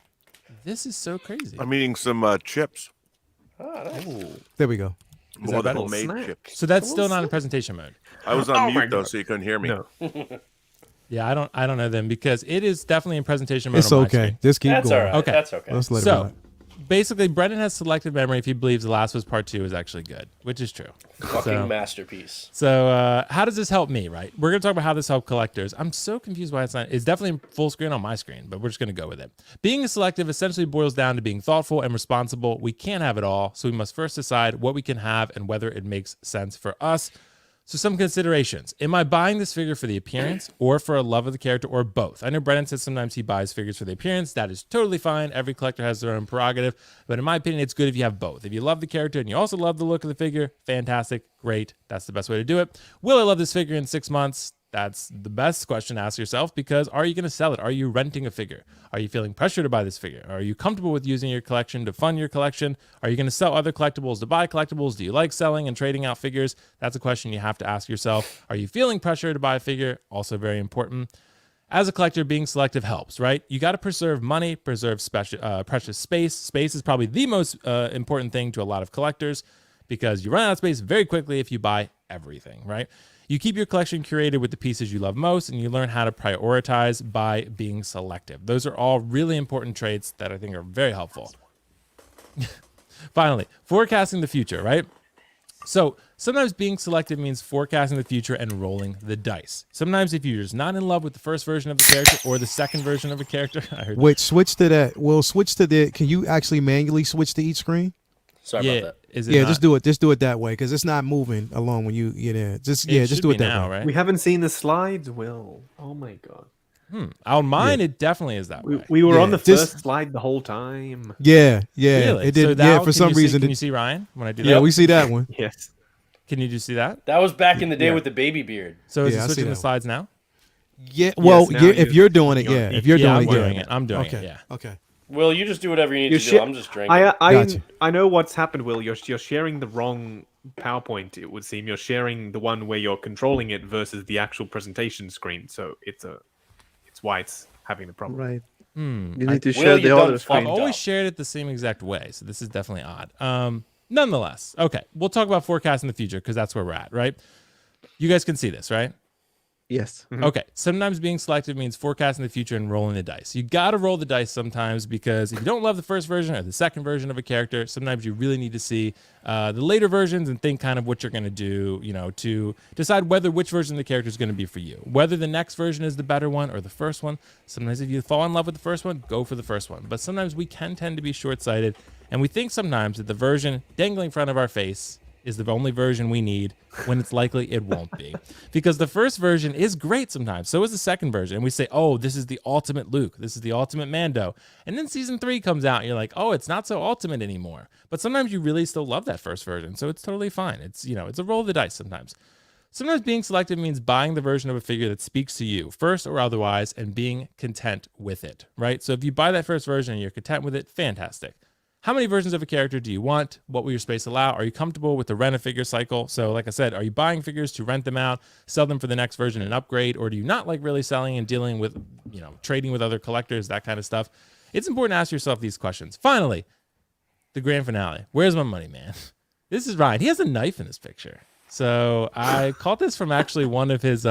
This is so crazy. I'm eating some chips. There we go. More than better? homemade Snack. chips. So that's still not in presentation mode. I was on Oh my mute though, God. so you couldn't hear me. No. Yeah, I don't know then because it is definitely in presentation mode. It's on my okay. screen. Just keep That's going. all right. Okay. That's okay. Let's let it So ride. basically, Brendan has selective memory if he believes The Last of Us Part 2 is actually good, which is true. Fucking So- masterpiece. So how does this help me, right? We're going to talk about how this helps collectors. I'm so confused why it's not. It's definitely in full screen on my screen, but we're just going to go with it. Being selective essentially boils down to being thoughtful and responsible. We can't have it all, so we must first decide what we can have and whether it makes sense for us. So some considerations. Am I buying this figure for the appearance or for a love of the character or both? I know Brennan says sometimes he buys figures for the appearance. That is totally fine. Every collector has their own prerogative. But in my opinion, it's good if you have both. If you love the character and you also love the look of the figure, fantastic, great. That's the best way to do it. Will I love this figure in 6 months? That's the best question to ask yourself, because are you going to sell it? Are you renting a figure? Are you feeling pressure to buy this figure? Are you comfortable with using your collection to fund your collection? Are you going to sell other collectibles to buy collectibles? Do you like selling and trading out figures? That's a question you have to ask yourself. Are you feeling pressure to buy a figure? Also very important. As a collector, being selective helps, right? You got to preserve money, preserve precious space. Space is probably the most important thing to a lot of collectors, because you run out of space very quickly if you buy everything, right? You keep your collection curated with the pieces you love most, and you learn how to prioritize by being selective. Those are all really important traits that I think are very helpful. Finally, forecasting the future, right? So sometimes being selective means forecasting the future and rolling the dice. Sometimes if you're just not in love with the first version of the character or the second version of a character, Wait, switch to that. We'll switch to the. Can you actually manually switch to each screen? Sorry about that. Is it Yeah, not? just do it. Just do it that way, because it's not moving along when you get in. Just It just should do be it that now, way. right? We haven't seen the slides, Will. Oh my god. On mine, it definitely is that way. We were Yeah, on the just- first slide the whole time. Yeah. Really? It did. So Yeah, now, for can some you see- reason. Can you see Ryan when I do Yeah, that? we see that one. Yes. Can you just see that? That was back in the day Yeah. with the baby beard. So is Yeah, I it see switching that the one. slides now? Yeah. Well, now yeah, if you're- you're doing it, you're- yeah. If you're Yeah, doing I'm it, doing yeah. it. I'm doing Okay. it, yeah. Okay. Will, you just do whatever you need You're to do. shi- I'm just drinking. Gotcha. I know what's happened, Will. You're sharing the wrong PowerPoint. It would seem you're sharing the one where you're controlling it versus the actual presentation screen. So it's why it's having the problem. Right. Hmm. You need to Will, share you the done other fucked screen. I've always up. shared it the same exact way, so this is definitely odd. Nonetheless, okay, we'll talk about forecasting the future, because that's where we're at, right? You guys can see this, right? Yes. Okay, sometimes being selective means forecasting the future and rolling the dice. You got to roll the dice sometimes, because if you don't love the first version or the second version of a character, sometimes you really need to see the later versions and think kind of what you're going to do, to decide which version of the character is going to be for you. Whether the next version is the better one or the first one. Sometimes if you fall in love with the first one, go for the first one. But sometimes we can tend to be short-sighted, and we think sometimes that the version dangling in front of our face is the only version we need, when it's likely it won't be. Because the first version is great sometimes. So is the second version. And we say, oh, this is the ultimate Luke. This is the ultimate Mando. And then season 3 comes out and you're like, oh, it's not so ultimate anymore. But sometimes you really still love that first version. So it's totally fine. It's a roll of the dice sometimes. Sometimes being selective means buying the version of a figure that speaks to you, first or otherwise, and being content with it, right? So if you buy that first version and you're content with it, fantastic. How many versions of a character do you want? What will your space allow? Are you comfortable with the rent a figure cycle? So like I said, are you buying figures to rent them out, sell them for the next version and upgrade? Or do you not like really selling and dealing with, trading with other collectors, that kind of stuff? It's important to ask yourself these questions. Finally, the grand finale. Where's my money, man? This is Ryan. He has a knife in this picture. So I caught this from actually one of his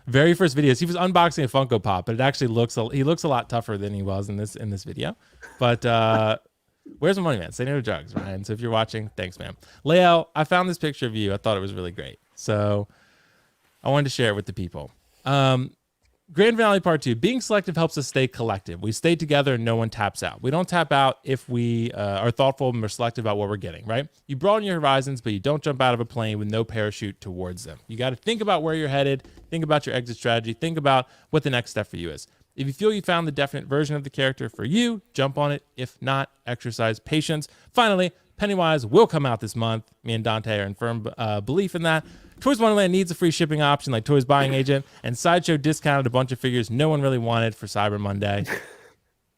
very first videos. He was unboxing a Funko Pop, but it actually looks a lot tougher than he was in this video. But where's my money, man? Say no to drugs, Ryan. So if you're watching, thanks, man. Lael, I found this picture of you. I thought it was really great. So I wanted to share it with the people. Grand Finale Part 2. Being selective helps us stay collective. We stay together and no one taps out. We don't tap out if we are thoughtful and we're selective about what we're getting, right? You broaden your horizons, but you don't jump out of a plane with no parachute towards them. You got to think about where you're headed, think about your exit strategy, think about what the next step for you is. If you feel you found the definite version of the character for you, jump on it. If not, exercise patience. Finally, Pennywise will come out this month. Me and Dante are in firm belief in that. Toys Wonderland needs a free shipping option like Toys Buying Agent, and Sideshow discounted a bunch of figures no one really wanted for Cyber Monday.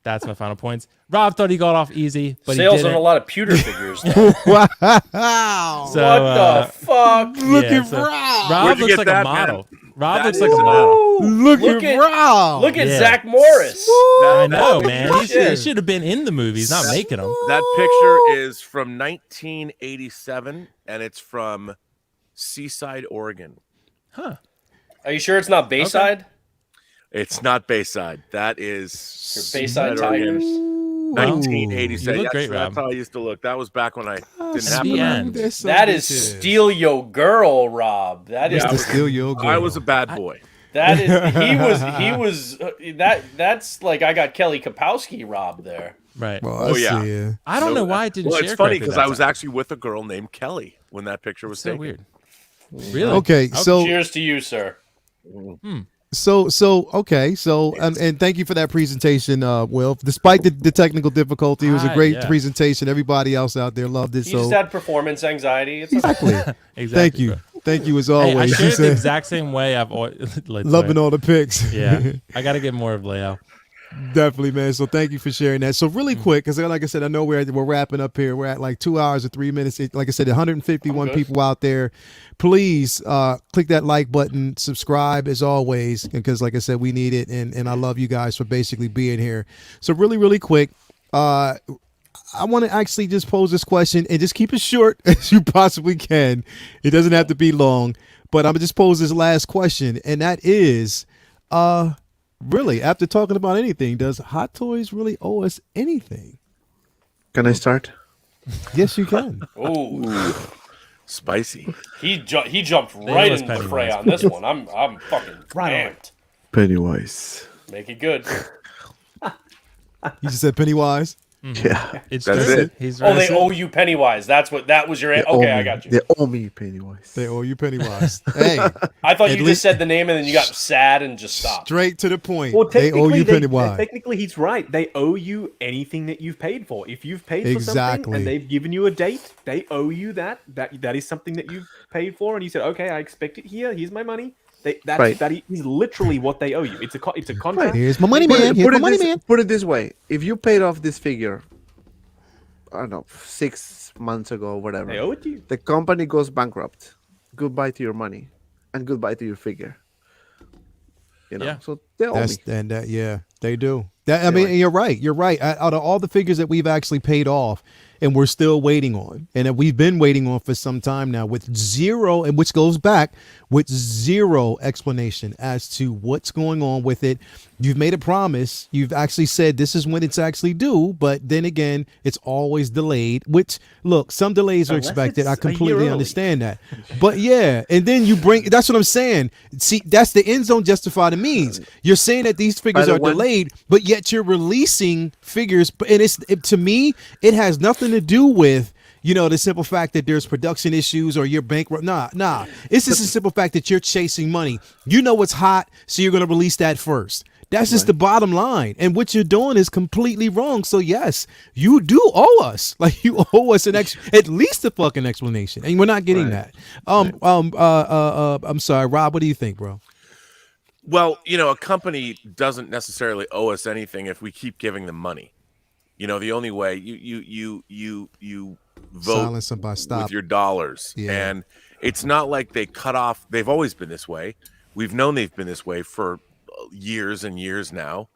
That's my final points. Rob thought he got off easy, but Sales he on didn't. a lot of pewter figures. Though. Wow. So, what the fuck? Look at so Rob. Rob Where'd you looks get like that, a model. man? Rob That looks like is a model. Look Look at at- Rob. Look at Yeah. Zach Morris. I know, that man. He picture- should have been in the movies, not making them. That picture is from 1987, and it's from Seaside, Oregon. Are you sure it's not Bayside? It's not Bayside. That is Your Bayside Oregon. Tigers. 1987. You look great, That's Rob. how I used to look. That was back when I didn't have the the end. That is Steal Your Girl, Rob. That is Yeah, I was- Still your girl. I was a bad boy. that is he was that's like I got Kelly Kapowski Rob there. Right. Well, Oh, yeah. yeah. I don't So, know why it didn't Well, share it's funny correctly because that I was time. actually with a girl named Kelly when that picture was so taken. weird. Really? Okay, so Cheers to you, sir. and thank you for that presentation, Will. Despite the technical difficulty, it was a great Yeah. presentation. Everybody else out there loved it. He So just had performance anxiety. It's exactly. Exactly. Thank you. bro. Thank you as Hey, I always. shared He it the said, exact same way. I've always loving all the pics. Yeah, I got to get more of Leo. Definitely, man. So thank you for sharing that. So really quick, because like I said, I know we're wrapping up here. We're at like 2 hours and 3 minutes. Like I said, 151 people out there. Please click that like button, subscribe as always, because like I said, we need it, and I love you guys for basically being here. So really quick, I want to actually just pose this question and just keep it short as you possibly can. It doesn't have to be long, but I'm gonna just pose this last question, and that is, really, after talking about anything, does Hot Toys really owe us anything? Can I start? Yes, you can. Ooh, Spicy. he jumped right was into the fray Pennywise. on this one. I'm fucking Right on. amped. Pennywise. Make it good. You just said Pennywise. Yeah. It's That's true. it. He's Oh, they right. owe you Pennywise. That was your. They owe Okay, I me. got you. They owe me Pennywise. They owe you Pennywise. Hey, I thought At you least- just said the name and then you got sad and just stopped. straight to the point. Well, They owe you technically, Pennywise. technically, he's right. They owe you anything that you've paid for. If you've paid for something Exactly. and they've given you a date, they owe you that. That is something that you've paid for, and you said, "Okay, I expect it here. Here's my money." Right. That is literally what they owe you. It's a contract. Here's my money, man. Here's my money, man. Put it this way: if you paid off this figure, I don't know, 6 months ago, or whatever, They owe it to you. the company goes bankrupt. Goodbye to your money, and goodbye to your figure. You know, Yeah. so they owe me. Yeah, they do. That I mean, and you're right. You're right. Out of all the figures that we've actually paid off, and we're still waiting on, and that we've been waiting on for some time now, with zero, and which goes back with zero explanation as to what's going on with it. You've made a promise. You've actually said this is when it's actually due, but then again, it's always delayed. Which, look, some delays are Unless expected. I it's a year completely early. understand that. But yeah, and then you bring. That's what I'm saying. See, that's the end zone justify the means. You're saying that these figures the are one- delayed, but yet you're releasing figures, and to me, it has nothing to do with the simple fact that there's production issues or you're bankrupt. Nah. It's just the simple fact that you're chasing money. You know what's hot, so you're going to release that first. That's just the bottom line. And what you're doing is completely wrong. So yes, you do owe us. Like you owe us at least a fucking explanation, and we're not getting that. I'm sorry, Rob. What do you think, bro? Well, a company doesn't necessarily owe us anything if we keep giving them money. The only way you vote Silence them by stop. with your dollars. Yeah. And it's not like they cut off. They've always been this way. We've known they've been this way for years and years now.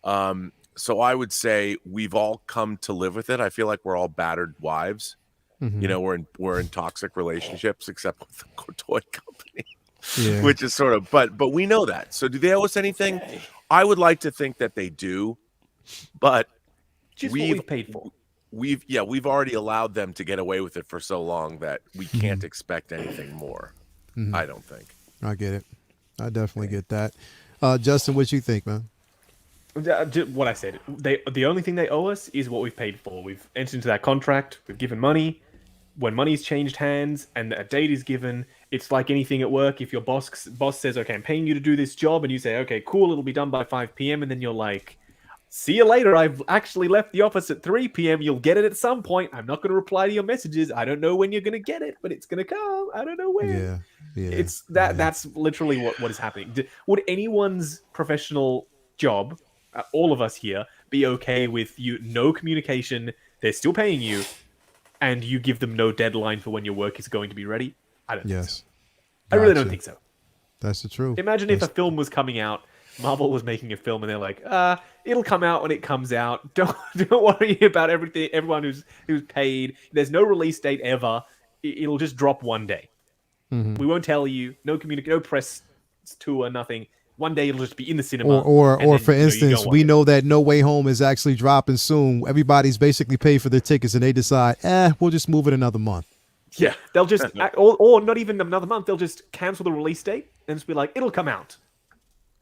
So I would say we've all come to live with it. I feel like we're all battered wives. Mhm. We're in toxic relationships, except with the toy company. Yeah. Which is sort of, but we know that. So do they owe us anything? I would like to think that they do, but Just what we've paid for. we've already allowed them to get away with it for so long that we can't expect anything more. I don't think. I get it. I definitely get that. Justin, what you think, man? What I said. The only thing they owe us is what we've paid for. We've entered into that contract. We've given money. When money's changed hands and a date is given, it's like anything at work. If your boss says, "Okay, I'm paying you to do this job," and you say, "Okay, cool, it'll be done by 5 p.m.," and then you're like, "See you later. I've actually left the office at 3 p.m. You'll get it at some point. I'm not going to reply to your messages. I don't know when you're going to get it, but it's going to come. I don't know when." Yeah. It's that. That's literally what is happening. Would anyone's professional job, all of us here, be okay with no communication? They're still paying you, and you give them no deadline for when your work is going to be ready. I don't. Think so. Yes. I really Gotcha. don't think so. That's the truth. Imagine if a film was coming out, Marvel was making a film, and they're like, it'll come out when it comes out. Don't worry about everything. Everyone who's paid. There's no release date ever. It'll just drop one day. We won't tell you. No press tour, nothing. One day it'll just be in the cinema. Or and then, for you instance, go we watch know that No Way Home is actually dropping soon. Everybody's basically paid for their tickets, and they decide, we'll just move it another month. it. Yeah, they'll just, or not even another month. They'll just cancel the release date and just be like, it'll come out.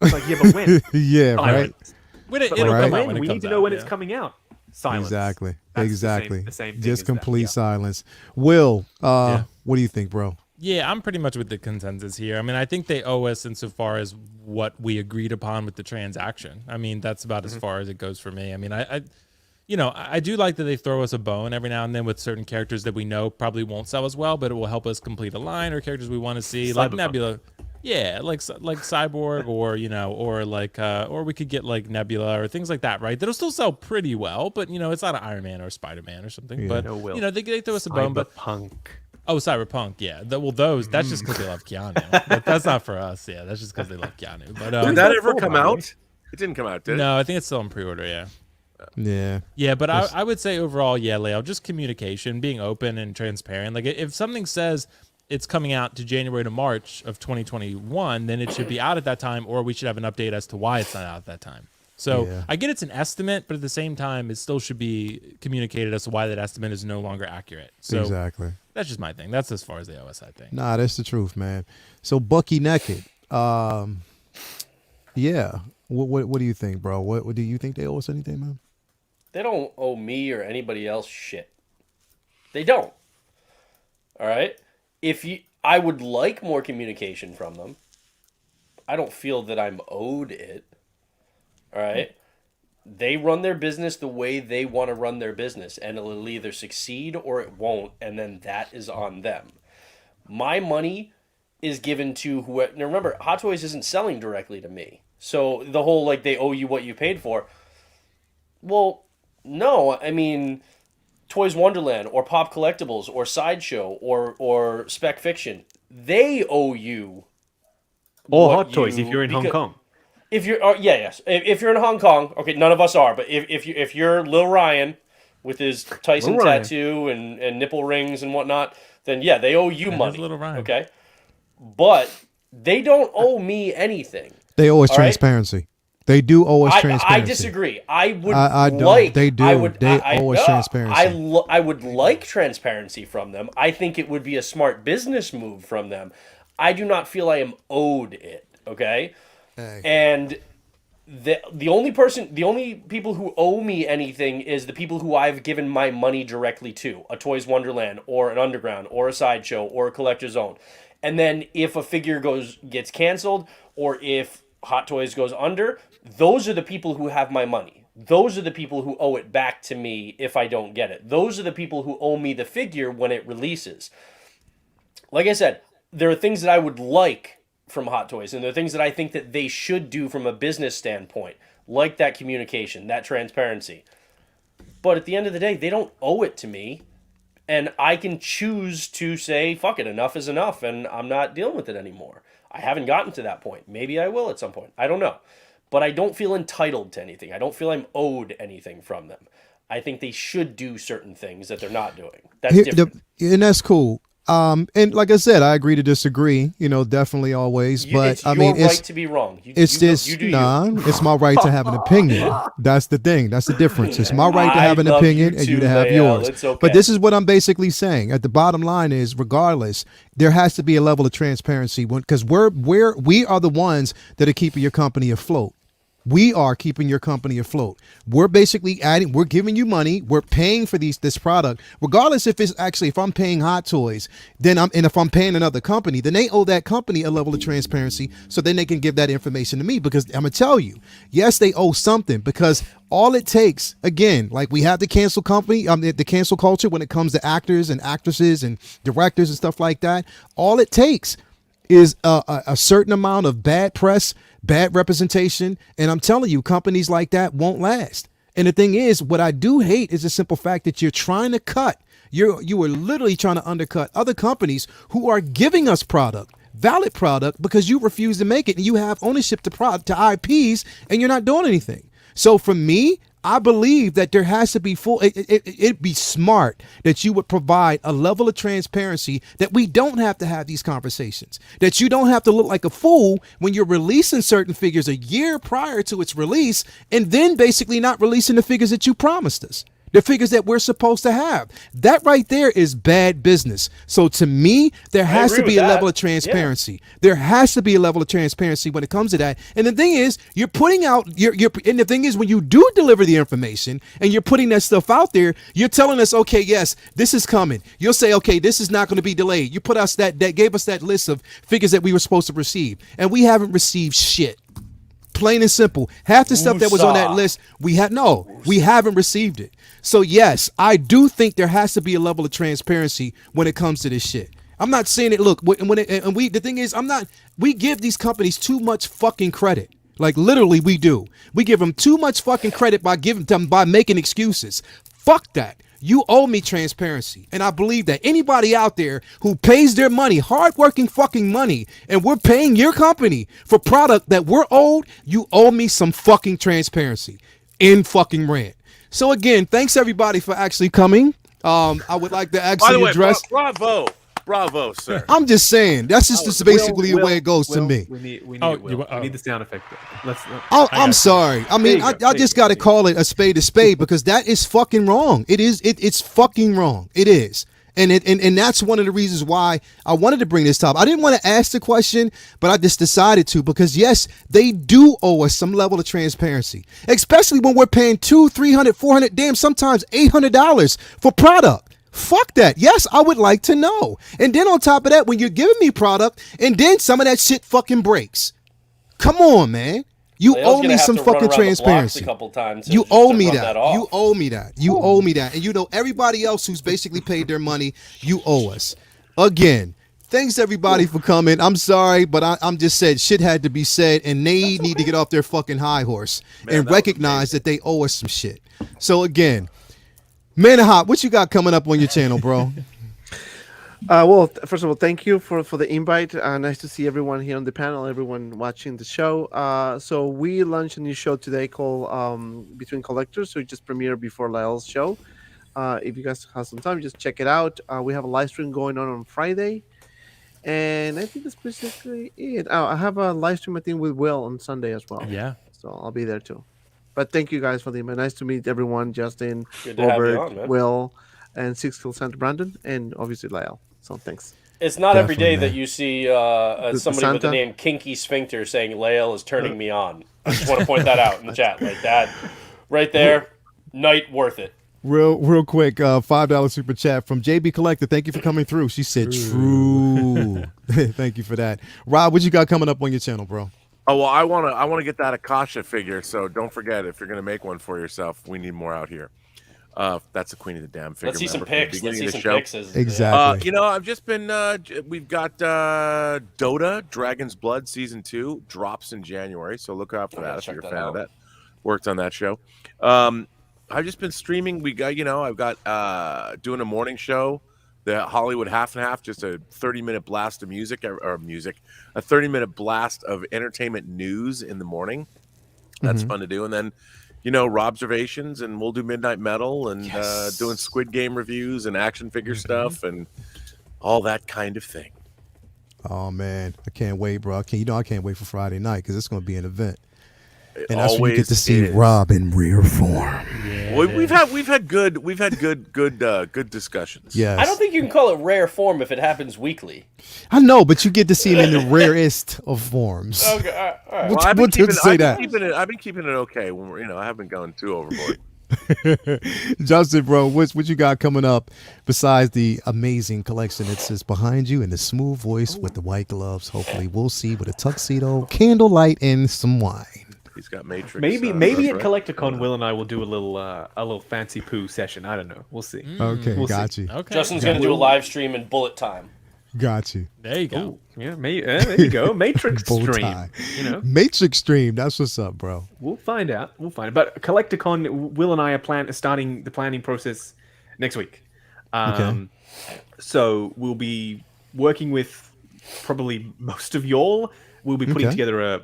It's like, yeah, but when? Yeah, right. Silence. It'll But come Right. out when it we comes need to know out, when yeah. it's coming out. Silence. Exactly. That's Exactly. The same thing Just as complete that. silence. Will, what do you think, bro? Yeah, I'm pretty much with the consensus here. I mean, I think they owe us insofar as what we agreed upon with the transaction. I mean, that's about as far as it goes for me. I mean, I I do like that they throw us a bone every now and then with certain characters that we know probably won't sell as well, but it will help us complete a line, or characters we want to see, like Cyberpunk. Nebula. Yeah, like Cyborg, or we could get like Nebula or things like that, right? That'll still sell pretty well, but it's not an Iron Man or Spider Man or something. But No, Will. they throw us a bone. But Cyberpunk. Cyberpunk, yeah. Those that's just because they love Keanu. That's not for us. Yeah, that's just because they love Keanu. But Did that ever cool, come by the way. out? It didn't come out, did it? no, I think it's still in pre-order. Yeah. Yeah. Yeah, but I would say overall, yeah, Leo, just communication, being open and transparent. Like if something says it's coming out to January to March of 2021, then it should be out at that time, or we should have an update as to why it's not out at that time. So Yeah. I get it's an estimate, but at the same time, it still should be communicated as to why that estimate is no longer accurate. So Exactly. that's just my thing. That's as far as the OS, I think. Nah, that's the truth, man. So Bucky Naked. Yeah. What do you think, bro? What do you think they owe us anything, man? They don't owe me or anybody else shit. They don't. All right? I would like more communication from them. I don't feel that I'm owed it. All right? They run their business the way they want to run their business, and it'll either succeed or it won't, and then that is on them. My money is given to whoever. Now remember, Hot Toys isn't selling directly to me. So the whole, like, they owe you what you paid for. Well, no. I mean, Toys Wonderland or Pop Collectibles or Sideshow or Spec Fiction, they owe you. Or what Hot Toys if you're in Hong because- Kong. If you're, yes. If you're in Hong Kong, okay, none of us are, but if you're Lil Ryan with his Tyson Lil Ryan. tattoo and nipple rings and whatnot, then yeah, they owe you That is money. Lil Ryan. Okay, but they don't owe me anything. They owe us All right? transparency. They do owe us transparency. I disagree. I would I don't. like. They do. I would, They I, owe us no, transparency. I would like transparency from them. I think it would be a smart business move from them. I do not feel I am owed it. Okay, and the only people who owe me anything is the people who I've given my money directly to, a Toys Wonderland or an Underground or a Sideshow or a Collector's Zone. And then if a figure gets canceled or if Hot Toys goes under, those are the people who have my money. Those are the people who owe it back to me if I don't get it. Those are the people who owe me the figure when it releases. Like I said, there are things that I would like from Hot Toys, and there are things that I think that they should do from a business standpoint, like that communication, that transparency. But at the end of the day, they don't owe it to me, and I can choose to say, fuck it, enough is enough, and I'm not dealing with it anymore. I haven't gotten to that point. Maybe I will at some point. I don't know. But I don't feel entitled to anything. I don't feel I'm owed anything from them. I think they should do certain things that they're not doing. That's different. And that's cool. And like I said, I agree to disagree. Definitely always. But It's I your mean, right to be wrong. It's my right to have an opinion. That's the thing. That's the difference. It's my right to I have an love opinion you and you too, to have Lael. yours. It's okay. But this is what I'm basically saying. At the bottom line is, regardless, there has to be a level of transparency because we are the ones that are keeping your company afloat. We are keeping your company afloat. We're basically we're giving you money. We're paying for this product, regardless if I'm paying Hot Toys, and if I'm paying another company, then they owe that company a level of transparency so then they can give that information to me, because I'm going to tell you, yes, they owe something, because all it takes, again, like we have the cancel company, the cancel culture when it comes to actors and actresses and directors and stuff like that. All it takes is a certain amount of bad press, bad representation, and I'm telling you, companies like that won't last. And the thing is, what I do hate is the simple fact that you're trying to cut. You are literally trying to undercut other companies who are giving us valid product, because you refuse to make it and you have ownership to IPs and you're not doing anything. So for me, I believe that there has to be it'd be smart that you would provide a level of transparency that we don't have to have these conversations, that you don't have to look like a fool when you're releasing certain figures a year prior to its release and then basically not releasing the figures that you promised us. The figures that we're supposed to have. That right there is bad business. So to me, there has to agree be a with level that. of transparency. There has to be a level of transparency when it comes to that. And the thing is, you're putting out and the thing is, when you do deliver the information and you're putting that stuff out there, you're telling us, okay, yes, this is coming. You'll say, okay, this is not going to be delayed. You put us that gave us that list of figures that we were supposed to receive, and we haven't received shit. Plain and simple. Half the stuff that was on that Woosah. list, we haven't received it. So yes, I do think there has to be a level of transparency when it comes to this shit. I'm not saying it. Look, the thing is, we give these companies too much fucking credit. Like literally, we do. We give them too much fucking credit by making excuses. Fuck that. You owe me transparency. And I believe that anybody out there who pays their money, hardworking fucking money, and we're paying your company for product that we're owed, you owe me some fucking transparency in fucking rant. So again, thanks everybody for actually coming. I would like to By the actually way, address. bravo, sir. I'm just saying that's just basically the way it goes to me. We need Oh, we need the sound effect. I'm sorry. I mean, I just got to call it a spade because that is fucking wrong. It's fucking wrong. It is. And that's one of the reasons why I wanted to bring this up. I didn't want to ask the question, but I just decided to because yes, they do owe us some level of transparency, especially when we're paying $200, $300, $400, damn, sometimes $800 for product. Fuck that. Yes, I would like to know. And then on top of that, when you're giving me product and then some of that shit fucking breaks. Come on, man. You Leo's owe gonna me have some to run fucking around the blocks transparency. a couple times You just owe to me rub that. off. You owe me that. You owe me that. And you know everybody else who's basically paid their money, you owe us. Again, thanks everybody for coming. I'm sorry, but I'm just said shit had to be said, and they need to get off their fucking high horse and recognize that they owe us some shit. So again, Man Hot, what you got coming up on your channel, bro? Well, first of all, thank you for the invite. Nice to see everyone here on the panel, everyone watching the show. So we launched a new show today called Between Collectors. So it just premiered before Lyle's show. If you guys have some time, just check it out. We have a live stream going on Friday. And I think that's basically it. Oh, I have a live stream, I think, with Will on Sunday as well. Yeah. So I'll be there too. But thank you guys for the invite. Nice to meet everyone. Justin, Good to have you Robert, on, man. Will, and Six Kill Santa Brandon, and obviously Lyle. So thanks. It's not every Definitely, day that man. you see somebody with the Santa? name Kinky Sphincter saying Lael is turning me on. I just want to point that out in the chat. Like that, right there, night worth it. Real quick, $5 super chat from JB Collector. Thank you for coming through. She said true. Thank you for that. Rob, what you got coming up on your channel, bro? Oh well, I wanna get that Akasha figure. So don't forget, if you're gonna make one for yourself, we need more out here. That's the queen of the damn figure. Let's see some member from the pics. Let's beginning see of some the show. pics. Exactly. You know, I've just been. We've got Dota Dragon's Blood season 2 drops in January, so look out for that if check you're a that fan of out. that. Worked on that show. I've just been streaming. We got, I've got doing a morning show, the Hollywood Half and Half, just a 30-minute blast of music, a 30-minute blast of entertainment news in the morning. That's fun to do, and then. Robservations, and we'll do Midnight Metal and doing Squid Game reviews and action figure stuff and all that kind of thing. Oh man, I can't wait, bro. I can't wait for Friday night because it's going to be an event, and that's when you get to see Rob in rare form. We've had good discussions. Yes, I don't think you can call it rare form if it happens weekly. I know, but you get to see him in the rarest of forms. Okay, all right. What I've been to say that? I've been keeping it okay when I haven't gone too overboard. Justin, bro, what you got coming up besides the amazing collection that sits behind you and the smooth voice with the white gloves? Hopefully, we'll see with a tuxedo, candlelight, and some wine. He's got Matrix. Maybe that's at right. Collecticon, Will and I will do a little fancy poo session. I don't know. We'll see. Okay, We'll got see. you. Okay. Justin's going to do a live stream in bullet time. Got you. There you go. Yeah, there you go. Matrix Bow stream. tie. Matrix stream. That's what's up, bro. We'll find out. But Collecticon, Will and I are starting the planning process next week. Okay. So we'll be working with probably most of y'all. We'll be putting together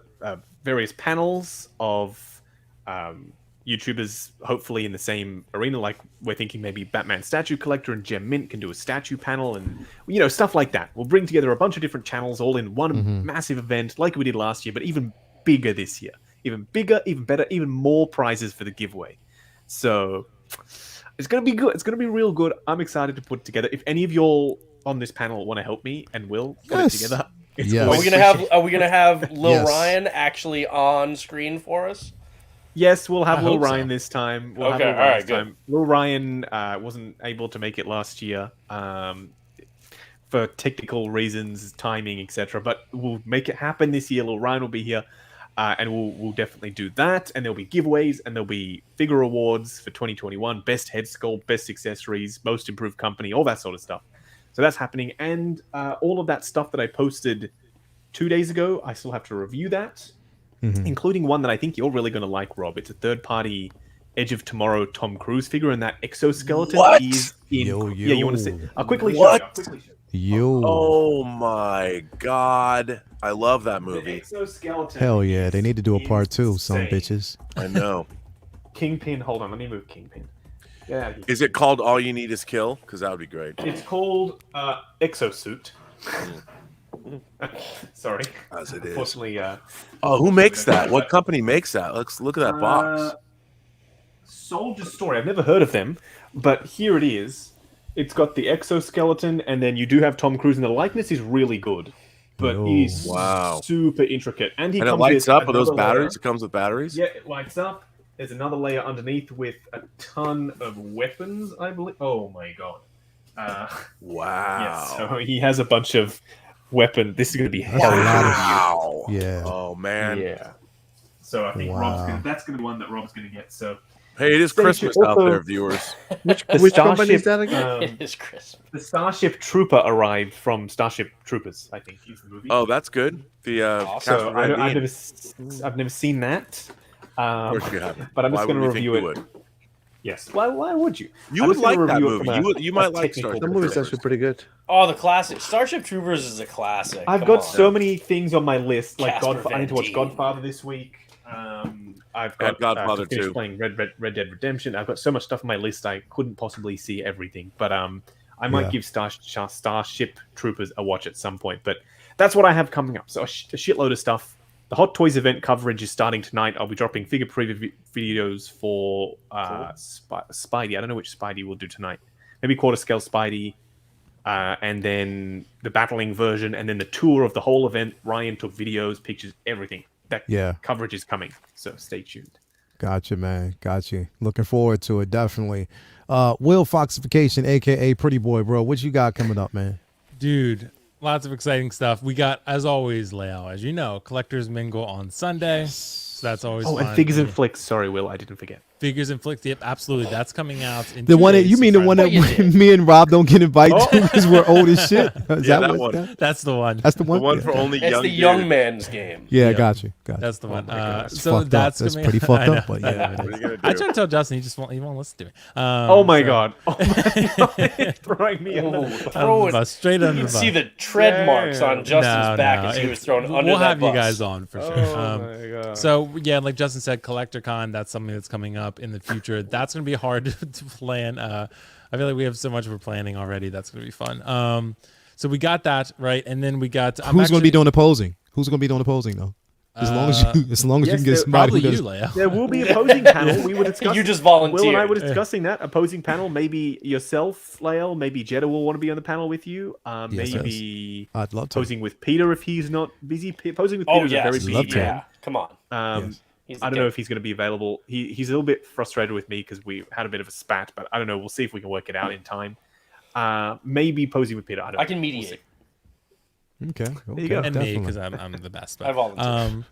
various panels of YouTubers, hopefully in the same arena. Like we're thinking maybe Batman Statue Collector and Gem Mint can do a statue panel, and stuff like that. We'll bring together a bunch of different channels all in one massive event, like we did last year, but even bigger this year. Even bigger, even better, even more prizes for the giveaway. So it's gonna be good. It's gonna be real good. I'm excited to put it together. If any of y'all on this panel want to help me and will put it together, it's Yes. always Are we gonna have Lil Yes. Ryan actually on screen for us? Yes, we'll have I Lil hope so. Ryan this time. We'll have Okay, Lil Ryan alright, this good. time. Lil Ryan wasn't able to make it last year for technical reasons, timing, etc. But we'll make it happen this year. Lil Ryan will be here. And we'll definitely do that. And there'll be giveaways, and there'll be figure awards for 2021, best head sculpt, best accessories, most improved company, all that sort of stuff. So that's happening. And all of that stuff that I posted 2 days ago, I still have to review that, including one that I think you're really going to like, Rob. It's a third-party Edge of Tomorrow Tom Cruise figure, and that exoskeleton is in. Yo, Yeah, you want to see? I'll quickly What? show you. Yo. Oh my god. I love that The movie. exoskeleton. Hell yeah. They need to do a part 2, some insane. bitches. I know. Kingpin. Hold on, let me move Kingpin. Get out of here. Is it called All You Need Is Kill? Because that would be great. It's called Exosuit. Sorry. As it is. Unfortunately, Oh, who makes that? What company makes that? Let's look at that box. Soldier Story. I've never heard of them, but here it is. It's got the exoskeleton, and then you do have Tom Cruise, and the likeness is really good, but Yo. it is Wow. super intricate. And he And it comes lights with up with those another layer. batteries? It comes with batteries? Yeah, it lights up. There's another layer underneath with a ton of weapons, I believe. Oh my god. Wow. Yes, so he has a bunch of weapons. This is going to be hell. a lot of- Wow. Yeah. Oh, man. Yeah. So I think Wow. that's going to be one that Rob's going to get. So Hey, it is Thank you. Christmas out Also- there, viewers. Which The company is Starship, that again? It is Christmas. the Starship Trooper arrived from Starship Troopers, I think, is the movie. Oh, that's good. The Awesome. Casper so Van I've Dien. I've never seen that. Of course you haven't. But I'm Why just going would to we think review you it. would? Yes. Why would you? You I'm would just gonna like that review it movie. from You might a like technical Starship The movie's Troopers. actually pretty good. Oh, the classic. Starship Troopers is a classic. I've Come got on. so many things on my list. Like Casper I need to watch Van Dien. Godfather this week. I've And got Godfather to finish 2. playing Red Dead Redemption. I've got so much stuff on my list. I couldn't possibly see everything, but I might Yeah. give Starship Troopers a watch at some point. But that's what I have coming up. So a shitload of stuff. The Hot Toys event coverage is starting tonight. I'll be dropping figure preview videos for Spidey. I don't know which Spidey we'll do tonight. Maybe quarter scale Spidey, and then the battling version, and then the tour of the whole event. Ryan took videos, pictures, everything. That Yeah. coverage is coming, so stay tuned. Gotcha, man. Gotcha. Looking forward to it, definitely. Will Foxification, aka Pretty Boy, bro. What you got coming up, man? Dude, lots of exciting stuff. We got, as always, Leo, as you know, Collectors Mingle on Sunday. So that's always Oh, fun. and Figures and Flicks. Sorry, Will, I didn't forget. Figures and Flicks. Yep, absolutely. That's coming out in The 2 one that days, you mean so the one Friday. that What you did. me and Rob don't get invited to because we're old as shit. Is Yeah, that what- one. That's the one. That's the The one. one Yeah. for only It's young the young dudes. man's game. Yeah, Yeah. got you. Got you. That's the one. my God. It's So fucked up. that's That's gonna be- pretty fucked I up, know. but yeah. I know. What are you gonna do? I tried to tell Justin, he won't listen to me. Oh my so- god! Oh my god! Throwing me under Ooh, the bus. throw it. Straight You under can the bus. see the tread marks on Justin's back as he was thrown under We'll that have bus. you guys on for sure. Oh my god! So yeah, like Justin said, CollectorCon. That's something that's coming up in the future. That's gonna be hard to plan. I feel like we have so much we're planning already. That's gonna be fun. So we got that right, and then we got. Who's going to be doing the posing? Who's going to be doing the posing though? As long as you, as long as yes, you can get there- somebody Probably who does. you, Leo. There will be a posing panel. We were discussing. You just Will and I volunteered. were discussing that opposing panel. Maybe yourself, Lael. Maybe Jeddah will want to be on the panel with you. Yes, Maybe I'd love to. posing with Peter if he's not busy. Posing with Oh Peter is a yes, very Love busy to. man. yeah. Come on. Yes. He's the I don't know king. if he's going to be available. He's a little bit frustrated with me because we had a bit of a spat, but I don't know. We'll see if we can work it out in time. Maybe posing with Peter. I don't I know. can We'll mediate. Okay. you go. And me definitely. because I'm the best. I volunteer.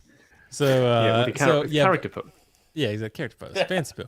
Yeah, with the character pose. Yeah, he's a character pose, fancy poo.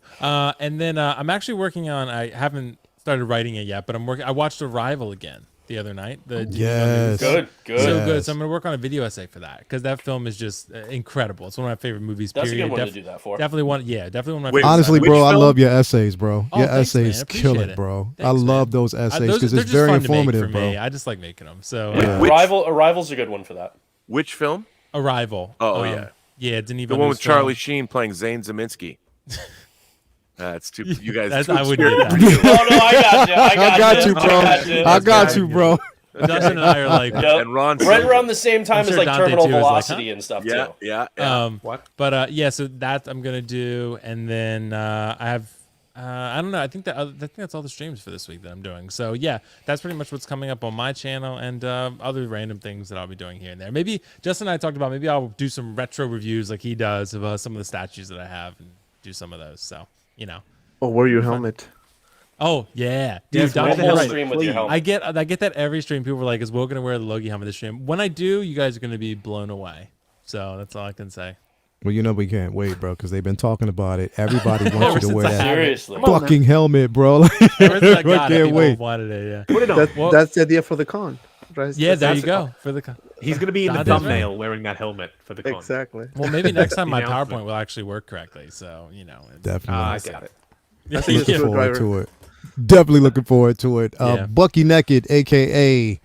And then I'm actually working on. I haven't started writing it yet, but I'm working. I watched Arrival again the other night. The Yes. Good, good. so Yes. good. So I'm gonna work on a video essay for that because that film is just incredible. It's one of my favorite movies. That's a period. good one to do that for. Definitely one. Yeah, definitely one of my. Wait, favorite Honestly, Which bro, I film? love your essays, bro. Oh, Your thanks, man. essays kill Appreciate it, it. I Thanks, love man. those essays Those- because they're it's just very fun to make informative, for me. bro. I just like making them. So Yeah. Which- Arrival's a good one for that. Which film? Arrival. Oh, yeah. Yeah, Denis The one with Villeneuve's film. Charlie Sheen playing Zane Zeminski. That's too. You guys. That's, too I would obscure. get that. Oh no, I got you. I got you, bro. I got bad. you, bro. Justin and I are like, Yep. And Ron. Right Silver. around the same time I'm as sure like Dante, terminal too, is like, velocity huh? and stuff Yeah, too. yeah. What? But yeah, so that I'm gonna do, and then I have, I don't know. I think that's all the streams for this week that I'm doing. So yeah, that's pretty much what's coming up on my channel, and other random things that I'll be doing here and there. Maybe Justin and I talked about maybe I'll do some retro reviews like he does of some of the statues that I have, and do some of those. So you know. Oh, wear your helmet. Oh yeah, dude. Yes, Dante, wear the Whole you're helmet. right. stream with your helmet. I get that every stream. People are like, "Is Will gonna wear the Logie helmet this stream?" When I do, you guys are gonna be blown away. So that's all I can say. Well, we can't wait, bro, because they've been talking about it. Everybody wants you to wear that Seriously. fucking helmet, bro. Ever since I got it, can't people wait. wanted it. Yeah. Put it on. That's the idea for the con. Right? Yeah, there That's you go for the. He's going to be in the That's right. thumbnail wearing that helmet for the con. exactly. Well, maybe next time my Announcement. PowerPoint will actually work correctly. So Definitely. I doubt it. That's a good Looking forward screwdriver. to it. Definitely looking forward to it. Yeah. Bucky Naked, aka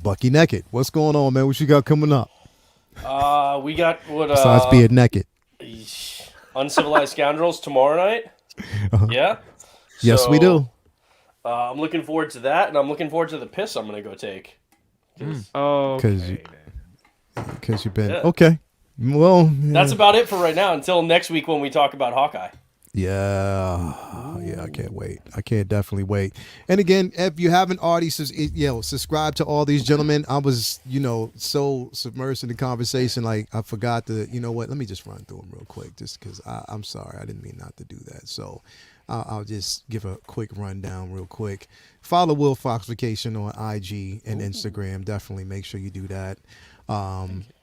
Bucky Naked. What's going on, man? What you got coming up We got what? besides being naked? Uncivilized Scoundrels tomorrow night. Yeah. Yes, we do. I'm looking forward to that, and I'm looking forward to the piss I'm gonna go take. Oh, Because you've been Yeah. okay. Well, yeah. That's about it for right now. Until next week when we talk about Hawkeye. Yeah, I can't wait. I can't definitely wait. And again, if you haven't already, subscribe to all these gentlemen. I was, so submersed in the conversation, like I forgot to, you know what? Let me just run through them real quick, just because I'm sorry, I didn't mean not to do that. So I'll just give a quick rundown real quick. Follow Will Fox Vacation on IG and Instagram. Definitely make sure you do that.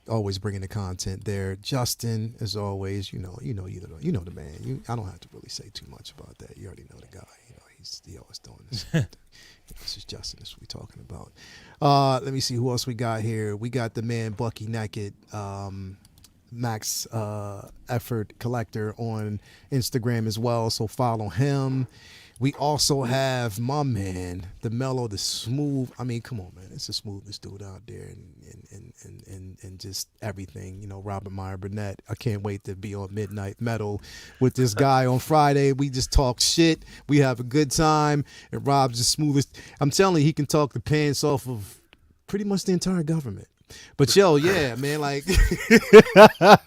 Always bringing the content there. Justin, as always, you know the man. I don't have to really say too much about that. You already know the guy. He always doing this. This is Justin. This is what we're talking about. Let me see who else we got here. We got the man Bucky Naked, Max Effort Collector on Instagram as well. So follow him. We also have my man, the mellow, the smooth. I mean, come on, man. It's the smoothest dude out there and just everything. Robert Meyer Burnett. I can't wait to be on Midnight Metal with this guy on Friday. We just talk shit. We have a good time. And Rob's the smoothest. I'm telling you, he can talk the pants off of pretty much the entire government. But yeah, man, like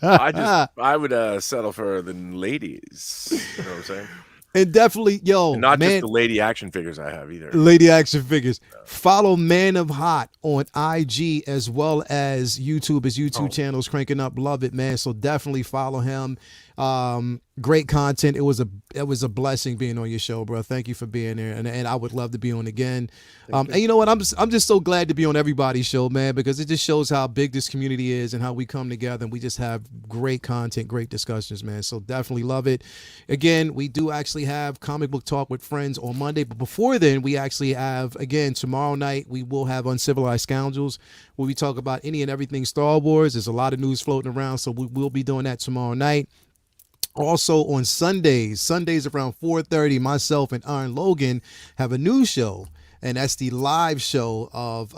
I would settle for the ladies. You know what I'm saying? and definitely, And not man, just the lady action figures I have either. lady action figures. Follow Man of Hot on IG as well as YouTube. His YouTube channel's cranking up. Love it, man. So definitely follow him. Great content. It was a blessing being on your show, bro. Thank you for being there, and I would love to be on again. And you know what? I'm just so glad to be on everybody's show, man, because it just shows how big this community is and how we come together and we just have great content, great discussions, man. So definitely love it. Again, we do actually have Comic Book Talk with Friends on Monday, but before then, we actually have, again, tomorrow night we will have Uncivilized Scoundrels, where we talk about any and everything Star Wars. There's a lot of news floating around, so we will be doing that tomorrow night. Also on Sundays around 4:30, myself and Iron Logan have a new show, and that's the live show of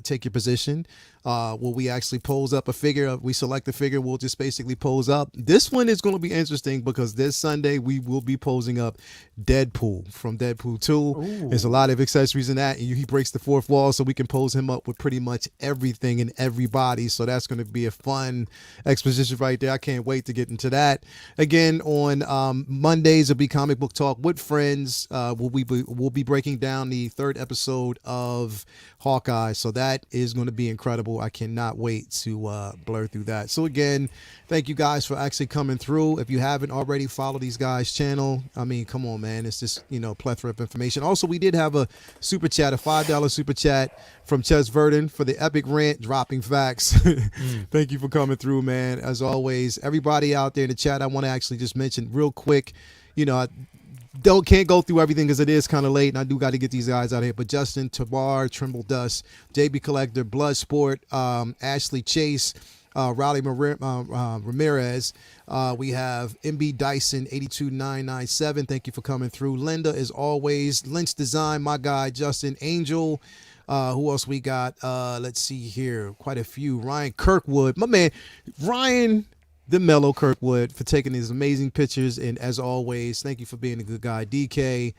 Take Your Position, where we actually pose up a figure. We select a figure. We'll just basically pose up. This one is going to be interesting because this Sunday we will be posing up Deadpool from Deadpool 2. Ooh. There's a lot of accessories in that, and he breaks the fourth wall, so we can pose him up with pretty much everything and everybody. So that's going to be a fun exposition right there. I can't wait to get into that. Again, on Mondays will be Comic Book Talk with Friends. We'll be breaking down the third episode of Hawkeye, so that is going to be incredible. I cannot wait to blur through that. So again, thank you guys for actually coming through. If you haven't already, follow these guys' channel. I mean, come on, man. It's just, plethora of information. Also, we did have a super chat, a $5 super chat from Ches Verdon for the epic rant, dropping facts. Thank you for coming through, man. As always, everybody out there in the chat, I want to actually just mention real quick, I can't go through everything because it is kind of late, and I do got to get these guys out of here. But Justin, Tabar, Trimble Dust, JB Collector, Bloodsport, Ashley Chase, Riley Ramirez. We have MB Dyson 82997. Thank you for coming through. Linda, as always. Lynch Design, my guy Justin Angel. Who else we got? Let's see here. Quite a few. Ryan Kirkwood, my man. Ryan the Mellow Kirkwood, for taking these amazing pictures, and as always, thank you for being a good guy. DK,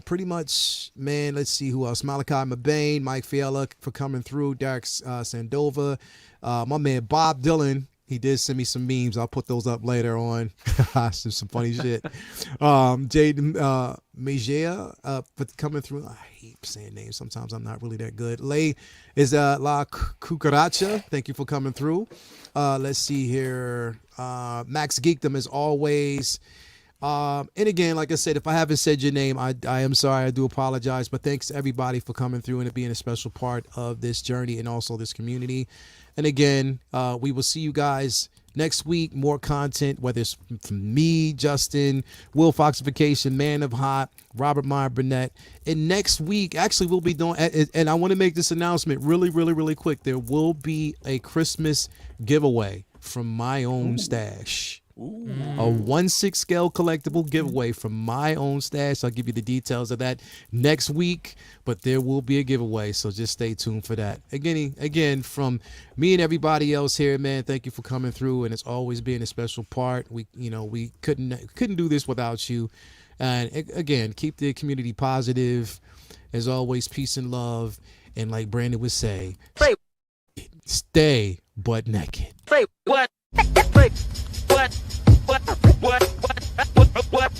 pretty much, man. Let's see who else. Malachi Mabane, Mike Fiala for coming through. Derek Sandova, my man Bob Dylan. He did send me some memes. I'll put those up later on. some funny shit. Jaden Mejia for coming through. I hate saying names. Sometimes I'm not really that good. Lay is La Cucaracha. Thank you for coming through. Let's see here. Max Geekdom as always. And again, like I said, if I haven't said your name, I am sorry. I do apologize. But thanks to everybody for coming through and it being a special part of this journey and also this community. And again, we will see you guys Next week, more content, whether it's from me, Justin, Will Foxification, Man of Hot, Robert Meyer Burnett. And next week, actually, we'll be doing, and I want to make this announcement really, really, really quick. There will be a Christmas giveaway from my own stash. A 1/6 scale collectible giveaway from my own stash. I'll give you the details of that next week, but there will be a giveaway, so just stay tuned for that. Again, from me and everybody else here, man, thank you for coming through, and it's always been a special part. We couldn't do this without you. And again, keep the community positive. As always, peace and love, and like Brandon would say, stay butt naked. Say what? Say what? What? What? What? What?